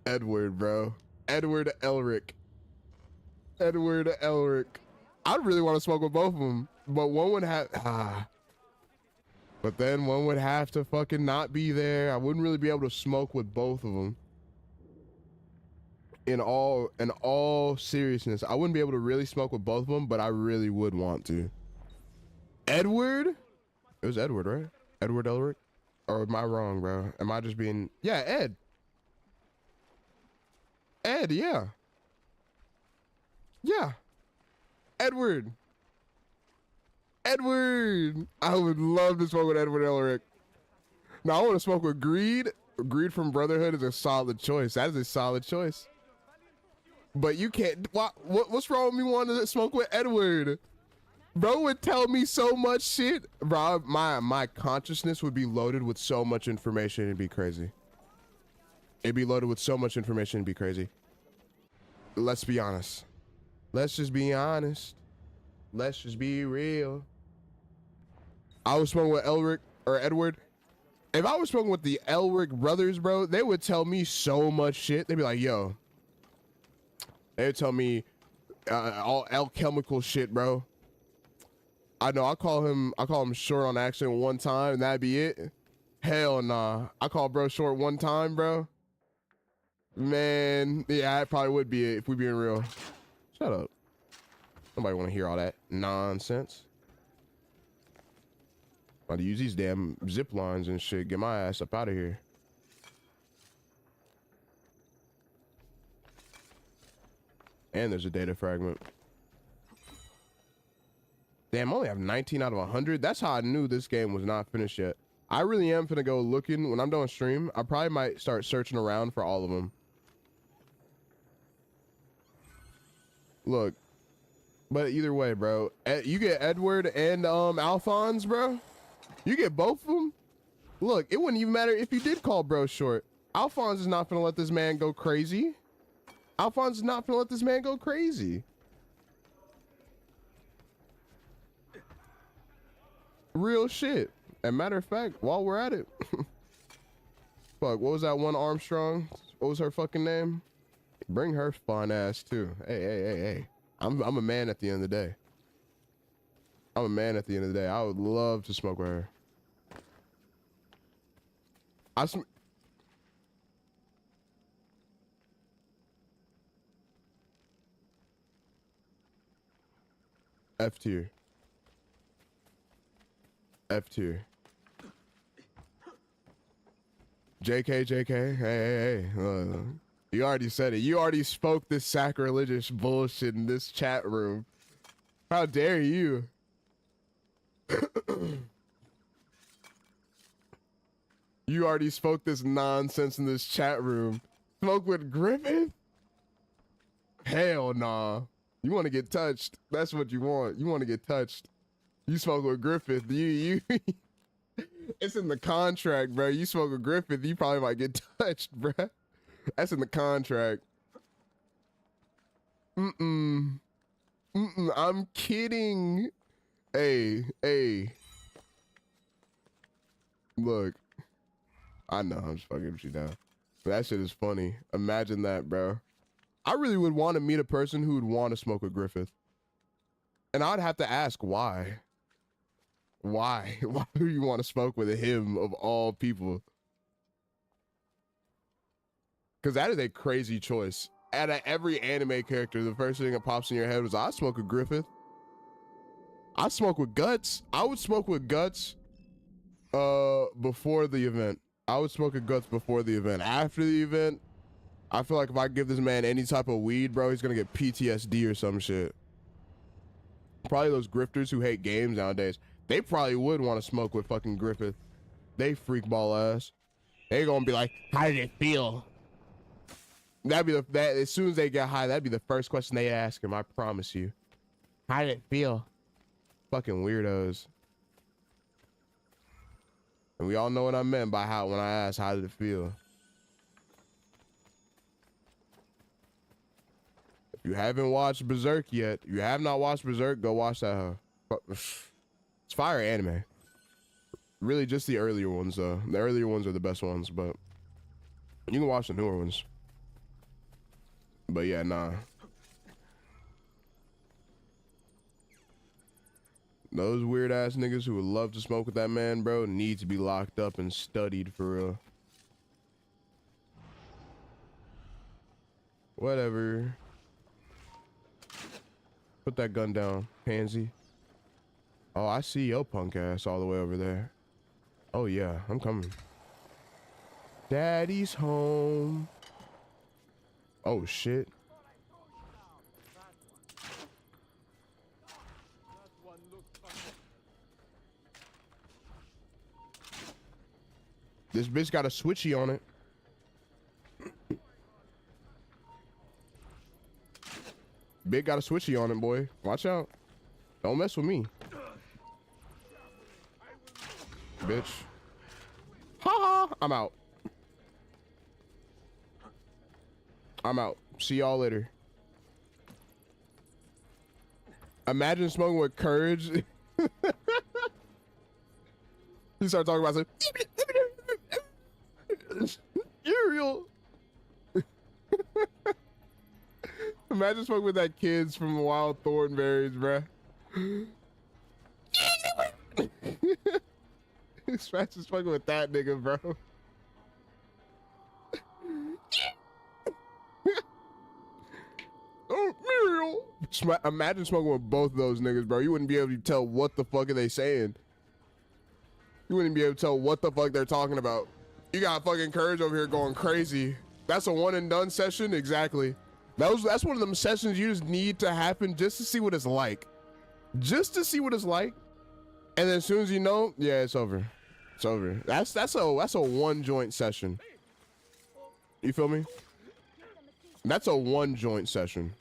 Edward, bro. Edward Elric. Edward Elric. I'd really want to smoke with both of them, but one would have but then one would have to fucking not be there. I wouldn't really be able to smoke with both of them. In all seriousness, I wouldn't be able to really smoke with both of them, but I really would want to. Edward? It was Edward, right? Edward Elric? Or am I wrong, bro? Am I just being... Yeah, Ed. Ed, yeah. Yeah. Edward. Edward. I would love to smoke with Edward Elric. Now, I want to smoke with Greed. Greed from Brotherhood is a solid choice. That is a solid choice. But you can't... What's wrong with me wanting to smoke with Edward? Bro would tell me so much shit. Bro, my consciousness would be loaded with so much information. It'd be crazy. It'd be loaded with so much information. It'd be crazy. Let's be honest. Let's just be honest. Let's just be real. I was smoking with Elric or Edward. If I was smoking with the Elric brothers, bro, they would tell me so much shit. They'd be like, yo. They would tell me all alchemical shit, bro. I know I call him short on accident one time and that'd be it. Hell nah. I call bro short one time, bro. Man, yeah, it probably would be it if we being real. Shut up. Nobody want to hear all that nonsense. About to use these damn zip lines and shit. Get my ass up out of here. And there's a data fragment. Damn, I only have 19 out of 100. That's how I knew this game was not finished yet. I really am finna go looking. When I'm done stream, I probably might start searching around for all of them. Look. But either way, bro. You get Edward and Alphonse, bro. You get both of them. Look, it wouldn't even matter if you did call bro short. Alphonse is not finna let this man go crazy. Alphonse is not finna let this man go crazy. Real shit. And matter of fact, while we're at it, fuck, what was that one Armstrong? What was her fucking name? Bring her fun ass too. Hey. I'm a man at the end of the day. I'm a man at the end of the day. I would love to smoke with her. F tier. F tier. JK. Hey. You already said it. You already spoke this sacrilegious bullshit in this chat room. How dare you? You already spoke this nonsense in this chat room. Smoke with Griffith? Hell nah. You want to get touched. That's what you want. You want to get touched. You smoke with Griffith. You it's in the contract, bro. You smoke with Griffith, you probably might get touched, bro. That's in the contract. I'm kidding. Hey. Look. I know, I'm just fucking with you now. But that shit is funny. Imagine that, bro. I really would want to meet a person who would want to smoke with Griffith. And I'd have to ask why. Why? Why do you want to smoke with him of all people? Because that is a crazy choice. Out of every anime character, the first thing that pops in your head was, I smoke with Griffith. I smoke with Guts. I would smoke with Guts before the event. I would smoke with Guts before the event. After the event, I feel like if I give this man any type of weed, bro, he's going to get PTSD or some shit. Probably those grifters who hate games nowadays. They probably would want to smoke with fucking Griffith. They freakball ass. They gonna be like, how did it feel? That'd be that as soon as they get high, that'd be the first question they ask him. I promise you. How did it feel? Fucking weirdos. And we all know what I meant by when I asked how did it feel. If you haven't watched Berserk yet, you have not watched Berserk, go watch that. It's fire anime. Really, just the earlier ones, though. The earlier ones are the best ones, but you can watch the newer ones. But yeah, nah. Those weird ass niggas who would love to smoke with that man, bro, need to be locked up and studied for real. Whatever. Put that gun down, pansy. Oh, I see your punk ass all the way over there. Oh yeah, I'm coming. Daddy's home. Oh shit. This bitch got a switchy on it. Big got a switchy on it, boy. Watch out. Don't mess with me. Bitch. Ha ha. I'm out. I'm out. See y'all later. Imagine smoking with courage. You start talking about some Ariel. Imagine smoking with that kids from Wild Thornberries, bruh. Imagine smoking with that nigga, bro. Oh, Muriel. Imagine smoking with both of those niggas, bro. You wouldn't be able to tell what the fuck are they saying. You wouldn't be able to tell what the fuck they're talking about. You got fucking Courage over here going crazy. That's a one and done session? Exactly. That's one of them sessions you just need to happen just to see what it's like. Just to see what it's like. And then as soon as you know, yeah, it's over. It's over. That's a one joint session. You feel me? That's a one joint session.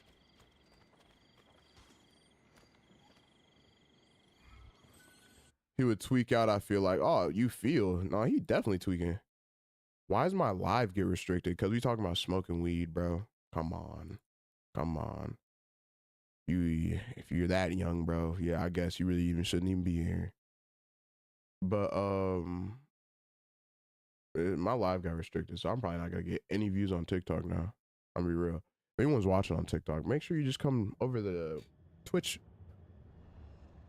He would tweak out, I feel like. Oh, you feel? No, he definitely tweaking. Why does my live get restricted? Because we talking about smoking weed, bro. Come on. Come on. If you're that young, bro, yeah, I guess you really even shouldn't even be here. But my live got restricted, so I'm probably not gonna get any views on TikTok now. I'll be real. If anyone's watching on TikTok, make sure you just come over the Twitch.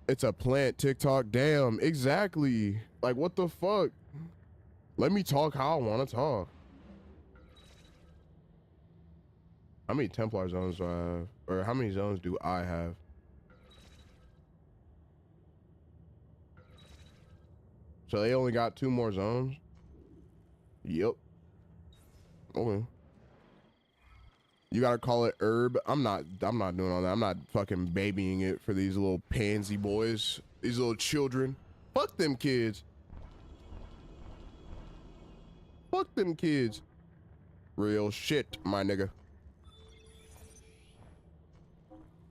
It's a plant TikTok. Damn, exactly. Like, what the fuck? Let me talk how I want to talk. How many Templar zones do I have? Or how many zones do I have? So they only got 2 more zones? Yep. Okay. You gotta call it herb. I'm not doing all that. I'm not fucking babying it for these little pansy boys. These little children. Fuck them kids. Fuck them kids. Real shit, my nigga.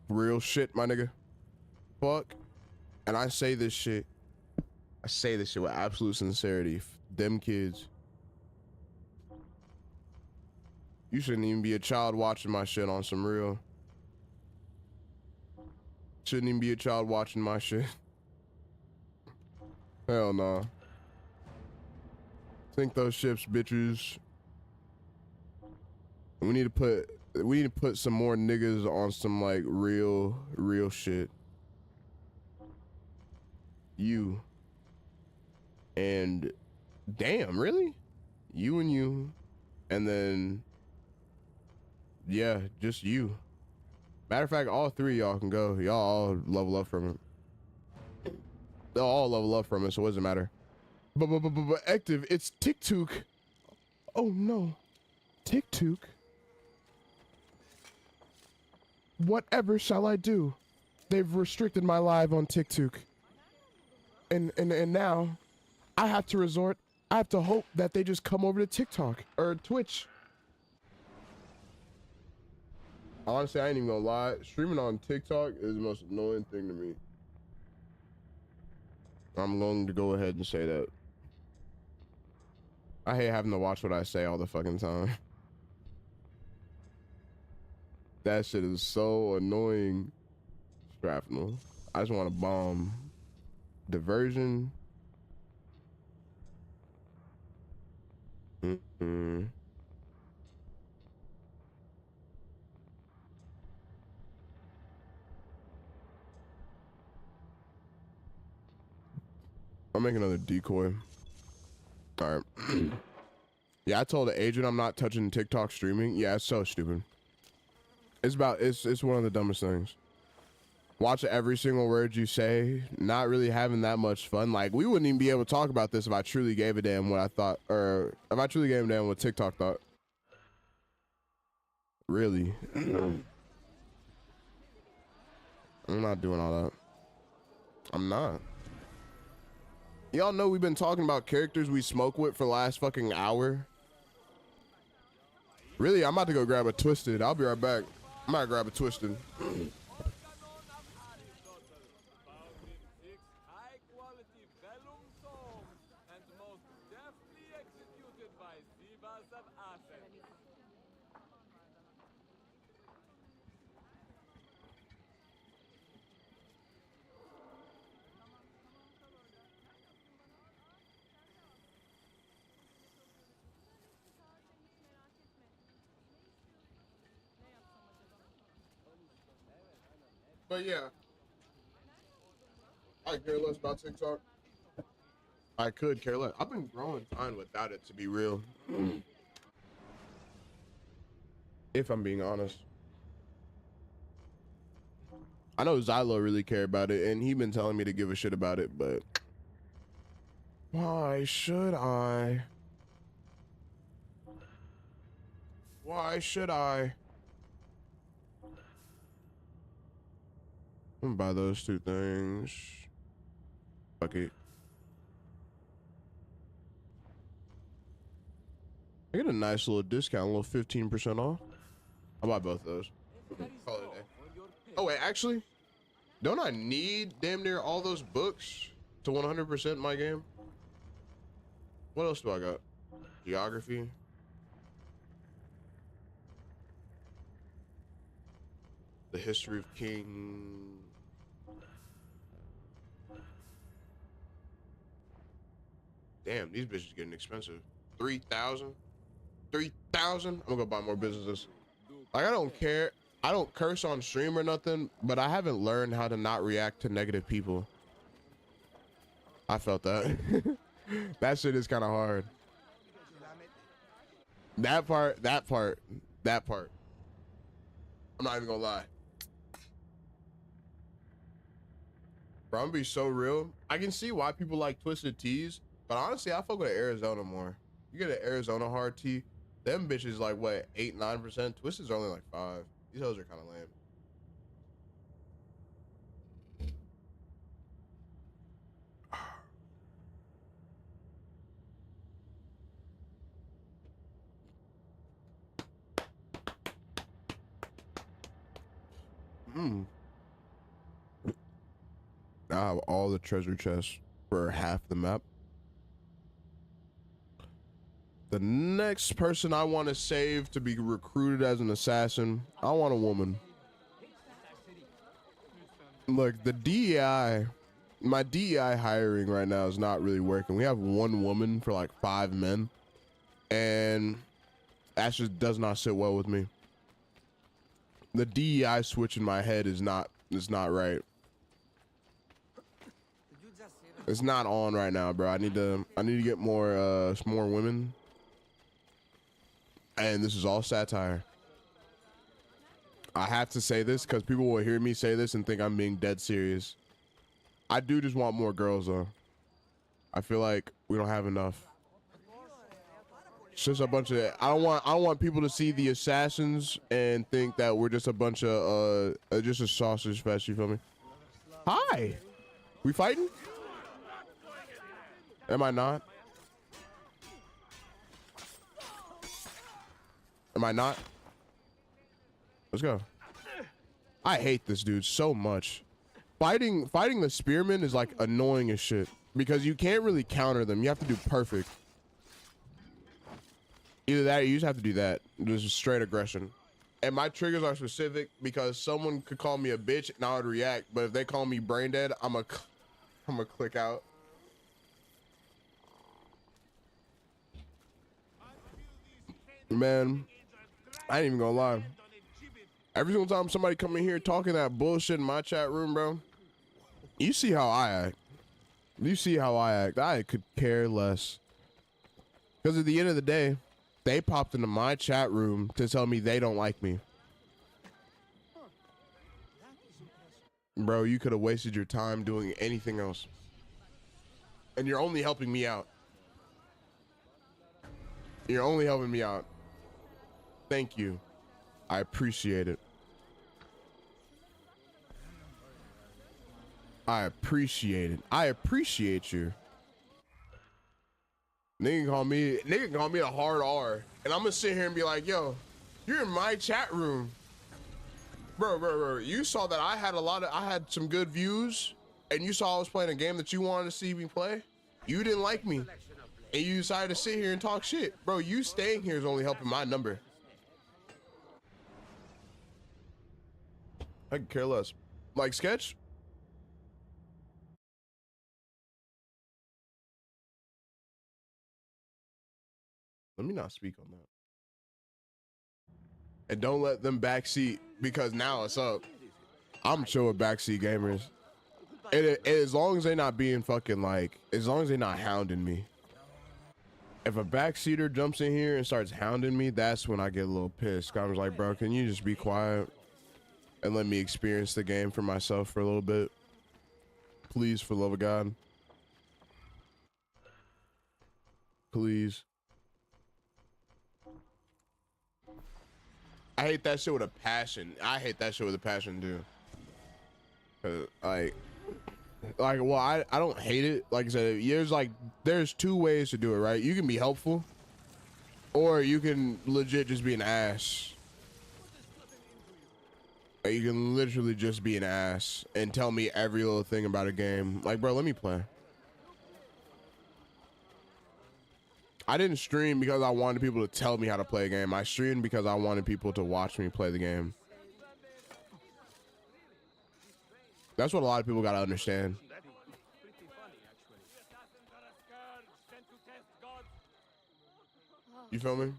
Real shit, my nigga. Fuck. And I say this shit. I say this shit with absolute sincerity. Them kids. You shouldn't even be a child watching my shit on some real. Shouldn't even be a child watching my shit. Hell no. Sink those ships, bitches. We need to put some more niggas on some like real shit. You. And damn, really? You and you. And then yeah, just you. Matter of fact, all 3 of y'all can go. Y'all all level up from it. They'll all level up from it, so it doesn't matter. But active, it's TikTok. Oh no. TikTok. Whatever shall I do? They've restricted my live on TikTok. And now I have to hope that they just come over to TikTok or Twitch. Honestly, I ain't even gonna lie. Streaming on TikTok is the most annoying thing to me. I'm going to go ahead and say that. I hate having to watch what I say all the fucking time. That shit is so annoying. Shrapnel. I just want to bomb. Diversion. Mm-mm. I'll make another decoy. All right. Yeah, I told the agent I'm not touching TikTok streaming. Yeah, it's so stupid. It's one of the dumbest things. Watch every single word you say. Not really having that much fun. Like, we wouldn't even be able to talk about this if I truly gave a damn what I thought, or if I truly gave a damn what TikTok thought. Really. I'm not doing all that. I'm not. Y'all know we've been talking about characters we smoke with for the last fucking hour. Really, I'm about to go grab a Twisted. I'll be right back. I'm about to grab a Twisted. But yeah, I care less about TikTok. I could care less. I've been growing fine without it, to be real. If I'm being honest. I know Zylo really cared about it, and he been telling me to give a shit about it, but why should I? Why should I? I'm gonna buy those two things. Fuck it. I get a nice little discount, a little 15% off. I'll buy both of those. Call it a day. Oh wait, actually, don't I need damn near all those books to 100% my game? What else do I got? Geography. The History of King. Damn, these bitches getting expensive. 3,000? 3,000? I'm gonna go buy more businesses. Like, I don't care. I don't curse on stream or nothing, but I haven't learned how to not react to negative people. I felt that. That shit is kind of hard. That part. I'm not even gonna lie. Bro, I'm gonna be so real. I can see why people like Twisted Teas, but honestly, I fuck with Arizona more. You get an Arizona hard tea, them bitches like what, 8-9%? Twisted's are only like 5. These hoes are kind of lame. I have all the treasure chests for half the map. The next person I want to save to be recruited as an assassin, I want a woman. Look, the DEI, my DEI hiring right now is not really working. We have one woman for like 5 men, and that just does not sit well with me. The DEI switch in my head is not right. It's not on right now, bro. I need to get more women. And this is all satire. I have to say this because people will hear me say this and think I'm being dead serious. I do just want more girls though. I feel like we don't have enough. It's just a bunch of, I don't want people to see the assassins and think that we're just a bunch of just a sausage fest, you feel me? Hi. We fighting? Am I not? Am I not? Let's go. I hate this dude so much. Fighting the spearmen is like annoying as shit because you can't really counter them. You have to do perfect. Either that or you just have to do that. Just straight aggression. and my triggers are specific because someone could call me a bitch and I would react, but if they call me brain dead, I'm a click out. Man, I ain't even gonna lie. Every single time somebody come in here talking that bullshit in my chat room, bro, you see how I act. You see how I act. I could care less. Because at the end of the day, they popped into my chat room to tell me they don't like me. Bro, you could have wasted your time doing anything else. And you're only helping me out. You're only helping me out. Thank you. I appreciate it. I appreciate it. I appreciate you. Nigga call me a hard R. And I'm gonna sit here and be like, yo, you're in my chat room. Bro, you saw that I had some good views, and you saw I was playing a game that you wanted to see me play. You didn't like me, and you decided to sit here and talk shit. Bro, you staying here is only helping my number. I could care less. Like Sketch? Let me not speak on that. And don't let them backseat, because now it's up. I'm chill with backseat gamers. As long as they not being fucking like, as long as they not hounding me. If a backseater jumps in here and starts hounding me, that's when I get a little pissed. I was like, bro, can you just be quiet and let me experience the game for myself for a little bit? Please, for the love of God. Please. I hate that shit with a passion. I hate that shit with a passion, dude. Well, I don't hate it. Like I said, there's two ways to do it, right? You can be helpful, or you can legit just be an ass. You can literally just be an ass and tell me every little thing about a game. Like, bro, let me play. I didn't stream because I wanted people to tell me how to play a game. I streamed because I wanted people to watch me play the game. That's what a lot of people got to understand. You feel me?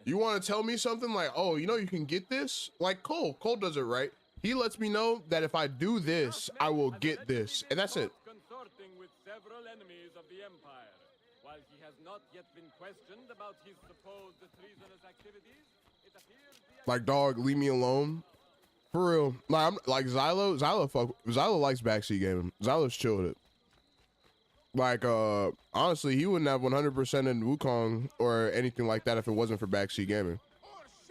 You want to tell me something like, oh, you know, you can get this? Like Cole. Cole does it right. He lets me know that if I do this, I will get this. And that's it. Consorting with several enemies of the Empire. While he has not yet been questioned about his supposed treasonous activities, it appears like, dog, leave me alone. For real. Like Xylo likes backseat gaming. Xylo's chill with it. Like, honestly, he wouldn't have 100% in Wukong or anything like that if it wasn't for backseat gaming.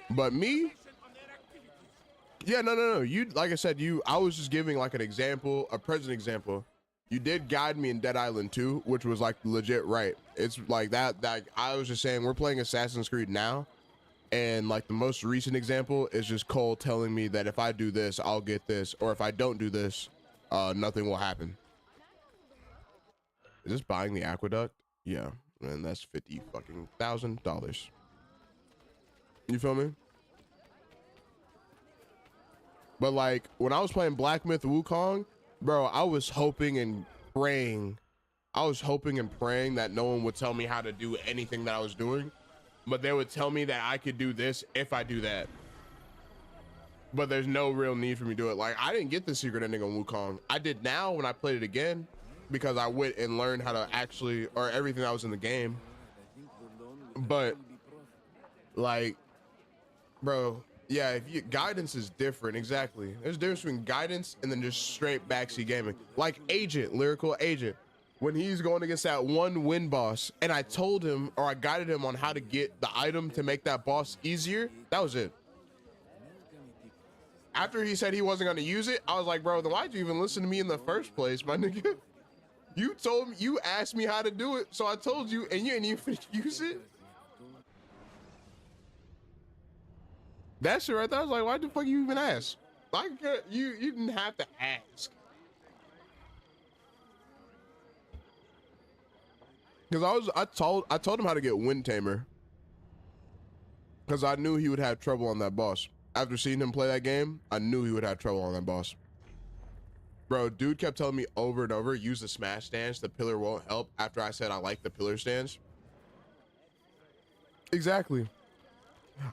But me, yeah, no. You, like I said, I was just giving like an example, a present example. You did guide me in Dead Island 2, which was like legit right. It's like that I was just saying, we're playing Assassin's Creed now. And like the most recent example is just Cole telling me that if I do this, I'll get this. Or if I don't do this, nothing will happen. Is this buying the aqueduct? Yeah, and that's $50,000. You feel me? But like when I was playing Black Myth Wukong, bro, I was hoping and praying. I was hoping and praying that no one would tell me how to do anything that I was doing, but they would tell me that I could do this if I do that. But there's no real need for me to do it. Like, I didn't get the secret ending on Wukong. I did now when I played it again, because I went and learned how to actually, or everything that was in the game. But like, bro, yeah, guidance is different. Exactly. There's a difference between guidance and then just straight backseat gaming. Like Agent, Lyrical Agent, when he's going against that one win boss, and I told him, or I guided him on how to get the item to make that boss easier. That was it. After he said he wasn't going to use it, I was like, bro, then why'd you even listen to me in the first place, my nigga? You told me, you asked me how to do it, so I told you, and you didn't even use it. That shit right there, I was like, why the fuck you even ask? Like, you didn't have to ask. Because I told him how to get Wind Tamer. Because I knew he would have trouble on that boss. After seeing him play that game, I knew he would have trouble on that boss. Bro, dude kept telling me over and over, use the smash stance, the pillar won't help, after I said I like the pillar stance. Exactly.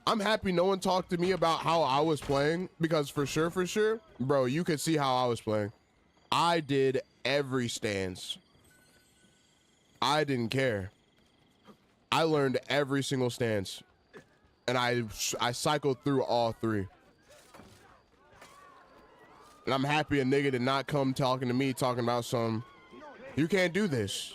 I'm happy no one talked to me about how I was playing, because for sure, bro, you could see how I was playing. I did every stance. I didn't care. I learned every single stance. And I cycled through all 3. And I'm happy a nigga did not come talking to me, talking about some, you can't do this.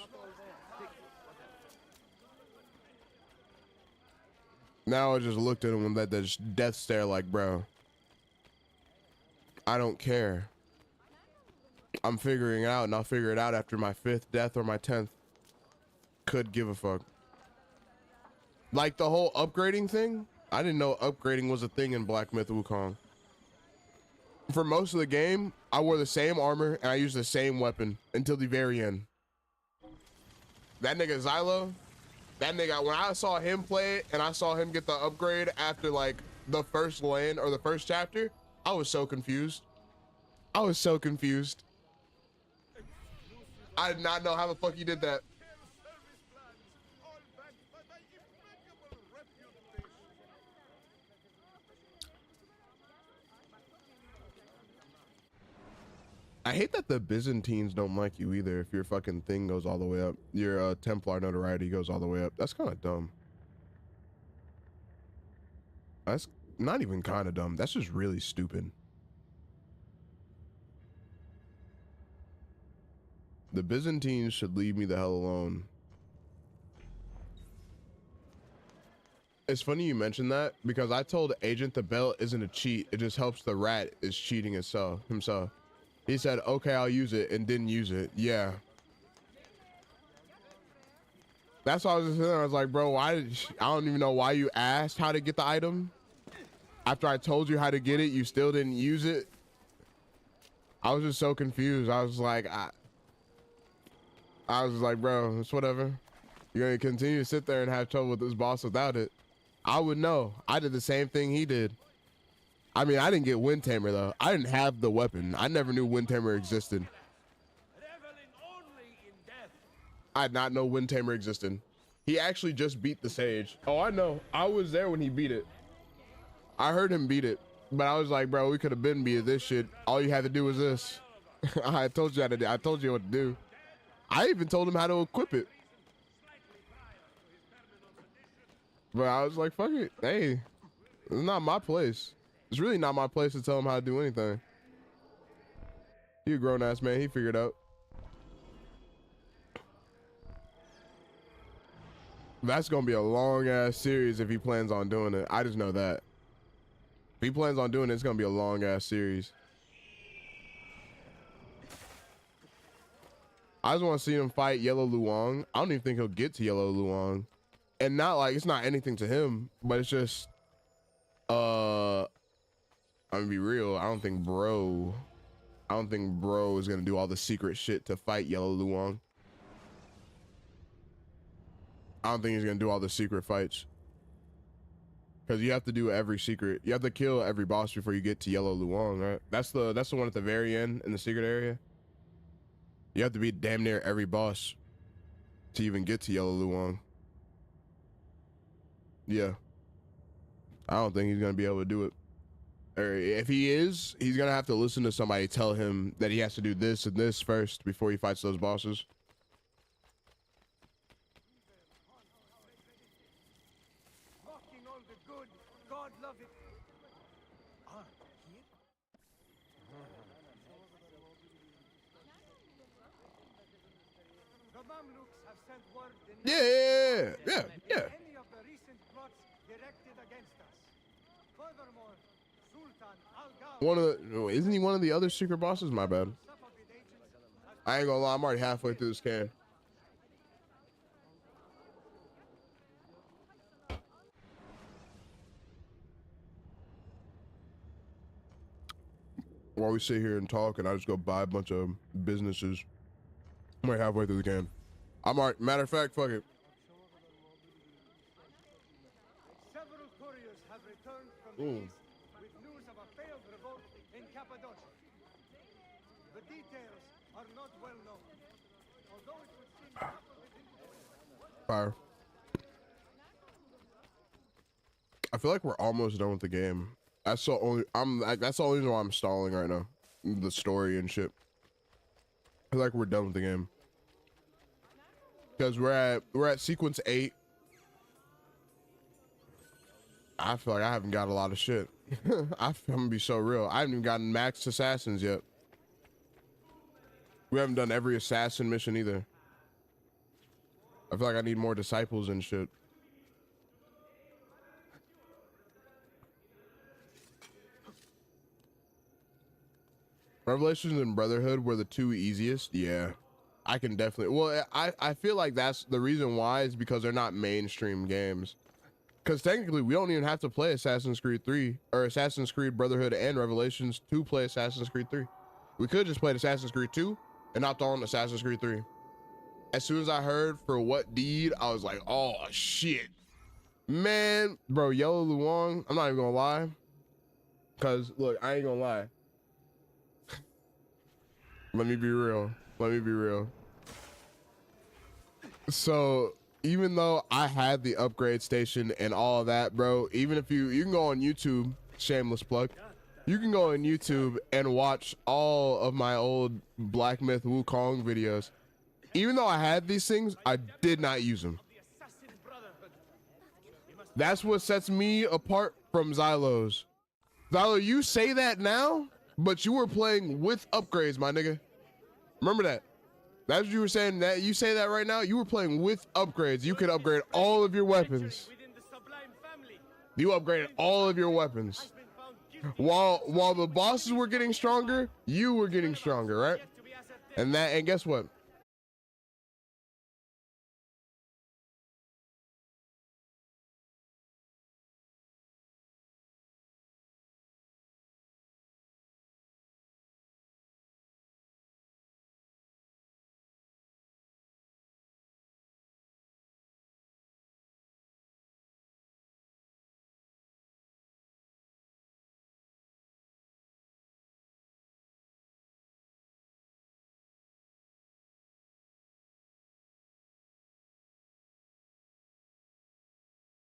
Now I just looked at him with that death stare like, bro, I don't care. I'm figuring it out, and I'll figure it out after my 5th death or my 10th. Could give a fuck. Like the whole upgrading thing, I didn't know upgrading was a thing in Black Myth Wukong. For most of the game, I wore the same armor and I used the same weapon until the very end. That nigga Xylo, that nigga, when I saw him play it and I saw him get the upgrade after like the first lane or the first chapter, I was so confused. I was so confused. I did not know how the fuck he did that. I hate that the Byzantines don't like you either if your fucking thing goes all the way up. Your Templar notoriety goes all the way up. That's kind of dumb. That's not even kind of dumb. That's just really stupid. The Byzantines should leave me the hell alone. It's funny you mentioned that because I told Agent the belt isn't a cheat. It just helps the rat is cheating himself. He said, okay, I'll use it, and didn't use it. Yeah. That's why I was just sitting there. I was like, bro, why did I don't even know why you asked how to get the item. After I told you how to get it, you still didn't use it. I was just so confused. I was like, I was like, bro, it's whatever. You're going to continue to sit there and have trouble with this boss without it. I would know. I did the same thing he did. I mean, I didn't get Wind Tamer though. I didn't have the weapon. I never knew Wind Tamer existed. I did not know Wind Tamer existed. He actually just beat the Sage. Oh, I know. I was there when he beat it. I heard him beat it, but I was like, bro, we could have been beat this shit. All you had to do was this. I told you how to do. I told you what to do. I even told him how to equip it. But I was like, fuck it. Hey, it's not my place. It's really not my place to tell him how to do anything. He a grown ass man. He figured out. That's gonna be a long ass series if he plans on doing it. I just know that. If he plans on doing it, it's gonna be a long ass series. I just want to see him fight Yellow Luong. I don't even think he'll get to Yellow Luong. And not like, it's not anything to him, but it's just, I'm gonna be real. I don't think bro is gonna do all the secret shit to fight Yellow Luong. I don't think he's gonna do all the secret fights. Because you have to do every secret. You have to kill every boss before you get to Yellow Luong, right? That's the one at the very end in the secret area. You have to beat damn near every boss to even get to Yellow Luong. Yeah. I don't think he's gonna be able to do it. Or if he is, he's gonna have to listen to somebody tell him that he has to do this and this first before he fights those bosses. Yeah. Any of the recent plots directed against us. Furthermore, Sultan Al-Ghawr, Isn't he one of the other secret bosses? My bad. I ain't gonna lie, I'm already halfway through this can. While we sit here and talk, and I just go buy a bunch of businesses. I'm already halfway through the can. I'm alright. Matter of fact, fuck it. several couriers Ooh. with news of a failed revolt in Cappadocia. The details are not well known, although it would seem Fire. I feel like we're almost done with the game. That's the only that's the only reason why I'm stalling right now. The story and shit. I feel like we're done with the game. Because we're at sequence 8. I feel like I haven't got a lot of shit. I'm gonna be so real. I haven't even gotten max assassins yet. We haven't done every assassin mission either. I feel like I need more disciples and shit. Revelations and Brotherhood were the two easiest. Yeah, I can definitely. Well, I feel like that's the reason why is because they're not mainstream games. Because technically, we don't even have to play Assassin's Creed 3 or Assassin's Creed Brotherhood and Revelations to play Assassin's Creed 3. We could just play Assassin's Creed 2 and opt on Assassin's Creed 3. As soon as I heard for what deed, I was like, oh shit, man, bro, Yellow Luong. I'm not even gonna lie, cause look, I ain't gonna lie. Let me be real. Let me be real. So even though I had the upgrade station and all of that, bro, even if you can go on YouTube, shameless plug, you can go on YouTube and watch all of my old Black Myth Wukong videos. Even though I had these things, I did not use them. That's what sets me apart from Xylos. Xylo, you say that now, but you were playing with upgrades, my nigga. Remember that. That's what you were saying. That you say that right now. You were playing with upgrades. You could upgrade all of your weapons. You upgraded all of your weapons. While the bosses were getting stronger, you were getting stronger, right? And guess what?